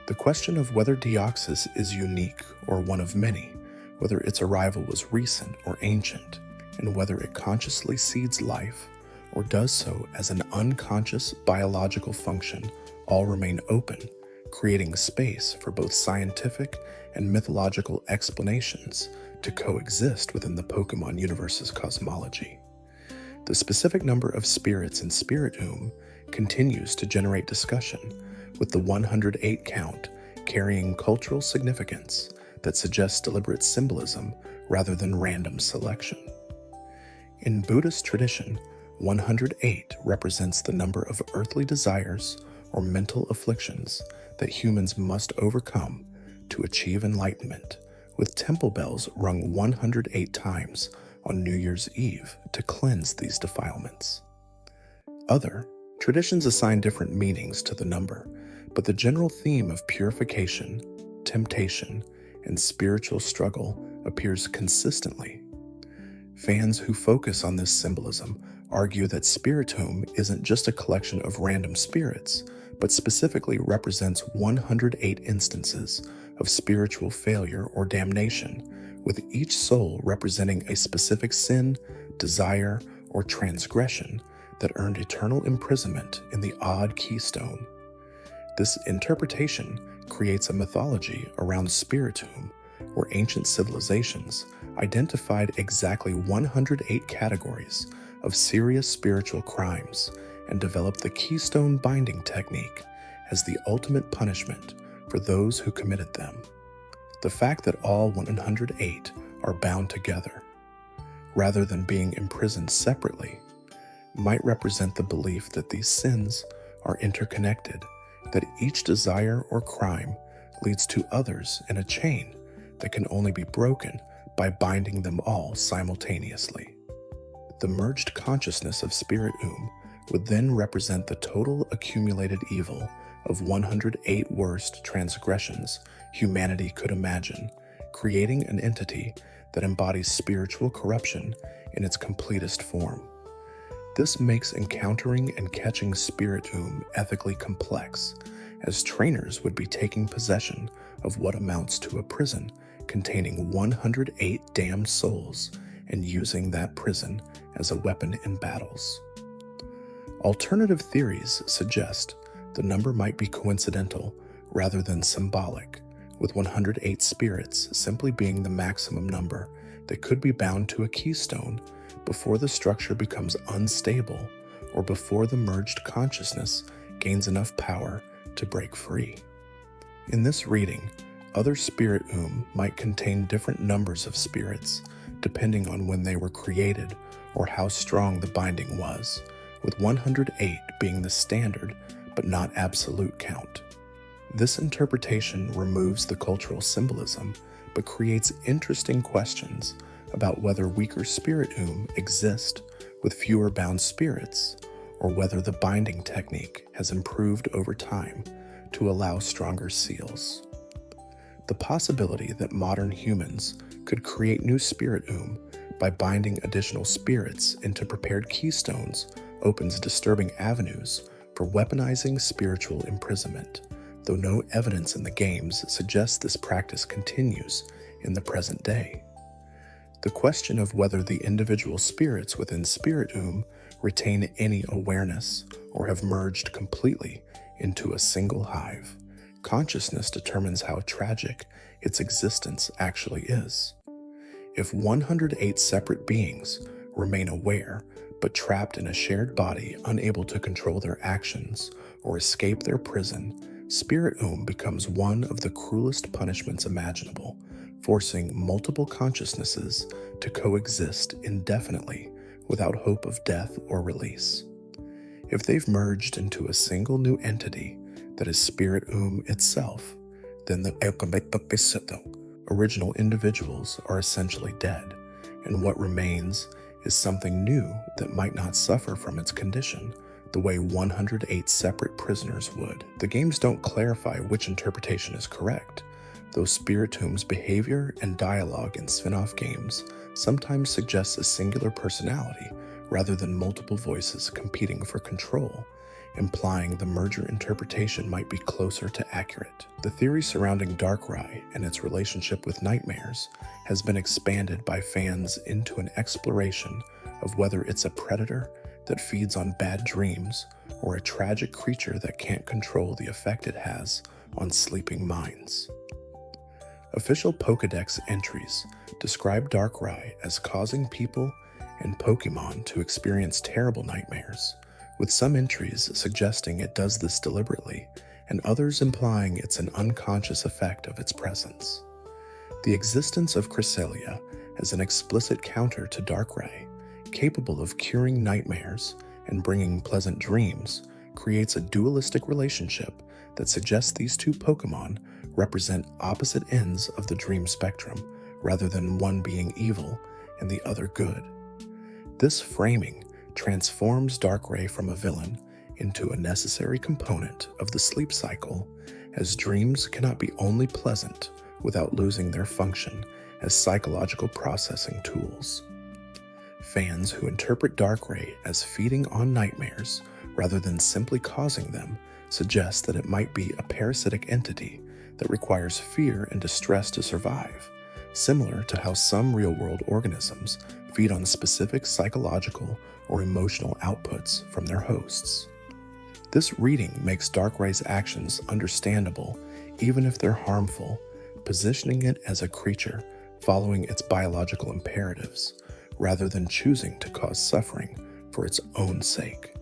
The question of whether Deoxys is unique or one of many, whether its arrival was recent or ancient, and whether it consciously seeds life or does so as an unconscious biological function, all remain open, creating space for both scientific and mythological explanations to coexist within the Pokémon universe's cosmology. The specific number of spirits in Spiritomb continues to generate discussion, with the 108 count carrying cultural significance that suggests deliberate symbolism rather than random selection. In Buddhist tradition, 108 represents the number of earthly desires or mental afflictions that humans must overcome to achieve enlightenment, with temple bells rung 108 times on New Year's Eve to cleanse these defilements. Other traditions assign different meanings to the number, but the general theme of purification, temptation, and spiritual struggle appears consistently. Fans who focus on this symbolism argue that Spiritomb isn't just a collection of random spirits, but specifically represents 108 instances of spiritual failure or damnation, with each soul representing a specific sin, desire, or transgression that earned eternal imprisonment in the odd keystone. This interpretation creates a mythology around Spiritomb, where ancient civilizations identified exactly 108 categories of serious spiritual crimes and developed the keystone binding technique as the ultimate punishment for those who committed them. The fact that all 108 are bound together, rather than being imprisoned separately, might represent the belief that these sins are interconnected, that each desire or crime leads to others in a chain that can only be broken by binding them all simultaneously. The merged consciousness of Spiritomb would then represent the total accumulated evil of 108 worst transgressions humanity could imagine, creating an entity that embodies spiritual corruption in its completest form. This makes encountering and catching Spiritomb ethically complex, as trainers would be taking possession of what amounts to a prison containing 108 damned souls and using that prison as a weapon in battles. Alternative theories suggest the number might be coincidental rather than symbolic, with 108 spirits simply being the maximum number that could be bound to a keystone before the structure becomes unstable or before the merged consciousness gains enough power to break free. In this reading, other Spiritomb might contain different numbers of spirits depending on when they were created or how strong the binding was, with 108 being the standard but not absolute count. This interpretation removes the cultural symbolism but creates interesting questions about whether weaker Spiritomb exist with fewer bound spirits, or whether the binding technique has improved over time to allow stronger seals. The possibility that modern humans could create new Spiritomb by binding additional spirits into prepared keystones opens disturbing avenues for weaponizing spiritual imprisonment, though no evidence in the games suggests this practice continues in the present day. The question of whether the individual spirits within Spiritomb retain any awareness or have merged completely into a single hive. Consciousness determines how tragic its existence actually is. If 108 separate beings remain aware but trapped in a shared body, unable to control their actions or escape their prison, Spiritomb becomes one of the cruelest punishments imaginable, forcing multiple consciousnesses to coexist indefinitely without hope of death or release. If they've merged into a single new entity that is Spiritomb itself, then the original individuals are essentially dead, and what remains is something new that might not suffer from its condition the way 108 separate prisoners would. The games don't clarify which interpretation is correct, though Spiritomb's behavior and dialogue in spin-off games sometimes suggests a singular personality rather than multiple voices competing for control, implying the merger interpretation might be closer to accurate. The theory surrounding Darkrai and its relationship with nightmares has been expanded by fans into an exploration of whether it's a predator that feeds on bad dreams or a tragic creature that can't control the effect it has on sleeping minds. Official Pokédex entries describe Darkrai as causing people and Pokémon to experience terrible nightmares, with some entries suggesting it does this deliberately and others implying it's an unconscious effect of its presence. The existence of Cresselia as an explicit counter to Darkrai, capable of curing nightmares and bringing pleasant dreams, creates a dualistic relationship that suggests these two Pokémon represent opposite ends of the dream spectrum, rather than one being evil and the other good. This framing transforms Darkrai from a villain into a necessary component of the sleep cycle, as dreams cannot be only pleasant without losing their function as psychological processing tools. Fans who interpret Darkrai as feeding on nightmares rather than simply causing them suggest that it might be a parasitic entity that requires fear and distress to survive, similar to how some real-world organisms feed on specific psychological or emotional outputs from their hosts. This reading makes Darkrai's actions understandable even if they're harmful, positioning it as a creature following its biological imperatives, rather than choosing to cause suffering for its own sake.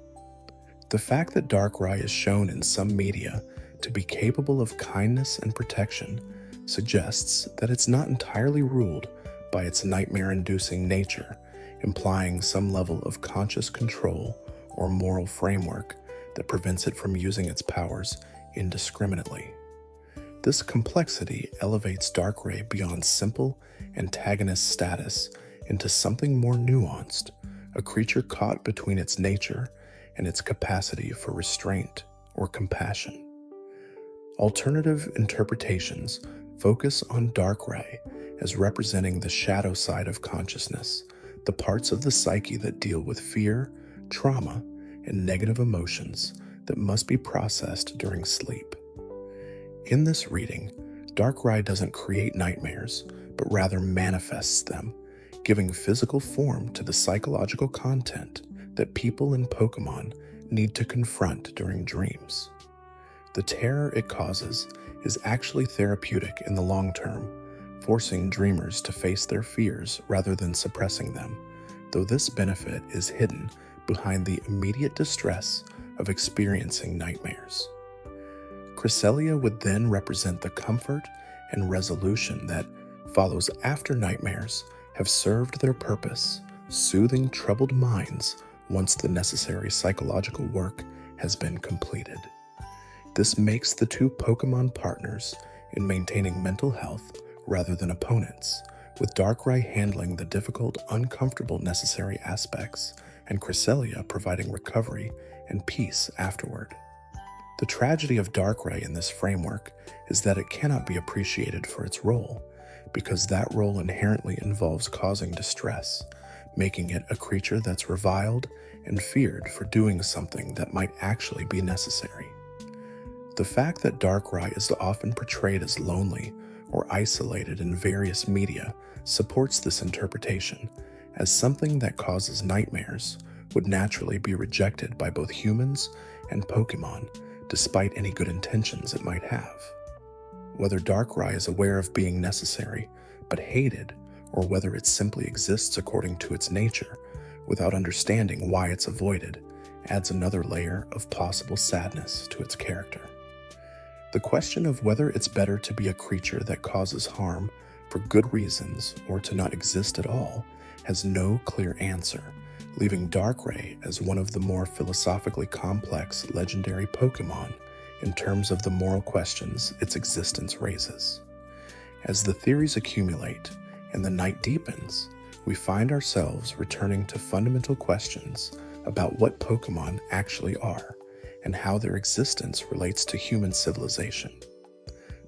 The fact that Darkrai is shown in some media to be capable of kindness and protection suggests that it's not entirely ruled by its nightmare-inducing nature, implying some level of conscious control or moral framework that prevents it from using its powers indiscriminately. This complexity elevates Darkrai beyond simple antagonist status into something more nuanced, a creature caught between its nature and its capacity for restraint or compassion. Alternative interpretations focus on Darkrai as representing the shadow side of consciousness, the parts of the psyche that deal with fear, trauma, and negative emotions that must be processed during sleep. In this reading, Darkrai doesn't create nightmares, but rather manifests them, giving physical form to the psychological content that people in Pokémon need to confront during dreams. The terror it causes is actually therapeutic in the long term, forcing dreamers to face their fears rather than suppressing them, though this benefit is hidden behind the immediate distress of experiencing nightmares. Cresselia would then represent the comfort and resolution that follows after nightmares have served their purpose, soothing troubled minds once the necessary psychological work has been completed. This makes the two Pokémon partners in maintaining mental health rather than opponents, with Darkrai handling the difficult, uncomfortable necessary aspects, and Cresselia providing recovery and peace afterward. The tragedy of Darkrai in this framework is that it cannot be appreciated for its role, because that role inherently involves causing distress, making it a creature that's reviled and feared for doing something that might actually be necessary. The fact that Darkrai is often portrayed as lonely or isolated in various media supports this interpretation, as something that causes nightmares would naturally be rejected by both humans and Pokémon, despite any good intentions it might have. Whether Darkrai is aware of being necessary but hated, or whether it simply exists according to its nature without understanding why it's avoided, adds another layer of possible sadness to its character. The question of whether it's better to be a creature that causes harm for good reasons or to not exist at all has no clear answer, leaving Darkrai as one of the more philosophically complex legendary Pokémon in terms of the moral questions its existence raises. As the theories accumulate and the night deepens, we find ourselves returning to fundamental questions about what Pokémon actually are and how their existence relates to human civilization.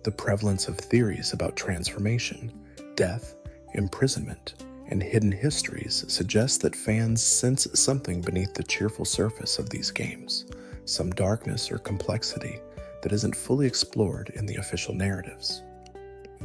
The prevalence of theories about transformation, death, imprisonment, and hidden histories suggests that fans sense something beneath the cheerful surface of these games, some darkness or complexity that isn't fully explored in the official narratives.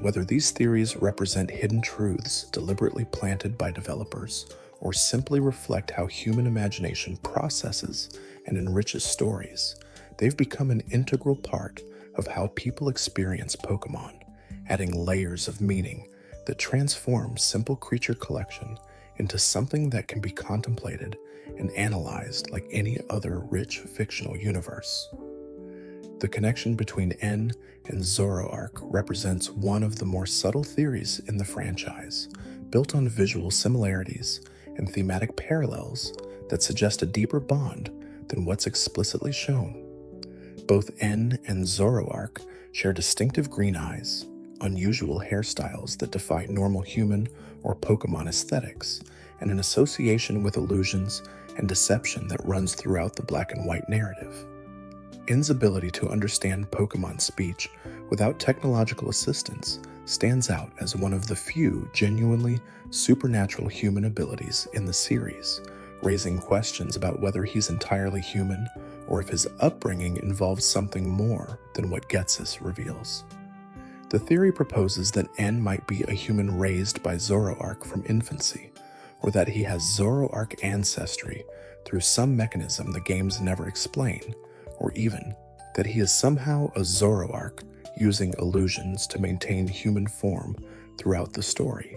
Whether these theories represent hidden truths deliberately planted by developers or simply reflect how human imagination processes and enriches stories, they've become an integral part of how people experience Pokémon, adding layers of meaning that transform simple creature collection into something that can be contemplated and analyzed like any other rich fictional universe. The connection between N and Zoroark represents one of the more subtle theories in the franchise, built on visual similarities and thematic parallels that suggest a deeper bond than what's explicitly shown. Both N and Zoroark share distinctive green eyes, unusual hairstyles that defy normal human or Pokémon aesthetics, and an association with illusions and deception that runs throughout the black and white narrative. N's ability to understand Pokémon speech without technological assistance stands out as one of the few genuinely supernatural human abilities in the series, raising questions about whether he's entirely human or if his upbringing involves something more than what Getsus reveals. The theory proposes that N might be a human raised by Zoroark from infancy, or that he has Zoroark ancestry through some mechanism the games never explain, or even that he is somehow a Zoroark using illusions to maintain human form throughout the story.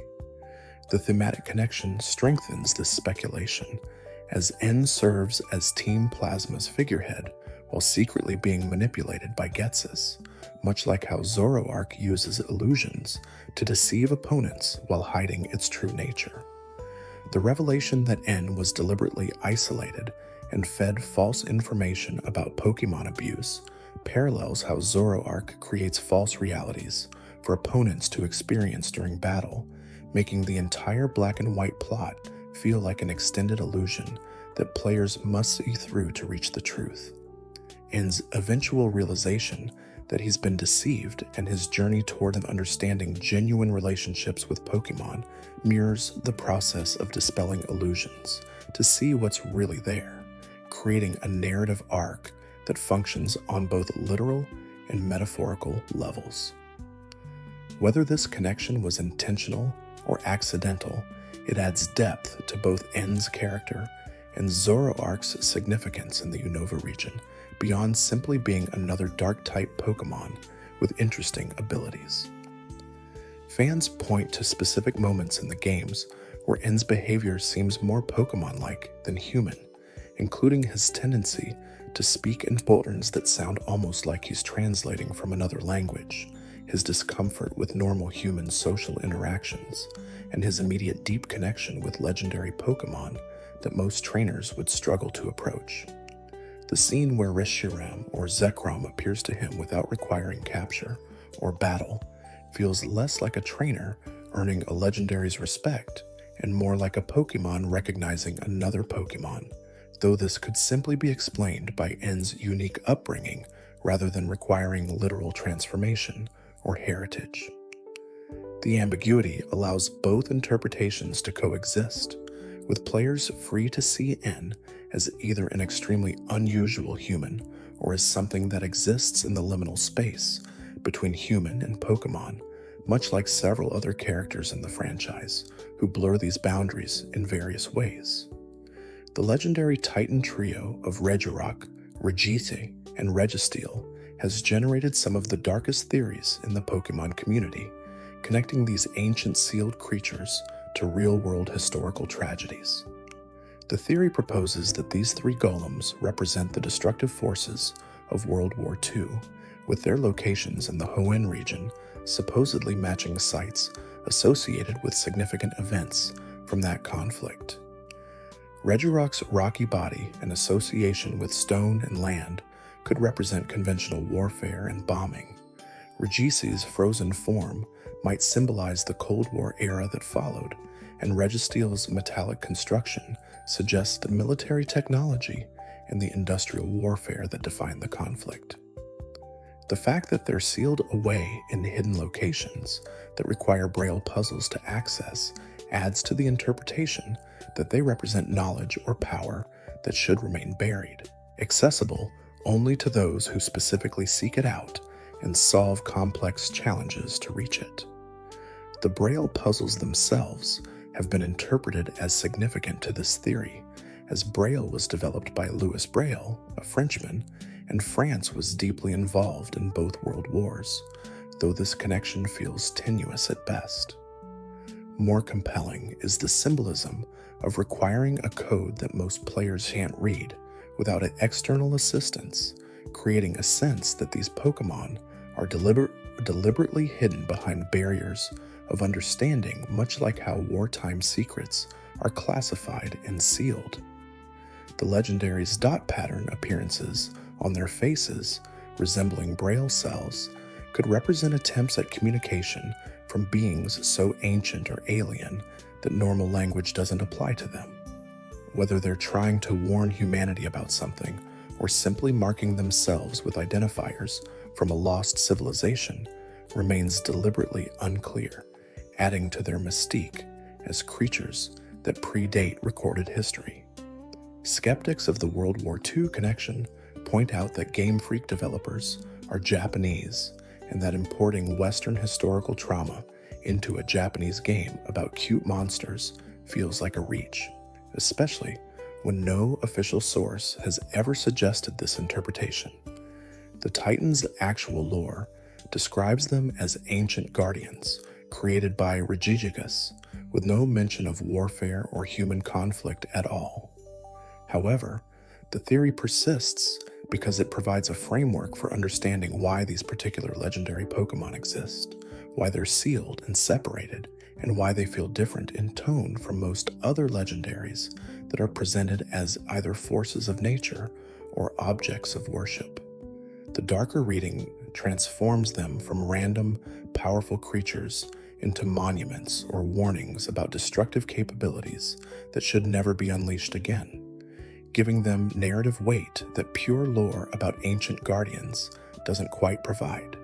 The thematic connection strengthens this speculation, as N serves as Team Plasma's figurehead while secretly being manipulated by Getsus, much like how Zoroark uses illusions to deceive opponents while hiding its true nature. The revelation that N was deliberately isolated and fed false information about Pokémon abuse parallels how Zoroark creates false realities for opponents to experience during battle, making the entire black and white plot feel like an extended illusion that players must see through to reach the truth. N's eventual realization that he's been deceived and his journey toward understanding genuine relationships with Pokémon mirrors the process of dispelling illusions to see what's really there, creating a narrative arc that functions on both literal and metaphorical levels. Whether this connection was intentional or accidental, it adds depth to both N's character and Zoroark's significance in the Unova region, beyond simply being another Dark-type Pokémon with interesting abilities. Fans point to specific moments in the games where N's behavior seems more Pokémon-like than human, including his tendency to speak in patterns that sound almost like he's translating from another language, his discomfort with normal human social interactions, and his immediate deep connection with legendary Pokémon that most trainers would struggle to approach. The scene where Reshiram or Zekrom appears to him without requiring capture or battle feels less like a trainer earning a legendary's respect and more like a Pokémon recognizing another Pokémon, though this could simply be explained by N's unique upbringing rather than requiring literal transformation or heritage. The ambiguity allows both interpretations to coexist, with players free to see N as either an extremely unusual human or as something that exists in the liminal space between human and Pokémon, much like several other characters in the franchise who blur these boundaries in various ways. The legendary Titan trio of Regirock, Regite, and Registeel has generated some of the darkest theories in the Pokémon community, connecting these ancient sealed creatures to real-world historical tragedies. The theory proposes that these three golems represent the destructive forces of World War II, with their locations in the Hoenn region supposedly matching sites associated with significant events from that conflict. Regirock's rocky body and association with stone and land could represent conventional warfare and bombing. Regici's frozen form might symbolize the Cold War era that followed, and Registeel's metallic construction suggests the military technology and the industrial warfare that defined the conflict. The fact that they're sealed away in hidden locations that require Braille puzzles to access adds to the interpretation that they represent knowledge or power that should remain buried, accessible only to those who specifically seek it out and solve complex challenges to reach it. The Braille puzzles themselves have been interpreted as significant to this theory, as Braille was developed by Louis Braille, a Frenchman, and France was deeply involved in both world wars, though this connection feels tenuous at best. More compelling is the symbolism of requiring a code that most players can't read without an external assistance, creating a sense that these Pokémon are deliberately hidden behind barriers of understanding, much like how wartime secrets are classified and sealed. The legendary's dot pattern appearances on their faces, resembling Braille cells, could represent attempts at communication from beings so ancient or alien that normal language doesn't apply to them. Whether they're trying to warn humanity about something or simply marking themselves with identifiers from a lost civilization remains deliberately unclear, adding to their mystique as creatures that predate recorded history. Skeptics of the World War II connection point out that Game Freak developers are Japanese and that importing Western historical trauma into a Japanese game about cute monsters feels like a reach, especially when no official source has ever suggested this interpretation. The Titans' actual lore describes them as ancient guardians created by Regigigas, with no mention of warfare or human conflict at all. However, the theory persists because it provides a framework for understanding why these particular legendary Pokémon exist, why they're sealed and separated, and why they feel different in tone from most other legendaries that are presented as either forces of nature or objects of worship. The darker reading transforms them from random, powerful creatures into monuments or warnings about destructive capabilities that should never be unleashed again, giving them narrative weight that pure lore about ancient guardians doesn't quite provide.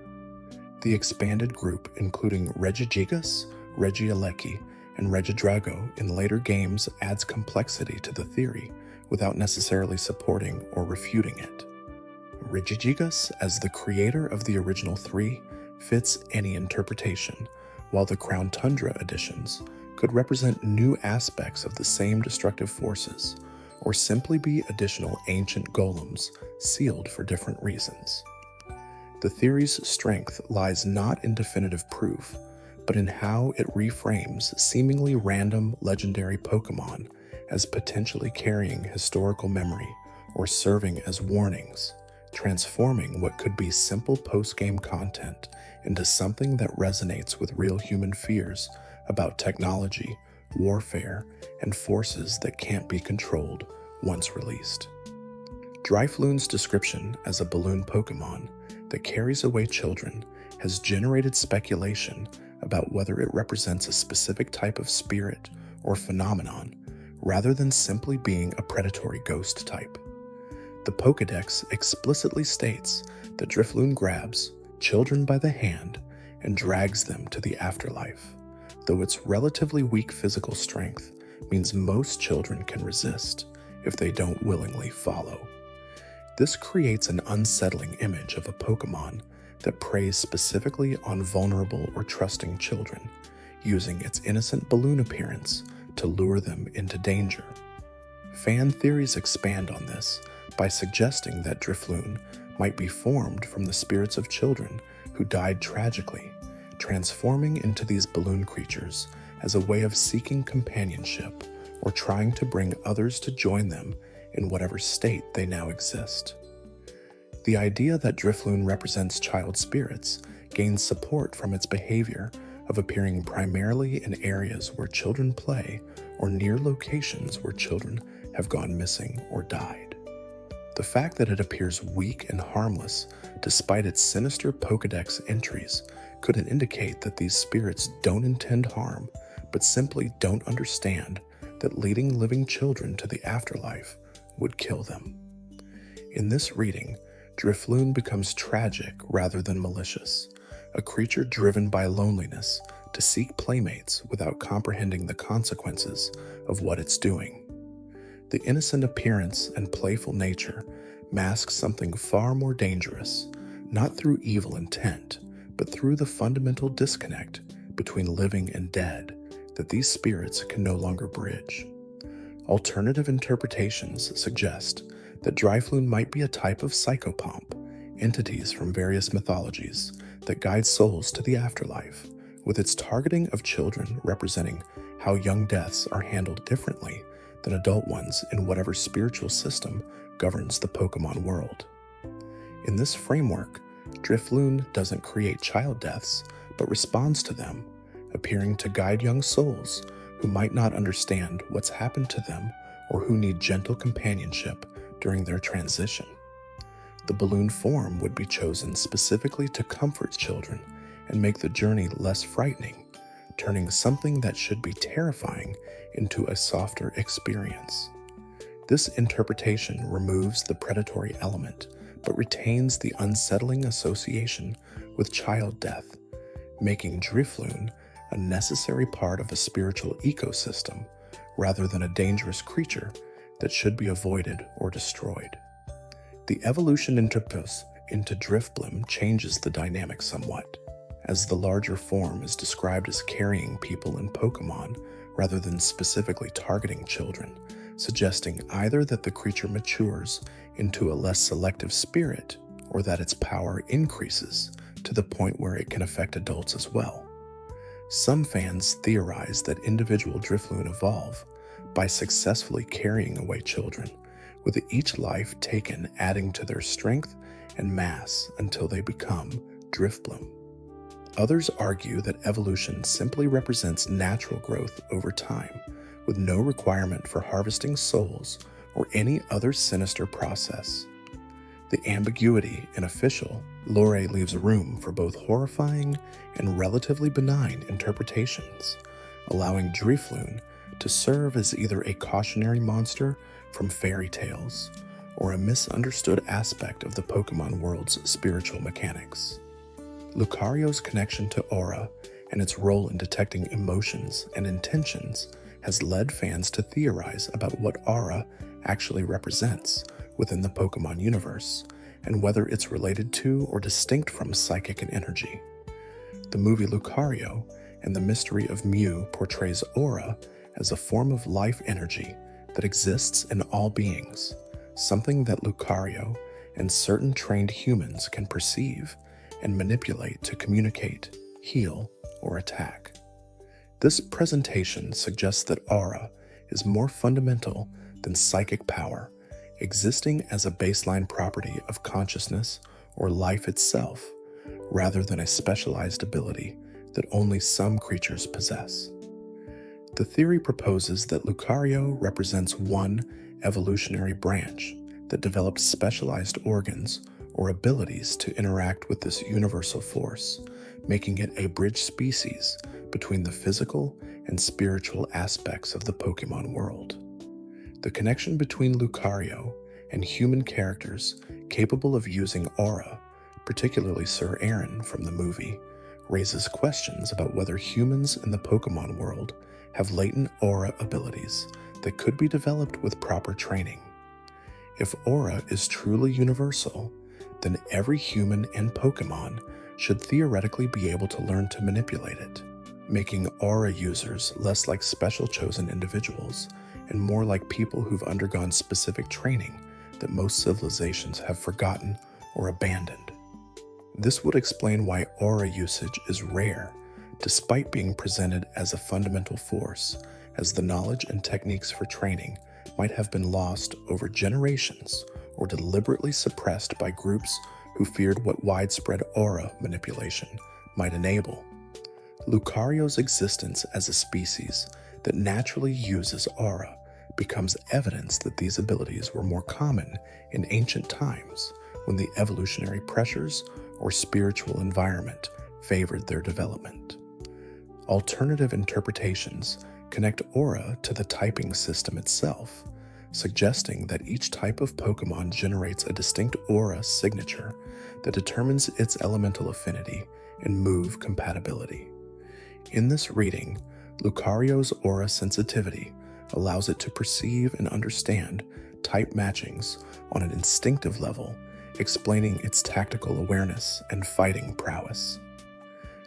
The expanded group, including Regigigas, Regieleki, and Regidrago in later games, adds complexity to the theory without necessarily supporting or refuting it. Regigigas, as the creator of the original three, fits any interpretation, while the Crown Tundra editions could represent new aspects of the same destructive forces, or simply be additional ancient golems sealed for different reasons. The theory's strength lies not in definitive proof, but in how it reframes seemingly random legendary Pokémon as potentially carrying historical memory or serving as warnings, transforming what could be simple post-game content into something that resonates with real human fears about technology, warfare, and forces that can't be controlled once released. Drifloon's description as a balloon Pokémon that carries away children has generated speculation about whether it represents a specific type of spirit or phenomenon rather than simply being a predatory ghost type. The Pokédex explicitly states that Drifloon grabs children by the hand and drags them to the afterlife, though its relatively weak physical strength means most children can resist if they don't willingly follow. This creates an unsettling image of a Pokémon that preys specifically on vulnerable or trusting children, using its innocent balloon appearance to lure them into danger. Fan theories expand on this by suggesting that Drifloon might be formed from the spirits of children who died tragically, transforming into these balloon creatures as a way of seeking companionship or trying to bring others to join them in whatever state they now exist. The idea that Drifloon represents child spirits gains support from its behavior of appearing primarily in areas where children play or near locations where children have gone missing or died. The fact that it appears weak and harmless despite its sinister Pokédex entries could indicate that these spirits don't intend harm, but simply don't understand that leading living children to the afterlife would kill them. In this reading, Drifloon becomes tragic rather than malicious, a creature driven by loneliness to seek playmates without comprehending the consequences of what it's doing. The innocent appearance and playful nature mask something far more dangerous, not through evil intent, but through the fundamental disconnect between living and dead that these spirits can no longer bridge. Alternative interpretations suggest that Drifloon might be a type of psychopomp, entities from various mythologies that guide souls to the afterlife, with its targeting of children representing how young deaths are handled differently than adult ones in whatever spiritual system governs the Pokémon world. In this framework, Drifloon doesn't create child deaths, but responds to them, appearing to guide young souls who might not understand what's happened to them or who need gentle companionship during their transition. The balloon form would be chosen specifically to comfort children and make the journey less frightening, turning something that should be terrifying into a softer experience. This interpretation removes the predatory element, but retains the unsettling association with child death, making Drifloon a necessary part of a spiritual ecosystem rather than a dangerous creature that should be avoided or destroyed. The evolution into Drifblim changes the dynamic somewhat, as the larger form is described as carrying people in Pokémon rather than specifically targeting children, suggesting either that the creature matures into a less selective spirit or that its power increases to the point where it can affect adults as well. Some fans theorize that individual Drifloon evolve by successfully carrying away children, with each life taken adding to their strength and mass until they become Drifblim. Others argue that evolution simply represents natural growth over time, with no requirement for harvesting souls or any other sinister process. The ambiguity in official lore leaves room for both horrifying and relatively benign interpretations, allowing Drifloon to serve as either a cautionary monster from fairy tales or a misunderstood aspect of the Pokémon world's spiritual mechanics. Lucario's connection to aura and its role in detecting emotions and intentions has led fans to theorize about what aura actually represents within the Pokémon universe, and whether it's related to or distinct from psychic and energy. The movie Lucario and the Mystery of Mew portrays aura as a form of life energy that exists in all beings, something that Lucario and certain trained humans can perceive and manipulate to communicate, heal, or attack. This presentation suggests that aura is more fundamental than psychic power, existing as a baseline property of consciousness or life itself, rather than a specialized ability that only some creatures possess. The theory proposes that Lucario represents one evolutionary branch that developed specialized organs or abilities to interact with this universal force, making it a bridge species between the physical and spiritual aspects of the Pokémon world. The connection between Lucario and human characters capable of using aura, particularly Sir Aaron from the movie, raises questions about whether humans in the Pokémon world have latent aura abilities that could be developed with proper training. If aura is truly universal, then every human and Pokémon should theoretically be able to learn to manipulate it, making aura users less like special chosen individuals and more like people who've undergone specific training that most civilizations have forgotten or abandoned. This would explain why aura usage is rare, despite being presented as a fundamental force, as the knowledge and techniques for training might have been lost over generations or deliberately suppressed by groups who feared what widespread aura manipulation might enable. Lucario's existence as a species that naturally uses aura becomes evidence that these abilities were more common in ancient times when the evolutionary pressures or spiritual environment favored their development. Alternative interpretations connect aura to the typing system itself, suggesting that each type of Pokémon generates a distinct aura signature that determines its elemental affinity and move compatibility. In this reading, Lucario's aura sensitivity allows it to perceive and understand type matchings on an instinctive level, explaining its tactical awareness and fighting prowess.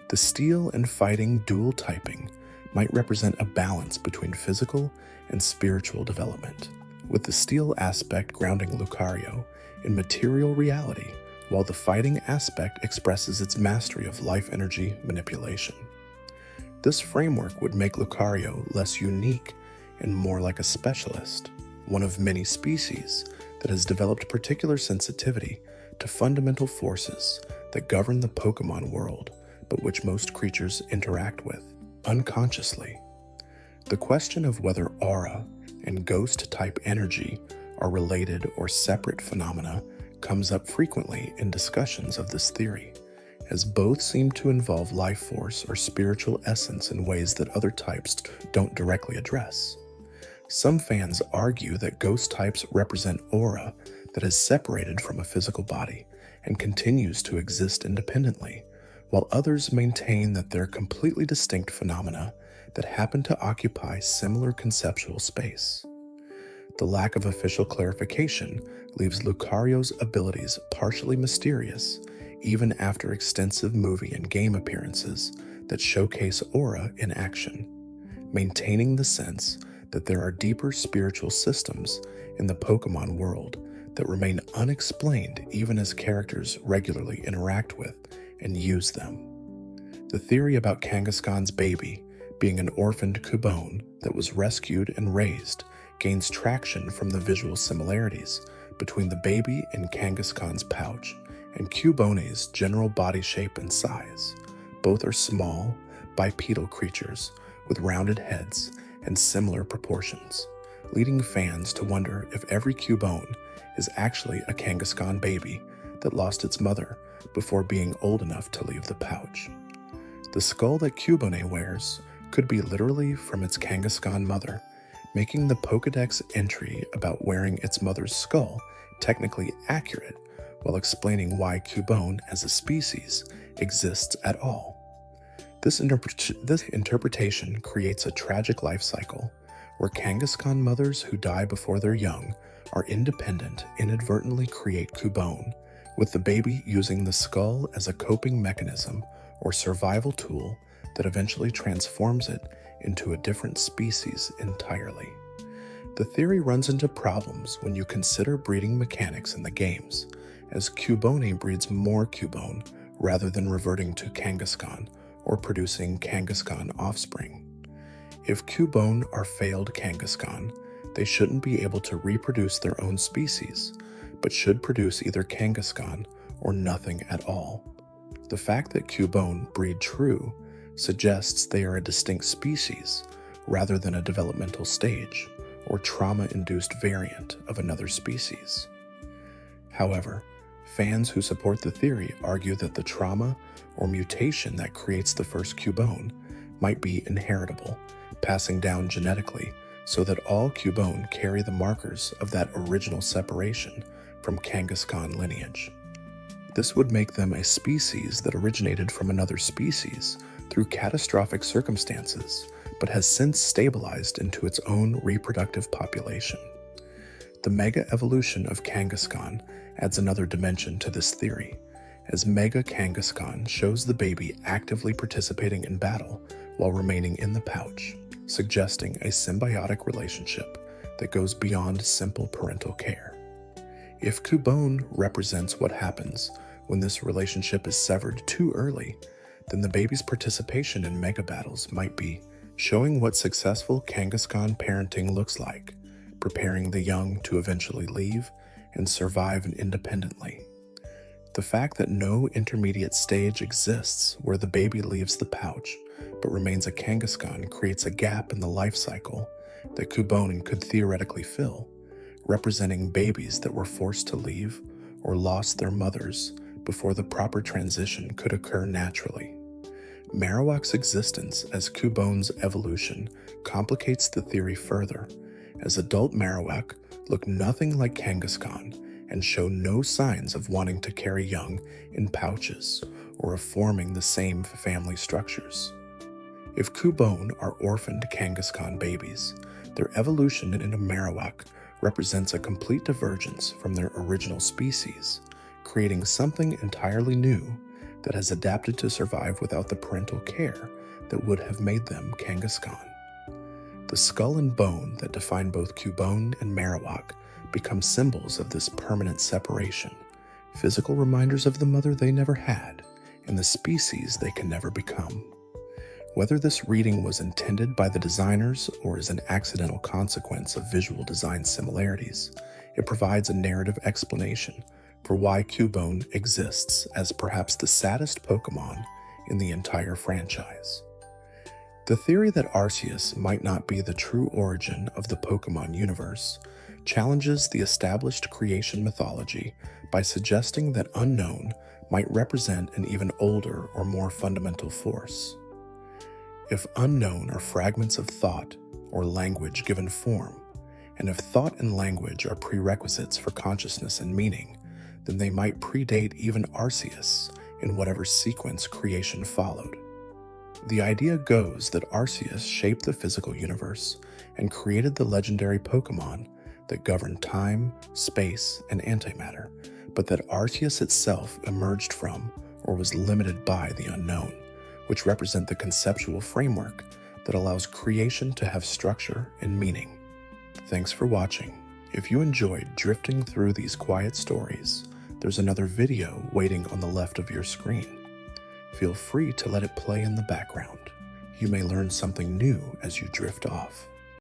The steel and fighting dual typing might represent a balance between physical and spiritual development, with the steel aspect grounding Lucario in material reality, while the fighting aspect expresses its mastery of life energy manipulation. This framework would make Lucario less unique and more like a specialist, one of many species that has developed particular sensitivity to fundamental forces that govern the Pokémon world, but which most creatures interact with unconsciously. The question of whether aura and ghost-type energy are related or separate phenomena comes up frequently in discussions of this theory, as both seem to involve life force or spiritual essence in ways that other types don't directly address. Some fans argue that ghost types represent aura that is separated from a physical body and continues to exist independently, while others maintain that they're completely distinct phenomena that happen to occupy similar conceptual space. The lack of official clarification leaves Lucario's abilities partially mysterious, even after extensive movie and game appearances that showcase aura in action, maintaining the sense that there are deeper spiritual systems in the Pokémon world that remain unexplained even as characters regularly interact with and use them. The theory about Kangaskhan's baby being an orphaned Cubone that was rescued and raised gains traction from the visual similarities between the baby in Kangaskhan's pouch and Cubone's general body shape and size. Both are small, bipedal creatures with rounded heads and similar proportions, leading fans to wonder if every Cubone is actually a Kangaskhan baby that lost its mother before being old enough to leave the pouch. The skull that Cubone wears could be literally from its Kangaskhan mother, making the Pokédex entry about wearing its mother's skull technically accurate, while explaining why Cubone as a species exists at all. This interpretation creates a tragic life cycle where Kangaskhan mothers who die before they're young are independent inadvertently create Cubone, with the baby using the skull as a coping mechanism or survival tool that eventually transforms it into a different species entirely. The theory runs into problems when you consider breeding mechanics in the games, as Cubone breeds more Cubone rather than reverting to Kangaskhan or producing Kangaskhan offspring. If Cubone are failed Kangaskhan, they shouldn't be able to reproduce their own species, but should produce either Kangaskhan or nothing at all. The fact that Cubone breed true suggests they are a distinct species rather than a developmental stage or trauma-induced variant of another species. However, fans who support the theory argue that the trauma or mutation that creates the first Cubone might be inheritable, passing down genetically so that all Cubone carry the markers of that original separation from Kangaskhan lineage. This would make them a species that originated from another species through catastrophic circumstances, but has since stabilized into its own reproductive population. The mega evolution of Kangaskhan adds another dimension to this theory, as Mega Kangaskhan shows the baby actively participating in battle while remaining in the pouch, suggesting a symbiotic relationship that goes beyond simple parental care. If Cubone represents what happens when this relationship is severed too early, then the baby's participation in mega battles might be showing what successful Kangaskhan parenting looks like, preparing the young to eventually leave and survive independently. The fact that no intermediate stage exists where the baby leaves the pouch but remains a Kangaskhan creates a gap in the life cycle that Cubone could theoretically fill, representing babies that were forced to leave or lost their mothers before the proper transition could occur naturally. Marowak's existence as Cubone's evolution complicates the theory further, as adult Marowak look nothing like Kangaskhan and show no signs of wanting to carry young in pouches or of forming the same family structures. If Cubone are orphaned Kangaskhan babies, their evolution into Marowak represents a complete divergence from their original species, creating something entirely new that has adapted to survive without the parental care that would have made them Kangaskhan. The skull and bone that define both Cubone and Marowak become symbols of this permanent separation, physical reminders of the mother they never had and the species they can never become. Whether this reading was intended by the designers or is an accidental consequence of visual design similarities, it provides a narrative explanation for why Cubone exists as perhaps the saddest Pokémon in the entire franchise. The theory that Arceus might not be the true origin of the Pokémon universe challenges the established creation mythology by suggesting that unknown might represent an even older or more fundamental force. If unknown are fragments of thought or language given form, and if thought and language are prerequisites for consciousness and meaning, then they might predate even Arceus in whatever sequence creation followed. The idea goes that Arceus shaped the physical universe and created the legendary Pokémon that govern time, space, and antimatter, but that Arceus itself emerged from or was limited by the unknown, which represent the conceptual framework that allows creation to have structure and meaning. Thanks for watching. If you enjoyed drifting through these quiet stories, there's another video waiting on the left of your screen. Feel free to let it play in the background. You may learn something new as you drift off.